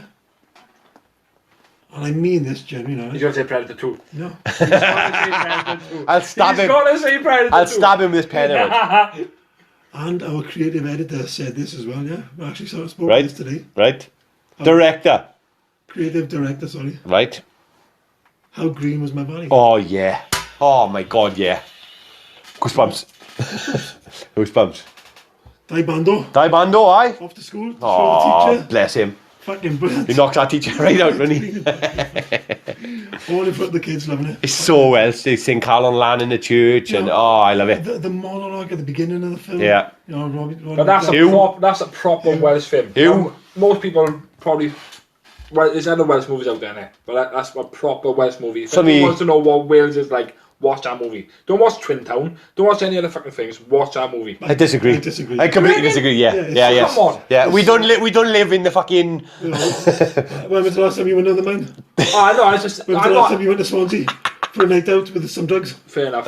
S2: And I mean this genuinely.
S3: He's going to say Predator 2.
S2: No.
S3: He's going to say Predator 2.
S1: I'll stab him.
S3: He's going to say Predator 2.
S1: I'll stab him with this pen. Out.
S2: And our creative editor said this as well, yeah. We actually spoke about
S1: Right.
S2: this today.
S1: Right. Director.
S2: Creative director, sorry.
S1: Right.
S2: How green was my valley?
S1: Oh yeah. Oh my god, yeah. Goosebumps. Goosebumps.
S2: Die Bando.
S1: Die Bando, aye.
S2: Off to school. To show
S1: Oh,
S2: the teacher.
S1: bless him.
S2: Fucking brilliant.
S1: He knocks our teacher right out, doesn't he?
S2: All in front of the kids loving it.
S1: It's so well. They sing Carl Land in the church, and oh, I love it.
S2: The monologue at the beginning of the film.
S1: Yeah.
S2: You know, Robbie
S3: But that's a proper Welsh film.
S1: Who?
S3: Most people probably. Well, there's other Welsh movies out there, innit? But that's a proper Welsh movie. If anyone wants to know what Wales is like, watch that movie. Don't watch Twin Town. Don't watch any other fucking things. Watch that movie.
S1: I disagree.
S2: I
S1: completely disagree. Yeah, yeah.
S3: Come on.
S1: Yeah, we don't live in the fucking.
S2: You know, when was the last time you went to the mine?
S3: Oh, I know. I just.
S2: When was the last time you went to Swansea for a night out with some drugs?
S3: Fair enough.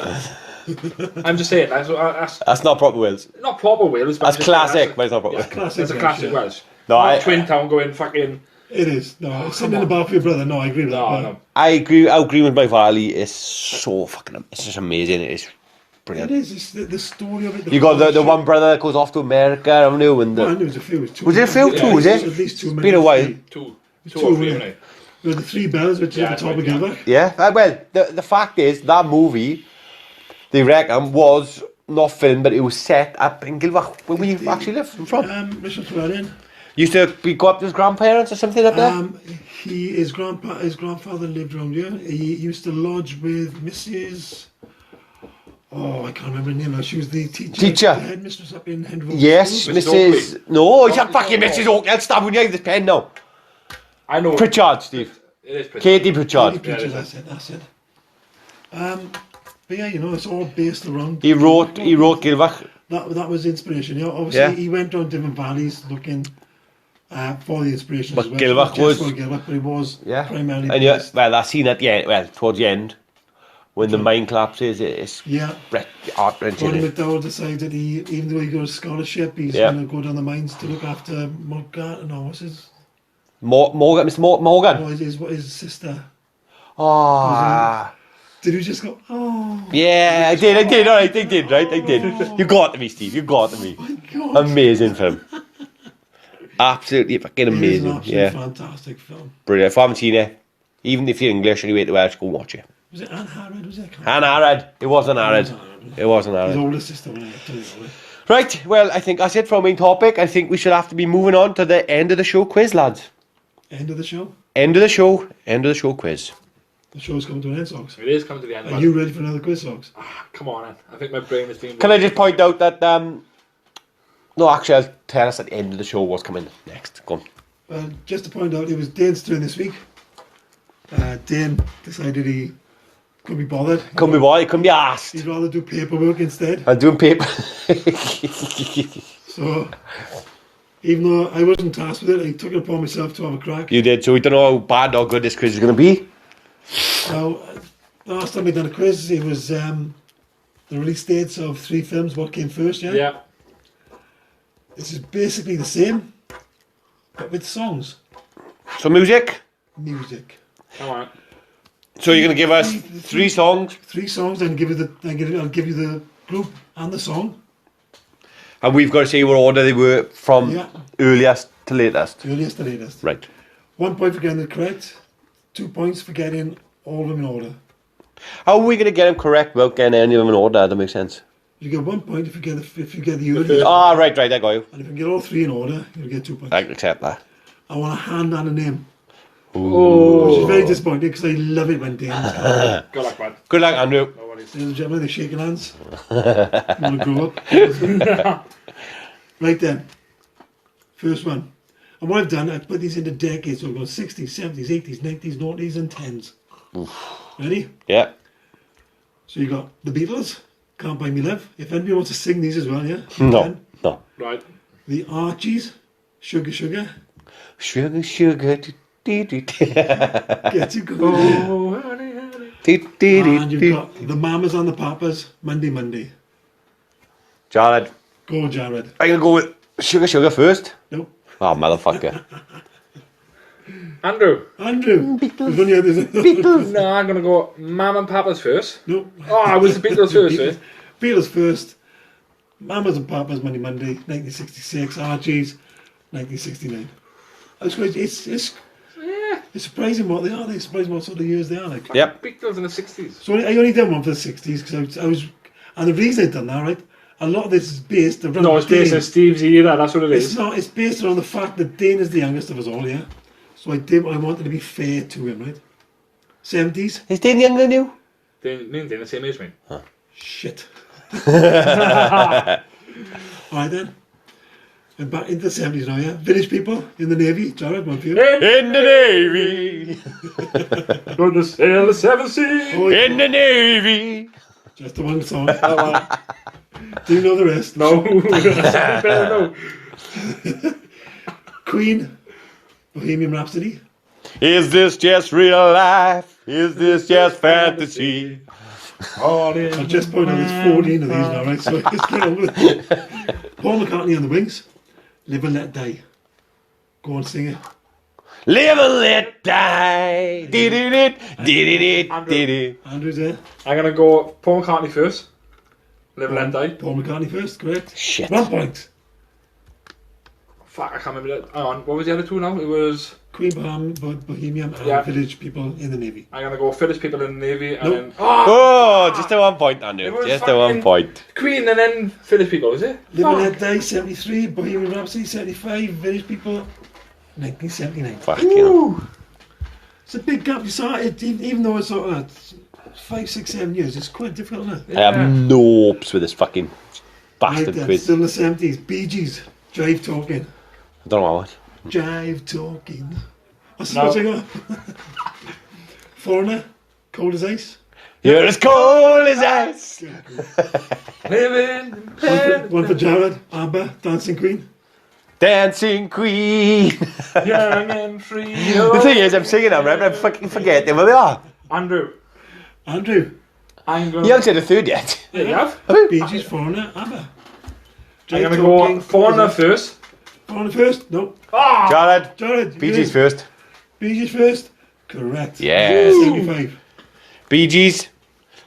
S3: I'm just saying
S1: That's not proper Wales.
S3: not proper Wales. But
S1: That's classic, but it's not proper.
S2: Classic.
S3: It's a classic Welsh.
S1: No,
S3: Not Twin Town going fucking.
S2: It is. No, it's something about your brother. No, I agree with that.
S3: No, no.
S1: I agree. How Green with My Valley is so fucking. It's just amazing. It's brilliant.
S2: It is. It's the story of it.
S1: You got the one brother that goes off to America, haven't you? And
S2: Well, I knew it was a few. It was,
S1: was it a few?
S3: Yeah,
S1: Two, was it?
S2: At least 2
S1: It's
S2: minutes.
S1: been a while.
S3: Two
S2: Two,
S3: or three,
S2: yeah.
S3: right?
S2: With the 3 bells, which is at the top of
S3: yeah.
S2: Gilbert.
S1: Yeah. Well, the fact is that movie, they reckon, was not filmed, but it was set up in Gilbert, where we actually live from.
S2: Richard Llewellyn.
S1: Used to go up to his grandparents or something up there.
S2: His grandfather lived around here. He used to lodge with Mrs. Oh, I can't remember her name now. She was the teacher. The headmistress up in Henry.
S1: Yes,
S3: Mrs.
S1: Mrs. No, it's not fucking Mrs. Oakley. I'll stab you with this pen now.
S3: I know.
S1: Pritchard, Steve.
S3: It is Pritchard.
S1: Katie Pritchard.
S2: That's it. But yeah, you know, it's all based around.
S1: He wrote Gilbert.
S2: That was inspiration. You know, obviously
S1: Yeah.
S2: he went on different valleys looking for the inspiration.
S1: But
S2: as well.
S1: Gilbert
S2: Not just
S1: was-
S2: for Gilbert, but he was
S1: Yeah.
S2: primarily.
S1: And yeah,
S2: based.
S1: well, that scene at the end, well, towards the end, when the mine collapses, it's
S2: Yeah.
S1: heart-wrenching.
S2: Ronnie McDowell decided even though he got a scholarship, he's
S1: Yeah.
S2: going to go down the mines to look after Morgan. No, what's his?
S1: Morgan, Mr. Morgan.
S2: Oh, his sister.
S1: Oh,
S2: Did you just go? Oh
S1: yeah, I did. All right, I did. Right, I did. You got to me, Steve. You got to me.
S2: my God!
S1: Amazing film. Absolutely fucking
S2: It is an
S1: amazing.
S2: absolutely
S1: Yeah,
S2: fantastic film.
S1: brilliant. If I haven't seen it, even if you're English and you wait to Welsh, go watch it.
S2: Was it Anne Harrod? Was it?
S1: And Arad. It wasn't Arad. It wasn't
S2: His
S1: Arad.
S2: older sister. Wasn't it? Tell you what.
S1: Right, well, I think that's it for our main topic. I think we should have to be moving on to the end of the show quiz, lads.
S2: End of the show.
S1: End of the show quiz.
S2: The show's coming to an end, Sox.
S3: It is coming to the end.
S2: Are
S3: but-
S2: you ready for another quiz, Sox?
S3: Come on, man. I think my brain has been.
S1: Can I just point out that, no, actually, I'll tell us at the end of the show what's coming next. Go on.
S2: Well, just to point out, it was Dane's turn this week. Dane decided he couldn't be bothered.
S1: Couldn't be boy, couldn't be asked.
S2: He'd rather do paperwork instead.
S1: I'm doing paper.
S2: So, even though I wasn't tasked with it, I took it upon myself to have a crack.
S1: You did, so we don't know how bad or good this quiz is going to be.
S2: Now, the last time we done a quiz, it was the release dates of 3 films. What came first? Yeah.
S3: Yeah.
S2: This is basically the same, but with songs,
S1: So music.
S2: music.
S3: Come on.
S1: So you're going to give us 3 songs,
S2: 3 songs. I'll give you the group and the song.
S1: and we've got to say what order they were from
S2: Yeah.
S1: earliest to latest.
S2: Earliest to latest.
S1: Right.
S2: 1 point for getting it correct. 2 points for getting all of them in order.
S1: How are we going to get them correct without getting any of them in order? That makes sense.
S2: You get 1 point if you get the earliest.
S1: Ah, right, I got you.
S2: And if you get all 3 in order, you'll get 2 points.
S1: I can accept that.
S2: I want a hand and a name. Which is very disappointing because I love it when Danes go.
S3: Good luck, man.
S1: Good luck, Andrew.
S3: No worries.
S2: Ladies and gentlemen, they're shaking hands. Want to grow up? Right then. First one. And what I've done, I've put these into decades. So I've got 60s, 70s, 80s, 90s, 90s, and 10s. Ready?
S1: Yeah.
S2: So you got the Beatles, Can't Buy Me Love. If anybody wants to sing these as well, yeah?
S1: No. No.
S3: Right.
S2: The Archies, Sugar Sugar.
S1: Sugar, sugar.
S2: Get to go.
S3: Oh, honey, honey.
S2: And you've got the Mamas and the Papas, Monday, Monday.
S1: Jared.
S2: Go, Jared.
S1: I'm going to go with Sugar, sugar first.
S2: Nope.
S1: Oh, motherfucker.
S3: Andrew.
S2: Beatles.
S3: No, I'm going to go Mam and Papa's first.
S2: Nope.
S3: Oh, I was the Beatles first, eh?
S2: Beatles first. Mamas and Papas, Monday, Monday, 1966. Archies, 1969. That's great. It's surprising what they are. It's surprising what sort of years they are like.
S1: Yep.
S3: Beatles in the 60s.
S2: So I only done one for the 60s because I was, and the reason I've done that, right? A lot of this is based around.
S3: No, it's based on Steve's era, that's what it
S2: It's
S3: is.
S2: not. It's based around the fact that Dane is the youngest of us all, yeah. So I wanted to be fair to him, right? 70s.
S1: Is Dane younger than you?
S3: Me and Dane the same age, mate.
S2: Shit. Alright then. And back into the 70s now, yeah? Village people in the Navy. Jared, one for you.
S1: In the Navy.
S3: Going to sail the seven seas.
S2: Oh, yeah.
S1: In the Navy.
S2: Just the one song. Do you know the rest?
S3: No. Better know.
S2: Queen. Bohemian Rhapsody.
S1: Is this just real life? Is this just fantasy?
S2: I'll just point out there's 14 of these now, right? So just get on with it. Paul McCartney on the Wings. Live and Let Die. Go on, sing it.
S1: Live and let die. Did it.
S2: Andrew's there.
S3: I'm going to go Paul McCartney first. Live and Let Die.
S2: Paul McCartney first, correct.
S1: Shit.
S2: 1 point.
S3: Fuck, I can't remember that. Hang on, what was the other two now? It was...
S2: Queen Bohemian and
S3: Yeah.
S2: Village people in the Navy.
S3: I'm going to go Village people in the Navy and
S2: Nope.
S3: then...
S1: Oh, just a 1 point, Andrew.
S3: It was
S1: Just a
S3: fucking-
S1: 1 point.
S3: Queen and then Village people, is it?
S2: Live and
S3: Fuck.
S2: Let Die, 73. Bohemian Rhapsody, 75. Village people, 1979.
S1: Fuck you.
S2: It's a big gap. You saw it, even though it's sort of 5, 6, 7 years. It's quite difficult, isn't it?
S1: I have no hopes with this fucking
S2: Right
S1: bastard
S2: then,
S1: quiz.
S2: still in the 70s. Bee Gees, Jive Talking.
S1: I don't know what.
S2: Jive Talking. What's
S3: No.
S2: the song? Foreigner, Cold as Ice.
S1: You're as cold as ice.
S3: Living in
S2: One for Jared, ABBA, Dancing Queen.
S1: Dancing Queen.
S3: young and free.
S1: The thing is, I'm singing them, right? But I'm fucking forgetting where they are.
S3: Andrew,
S2: Andrew,
S3: I'm going
S1: You haven't said a third yet.
S3: Yeah, you have?
S2: Bee Gees, Foreigner, ABBA.
S3: I'm
S2: Jive
S3: going to go
S2: Talking,
S3: Foreigner
S2: Cold as Ice.
S3: first.
S2: Foreigner first? No.
S3: Ah!
S1: Jared,
S2: Jared,
S1: Bee Gees first.
S2: Bee Gees first? Correct.
S1: Yes.
S2: 75.
S1: Bee Gees,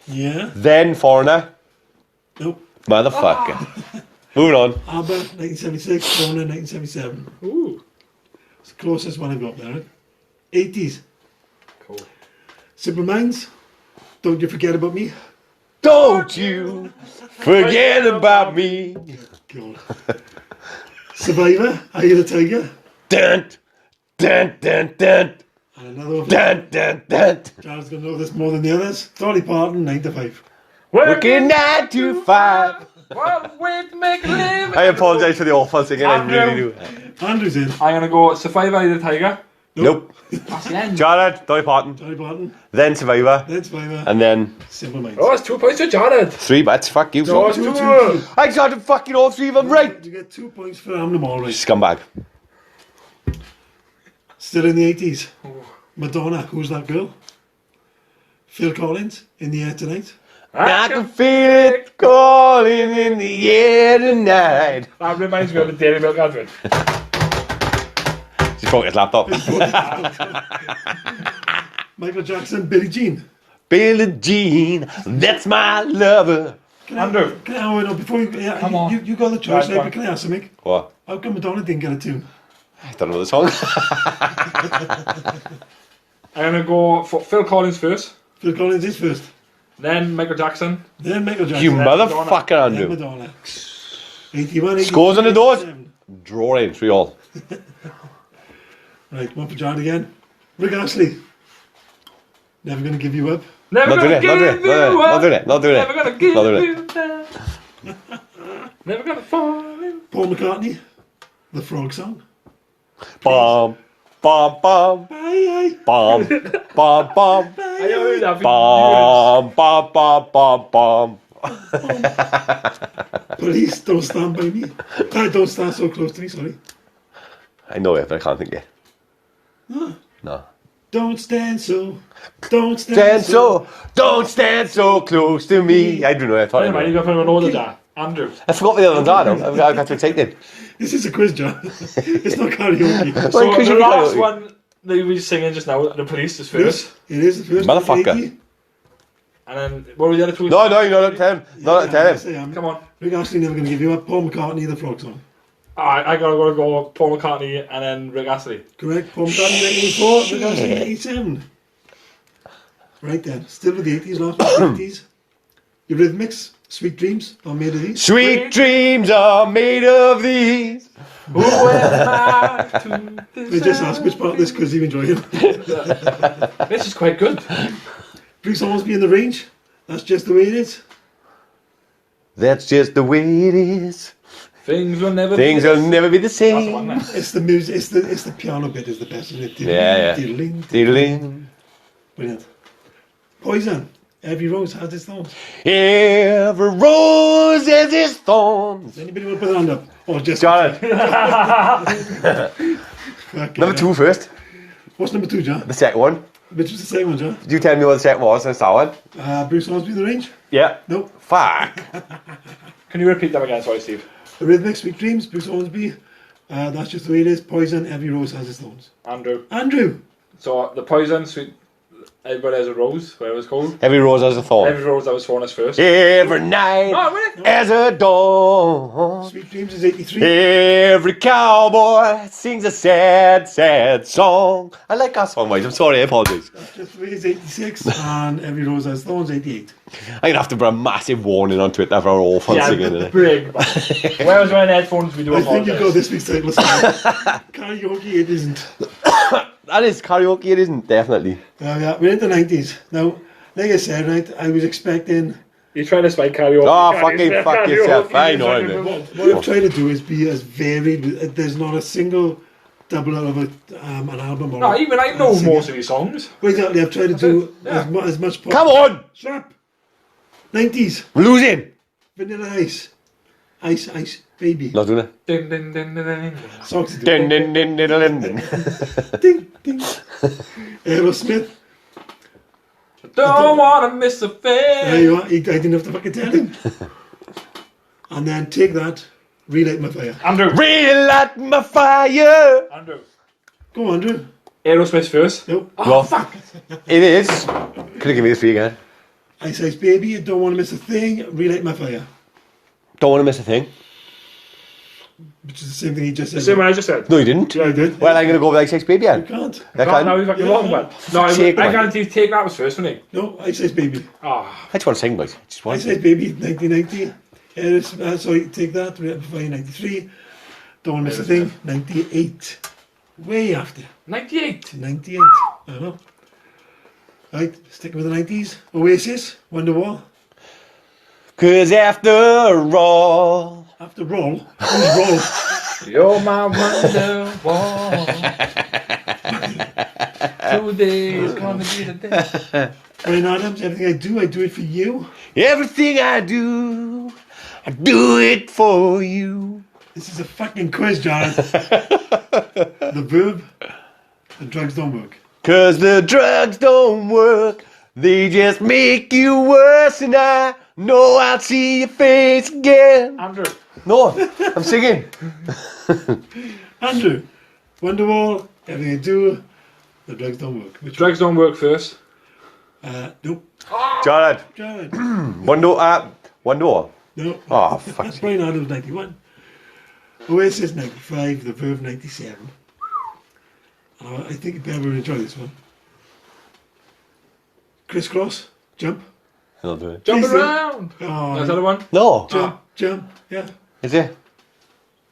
S2: Yeah.
S1: then Foreigner.
S2: Nope.
S1: Motherfucker. Moving on.
S2: ABBA, 1976. Foreigner, 1977.
S3: Ooh.
S2: It's the closest one I've got there, right? 80s.
S3: Cool.
S2: Simple Minds. Don't You Forget About Me.
S1: Don't you forget about me.
S2: God. Survivor, Are You the Tiger?
S1: Dun, dun, dun, dun,
S2: And another one.
S1: dun, dun, dun.
S2: Charles going to know this more than the others. Dolly Parton, 9 to 5.
S1: Working 9 to 5.
S3: What way to make a living?
S1: I apologise for the awful singing. I really do.
S2: Andrew's in.
S3: I'm going to go Survivor Eye of the Tiger.
S1: Nope.
S3: That's the end.
S1: Jared, Dolly Parton,
S2: Dolly Parton,
S1: then Survivor,
S2: then Survivor,
S1: and then
S2: Simple Minds.
S3: Oh, it's 2 points for Jared.
S1: 3 bets. Fuck you.
S3: No,
S1: son.
S3: it's
S2: Two,
S3: 2.
S1: I got fucking all 3 of them right.
S2: You get 2 points for having them all right.
S1: Scumbag.
S2: Still in the 80s. Madonna, Who's That Girl? Phil Collins, In the Air Tonight.
S1: I can feel it calling in the air tonight.
S3: That reminds me of the Dairy Milk advert.
S1: Just broke his laptop.
S2: Michael Jackson, Billie Jean.
S1: Billie Jean, that's my lover.
S3: Andrew.
S2: Can I, no, before you, yeah,
S3: Come on.
S2: You got the choice,
S3: Right,
S2: right,
S3: go
S2: but can I ask something?
S1: What?
S2: How come Madonna didn't get a tune?
S1: I don't know the song.
S3: I'm going to go for Phil Collins first.
S2: Phil Collins is first.
S3: Then Michael Jackson.
S2: Then Michael Jackson.
S1: You
S2: then
S1: motherfucker, Andrew.
S2: Madonna. 81, 82,
S1: Scores on the doors.
S2: 87.
S1: Draw in 3 all.
S2: Right, one for Jared again. Rick Astley. Never gonna give you up.
S3: Never gonna give you up.
S1: Not doing it.
S3: Never gonna give
S1: Not doing
S3: you up. Never gonna fall in.
S2: Paul McCartney. The Frog Song.
S1: Bum, bum, bum,
S2: Aye,
S1: bum, bum, bum,
S3: I heard that for
S1: bum, bum, bum, bum.
S2: Police, Don't Stand By Me. Don't Stand So Close to Me, sorry.
S1: I know it, but I can't think it. No.
S2: Don't stand
S1: Don't stand so close to me. I don't know. I thought
S3: Hey man, you got to put him on order there. Andrew.
S1: I forgot the other one down. I got too excited.
S2: This is a quiz, John. It's not karaoke.
S3: So
S1: could
S3: the
S1: you
S3: last
S1: karaoke?
S3: one that we were singing just now, the police is first.
S2: It is the first.
S1: Motherfucker.
S3: And then, what were the other two?
S1: No, you're not tell him. Not tell
S2: Yes,
S1: him.
S2: I am.
S3: Come on.
S2: Rick Astley, Never Gonna Give You Up. Paul McCartney, The Frog Song.
S3: Alright, I gotta go Paul McCartney and then Rick Astley.
S2: Correct. Paul McCartney, 1984. Rick Astley, 87. Right then. Still with the 80s, last one, 80s. Eurythmics, Sweet Dreams, are made of these.
S1: Sweet dreams are made of these.
S3: Who am I to
S2: They just asked which part of this quiz you enjoy it.
S3: This is quite good.
S2: Bruce Hornsby in The Range. That's Just the Way It Is.
S1: That's just the way it is.
S3: Things will never
S1: Things
S3: be
S1: will never be the
S3: That's the one
S1: same.
S3: then.
S2: It's the music. It's the piano bit is the best, isn't it?
S1: Yeah.
S2: Diddling,
S1: Diddling.
S2: brilliant. Poison. Every rose has its thorns.
S1: Every rose has its thorns.
S2: Anybody want to put their hand up? Or just
S1: John,
S2: Fuck
S1: number
S2: yeah.
S1: 2 first.
S2: What's number 2, John?
S1: The second one.
S2: Which was the second one, John?
S1: You tell me what the second was. That's that one.
S2: Bruce Hornsby in The Range.
S1: Yeah.
S2: Nope.
S1: Fuck.
S3: Can you repeat them again? Sorry, Steve.
S2: Eurythmics, Sweet Dreams, Bruce Hornsby. That's Just the Way It Is. Poison. Every rose has its thorns.
S3: Andrew.
S2: Andrew.
S3: So, the Poison, Sweet... Everybody has a rose, whatever it's called.
S1: Every rose has a thorn.
S3: Every rose that was thrown us first.
S1: Every night
S3: Oh, really?
S1: as a dawn.
S2: Sweet Dreams is 83.
S1: Every cowboy sings a sad, sad song. I like that song, mate. I'm sorry, I apologise.
S2: That's Just the Way It Is 86. And Every Rose Has Thorns 88.
S1: I'm going to have to put a massive warning on Twitter for all fun singing in it.
S3: big. Man. Where was wearing headphones? We do
S2: I think you've got
S3: apologise.
S2: this week's title. Karaoke, it isn't.
S1: That is karaoke, it isn't, definitely.
S2: Yeah, we're in the 90s. Now, like I said, right, I was expecting...
S3: You try to spike karaoke.
S1: Oh, fucking fuck yourself. I know it, man.
S2: What I'm trying to do is be as varied. There's not a single double out of an album. Or
S3: No, even I know
S2: a single-
S3: most of these songs.
S2: Well, exactly, I've tried to do
S3: Yeah.
S2: as much pop.
S1: Come on!
S2: Shut up! 90s.
S1: We're losing.
S2: Vanilla Ice. Ice, baby.
S1: Not doing it.
S3: Ding, ding, ding, ding, ding.
S2: Songs to do.
S1: Din, din, din, din, din, din.
S2: Ding, ding. Aerosmith.
S3: Don't wanna miss a
S2: There
S3: thing.
S2: you are. I didn't have to fucking tell him. And then take that. Relight my fire.
S3: Andrew.
S1: Relight my fire.
S3: Andrew.
S2: Go on, Andrew.
S3: Aerosmith first.
S2: Nope.
S1: Well, it is. Could have given me the 3 again.
S2: Ice, baby. Don't want to miss a thing. Relight my fire.
S1: Don't want to miss a thing.
S2: Which is the same thing he just said.
S3: The same one I just said.
S1: No, you didn't.
S2: Yeah, I did.
S1: Well, I'm going to go with Ice Ice Baby
S2: You
S1: then.
S2: can't.
S1: I
S3: God, now
S1: can't.
S3: we've got the
S2: Yeah.
S3: wrong one. No, I
S1: Take one.
S3: guarantee Take That was first, wasn't he?
S2: No, Ice Baby.
S3: Ah,
S1: I just want to sing, boys. Just want
S2: Ice
S1: to.
S2: Baby, 1990. Sorry, take that. Relight my fire, 93. Don't want to miss a thing. 98. Way after.
S3: 98.
S2: 98. I know. Right, sticking with the 90s. Oasis, Wonderwall.
S1: Cause after all.
S2: After Roll. Who's Roll?
S3: You're my wonderwall. Today's gonna be the day.
S2: Brian Adams, everything I do it for you.
S1: Everything I do it for you.
S2: This is a fucking quiz, Jared. The verb, the drugs don't work.
S1: Cause the drugs don't work. They just make you worse, and I know I'll see your face again.
S3: Andrew.
S1: No, I'm singing.
S2: Andrew, Wonderwall, everything I do, the drugs don't work. Which
S3: Drugs don't work first.
S2: nope.
S1: Jared,
S2: Jared,
S1: Wonderwall.
S2: no.
S1: Oh, fuck.
S2: That's Brian Adams, 91. Oasis, 95. The Verve, 97. I think Ben will enjoy this one. Crisscross, Jump.
S1: I'll do it.
S3: Jump
S2: Please do.
S3: around.
S2: Oh,
S3: Is that the one?
S1: No.
S2: Jump, yeah.
S1: Is it?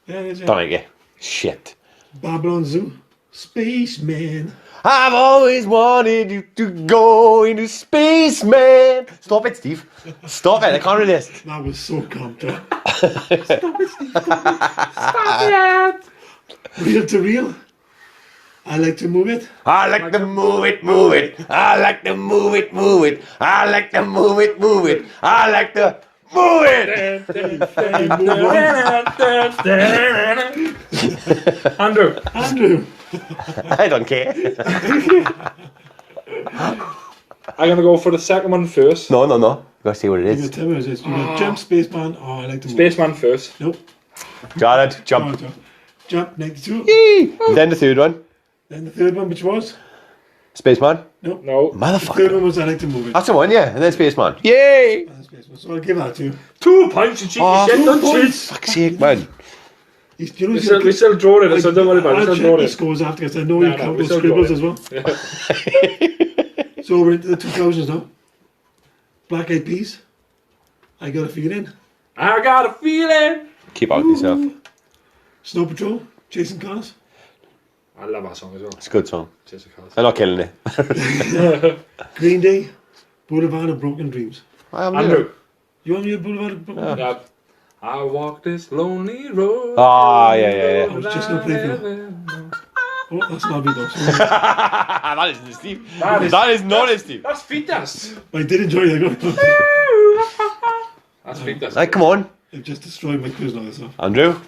S2: Yeah, it is,
S1: Don't
S2: yeah.
S1: like it. Shit.
S2: Babylon Zoo. Spaceman.
S1: I've always wanted you to go into space, man. Stop it, Steve. Stop it. I can't resist.
S2: That was so comfortable.
S3: Stop it, Steve. Stop it.
S2: Reel to reel. I like to move it.
S1: I like to move it, move it. I like to move it, move it. I like to move it, move it. I like to move it.
S3: Andrew.
S2: Andrew.
S1: I don't care.
S3: I'm going to go for the second one first.
S1: No. You gotta see what it
S2: You
S1: is.
S2: got 10 minutes. You got jump, spaceman. Oh, I like to move.
S3: Spaceman first.
S2: Nope.
S1: Jared, jump.
S2: Jump, 92.
S1: Yee. Then the third one.
S2: Then the third one, which was?
S1: Spaceman.
S2: Nope.
S3: No.
S2: The third
S1: Motherfucker.
S2: one was I like to move it.
S1: That's the one, yeah. And then Spaceman. Yay!
S2: Spaceman. So I'll give that to you.
S3: 2 points, you cheeky
S1: Oh,
S3: shit,
S2: 2
S3: don't cheat.
S2: points.
S1: Fuck's sake, man.
S2: You know,
S3: We still draw it, so don't worry about it.
S2: I'll
S3: We'll
S2: check
S3: draw
S2: the
S3: it.
S2: scores after because I know
S3: No,
S2: you
S3: no,
S2: count
S3: we
S2: those
S3: still draw
S2: scribbles
S3: it.
S2: as well. So we're into the 2000s now. Black Eyed Peas. I got a feeling.
S3: I got a feeling.
S1: Keep out yourself.
S2: Snow Patrol. Chasing Cars.
S3: I love that song as well.
S1: It's a good song.
S3: Jason Cars.
S1: I'm not killing it.
S2: Green Day. Boulevard of Broken Dreams.
S3: Andrew.
S2: You want me to Boulevard of Broken Dreams?
S3: Yeah. I walk this lonely road.
S1: Ah, yeah.
S2: I was just gonna play for you. Oh, that's not me though.
S1: That isn't Steve.
S3: That is-
S1: not Steve.
S3: That's feet dust.
S2: I did enjoy that.
S3: That's feet dust.
S1: Like, come on.
S2: I've just destroyed my quiz now, so.
S1: Andrew.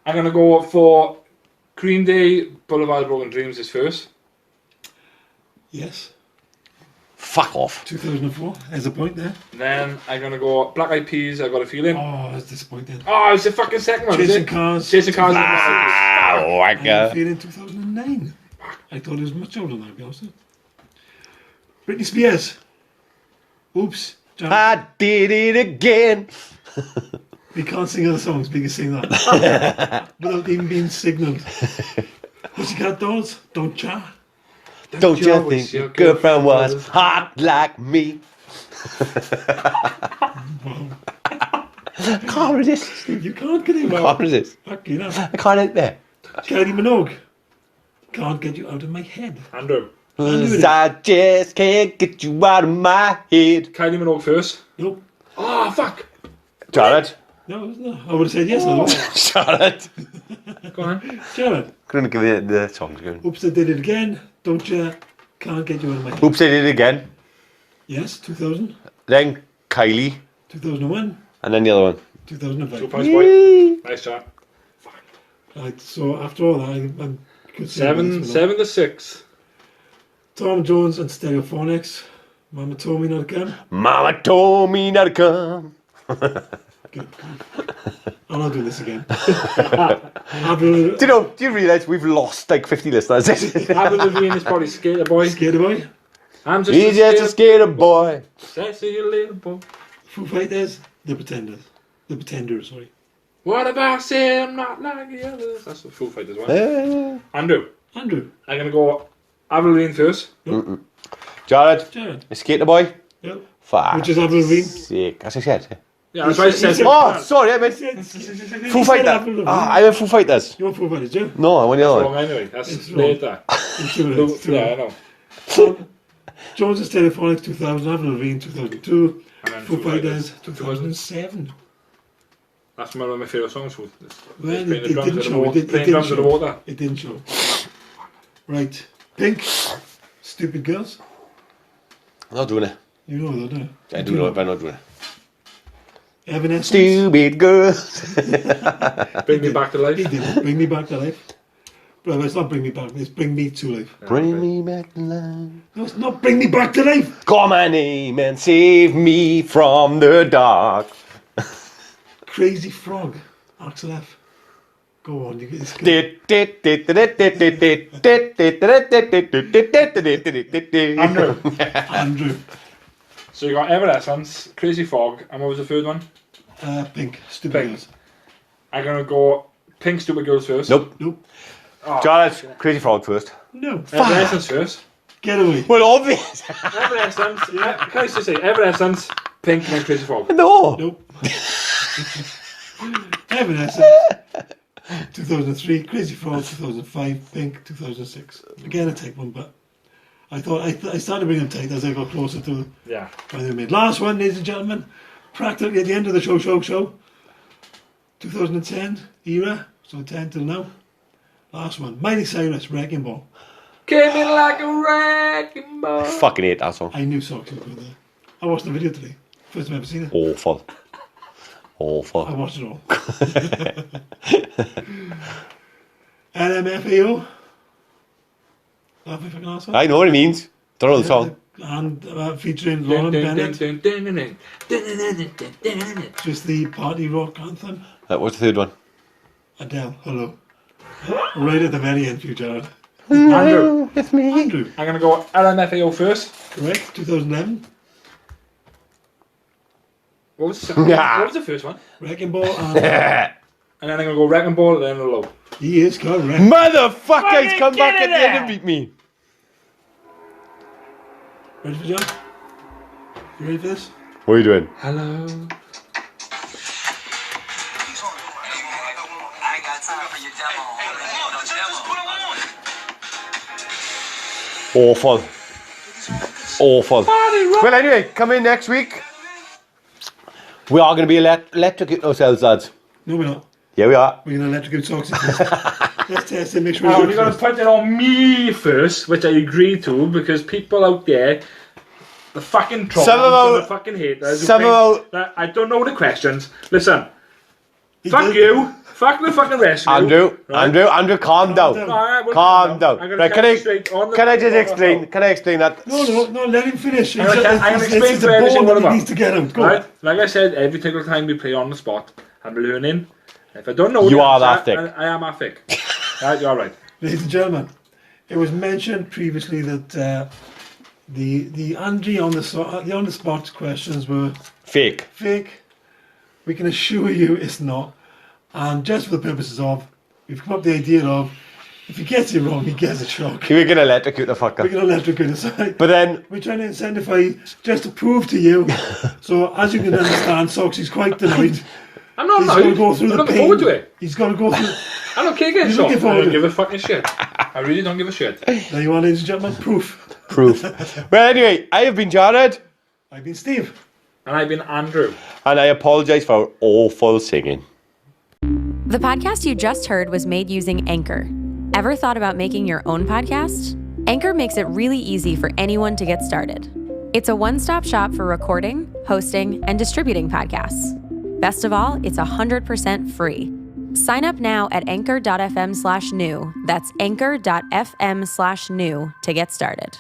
S3: I'm going to go for Green Day, Boulevard of Broken Dreams is first.
S2: Yes.
S1: Fuck off.
S2: 2004. There's a point there.
S3: Then I'm going to go Black Eyed Peas, I got a feeling.
S2: Oh, that's disappointing.
S3: Oh, it's the fucking second one, is
S2: Chasing
S3: it?
S2: Cars.
S3: Jason Cars.
S1: Ah,
S2: I had a
S1: wanker.
S2: feeling 2009. I thought it was much older than that, to be honest. Britney Spears. Oops. John,
S1: I did it again.
S2: we can't sing other songs, but you can sing that. Without even being signalled. Pussycat Dolls. Don't cha.
S1: Don't you
S3: wish
S1: think your girlfriend was hot like me? Can't resist, Steve.
S2: You can't get him
S1: Can't
S2: out.
S1: resist.
S2: Fuck you know.
S1: I can't help that.
S2: Kylie Minogue. Can't get you out of my head.
S3: Andrew.
S1: I just can't get you out of my head.
S3: Kylie Minogue first.
S2: Nope.
S3: Oh, fuck.
S1: Jared.
S2: No, I would have said yes. No.
S1: Jared.
S3: Go on.
S2: Jared.
S1: Couldn't give it the song to go.
S2: Oops, I did it again. Don't you? Can't get you out of my head.
S1: Oops, I did it again.
S2: Yes, 2000.
S1: Then Kylie.
S2: 2001.
S1: And then the other one.
S2: 2005.
S3: 2 points, boy. Nice shot.
S2: Right, so after all that, I'm good.
S3: 7 to 6.
S2: Tom Jones and Stereophonics. Mama told me not to come.
S1: Mama told me not to come.
S2: Good. I'm not doing this again. Avril
S1: Do you realise we've lost like 50 listeners?
S3: Avril Lavigne is probably Skater Boy.
S2: Skater Boy.
S3: I'm just
S1: He's just a skater boy.
S3: Sexy little boy.
S2: Foo Fighters. The Pretenders. The Pretenders, sorry.
S3: What about say I'm not like the others? That's the Foo Fighters one. Andrew.
S2: Andrew.
S3: I'm going to go Avril Lavigne first.
S1: Jared.
S2: Jared.
S1: A skater boy.
S2: Yep.
S1: Fuck.
S2: Which is Avril Lavigne.
S1: Sick. As I said.
S3: Yeah, that's why I said
S1: Oh, sorry, I meant Foo Fighters. I went Foo Fighters.
S2: You want Foo Fighters, yeah?
S1: No, I went the other
S3: wrong
S1: one.
S3: anyway. That's
S2: It's wrong.
S3: later.
S2: It's too late, it's too
S3: Yeah, I
S2: late.
S3: know.
S2: Jones and Stereophonics 2000, Avril Lavigne 2002,
S3: And then
S2: Foo Fighters 2007.
S3: That's one of my favourite songs.
S2: Well,
S3: Playing
S2: it
S3: the drums
S2: didn't
S3: of the
S2: show.
S3: water.
S2: It
S3: Playing
S2: didn't
S3: drums of the
S2: show.
S3: water.
S2: It didn't show. Right. Pink. Stupid Girls.
S1: I'm not doing it.
S2: You know that, don't you?
S1: I do know it, but I'm not doing it.
S2: Evanescence.
S1: Stupid girls.
S3: Bring me back to
S2: He
S3: life.
S2: did it. Bring Me Back to Life. But it's not Bring Me Back, it's Bring Me to Life.
S1: Bring me back to life.
S2: No, it's not Bring Me Back to Life.
S1: Call my name and save me from the dark.
S2: Crazy Frog. Axel F. Go on, you get this.
S3: Andrew.
S2: Andrew.
S3: So you got Evanescence, Crazy Fog, and what was the third one?
S2: Pink. Stupid
S3: Pink.
S2: Girls.
S3: I'm going to go Pink Stupid Girls first.
S1: Nope.
S2: Nope.
S3: Oh,
S1: Jared, Crazy Frog first.
S2: No.
S3: Evanescence first.
S2: Get away.
S1: Well, obvious.
S3: Evanescence. Can I just say Evanescence, Pink, and then Crazy Fog?
S1: No.
S2: Nope. Evanescence. 2003, Crazy Frog, 2005, Pink, 2006. Again, a tight one, but I thought I started bringing them tight as I got closer to when they were made. Last one, ladies and gentlemen, practically at the end of the show. 2010 era, so 10 till now. Last one, Miley Cyrus, Wrecking Ball.
S3: Came in like a wrecking ball.
S1: Fucking hate that song.
S2: I knew Soxy would go there. I watched the video today. First time I've ever seen it.
S1: Awful.
S2: I watched it all. LMFAO. Laughing fucking asshole.
S1: I know what it means. Don't know the song.
S2: And featuring Lauren Bennett. Just the party rock anthem.
S1: What's the third one?
S2: Adele, hello. Right at the very end for you, Jared.
S3: Andrew.
S1: It's me.
S2: Andrew.
S3: I'm going to go LMFAO first.
S2: Correct, 2011.
S3: What was the first one?
S2: Wrecking Ball and...
S3: And then I'm going to go Wrecking Ball and then Hello.
S2: He is correct.
S1: Motherfucker, he's come back at the end and beat me.
S2: Ready for John? You ready for this?
S1: What are you doing?
S3: Hello.
S4: I ain't got time for your demo.
S1: Awful. Well, anyway, come in next week. We are going to be electrocuting ourselves, lads.
S2: No, we're not.
S1: Yeah, we are.
S2: We're going to electrocute socks first. Let's test it, make sure
S3: Now,
S2: it's
S3: you're going to put it on me first, which I agree to, because people out there, the fucking trolls and the fucking haters, that I don't know the questions. Listen, fuck you, fuck the fucking rest of you.
S1: Andrew, calm down. Calm down. Right, can I just explain? Can I explain that?
S2: No, let him finish.
S3: I'm going to explain to every single one of
S2: He
S3: them.
S2: needs to get out. Go.
S3: Right? Like I said, every single time we play on the spot, I'm learning. If I don't know
S1: You
S3: the
S1: are
S3: answer,
S1: that thick.
S3: I am that thick. Right, you're right.
S2: Ladies and gentlemen, it was mentioned previously that the Andy on the spot questions were
S1: Fake.
S2: We can assure you it's not. And just for the purposes of, we've come up with the idea of, if he gets it wrong, he gets a shock.
S1: We're going to electrocute the
S2: We're
S1: fucker.
S2: going to electrocute aside.
S1: But then,
S2: We're trying to incentivize just to prove to you. So as you can understand, Soxy's quite delighted.
S3: I'm not
S2: He's
S3: annoyed.
S2: going to go through
S3: I'm
S2: the
S3: looking
S2: pain.
S3: forward to it.
S2: He's going to go through.
S3: I don't care getting
S2: He's
S3: shot.
S2: looking
S3: I
S2: forward
S3: don't
S2: to
S3: give a fucking shit. I really don't give a shit.
S2: There you are, ladies and gentlemen, proof.
S1: well, anyway, I have been Jared.
S2: I've been Steve.
S3: And I've been Andrew.
S1: And I apologise for our awful singing.
S5: The podcast you just heard was made using Anchor. Ever thought about making your own podcast? Anchor makes it really easy for anyone to get started. It's a one-stop shop for recording, hosting, and distributing podcasts. Best of all, it's 100% free. Sign up now at anchor.fm/new. That's anchor.fm/new to get started.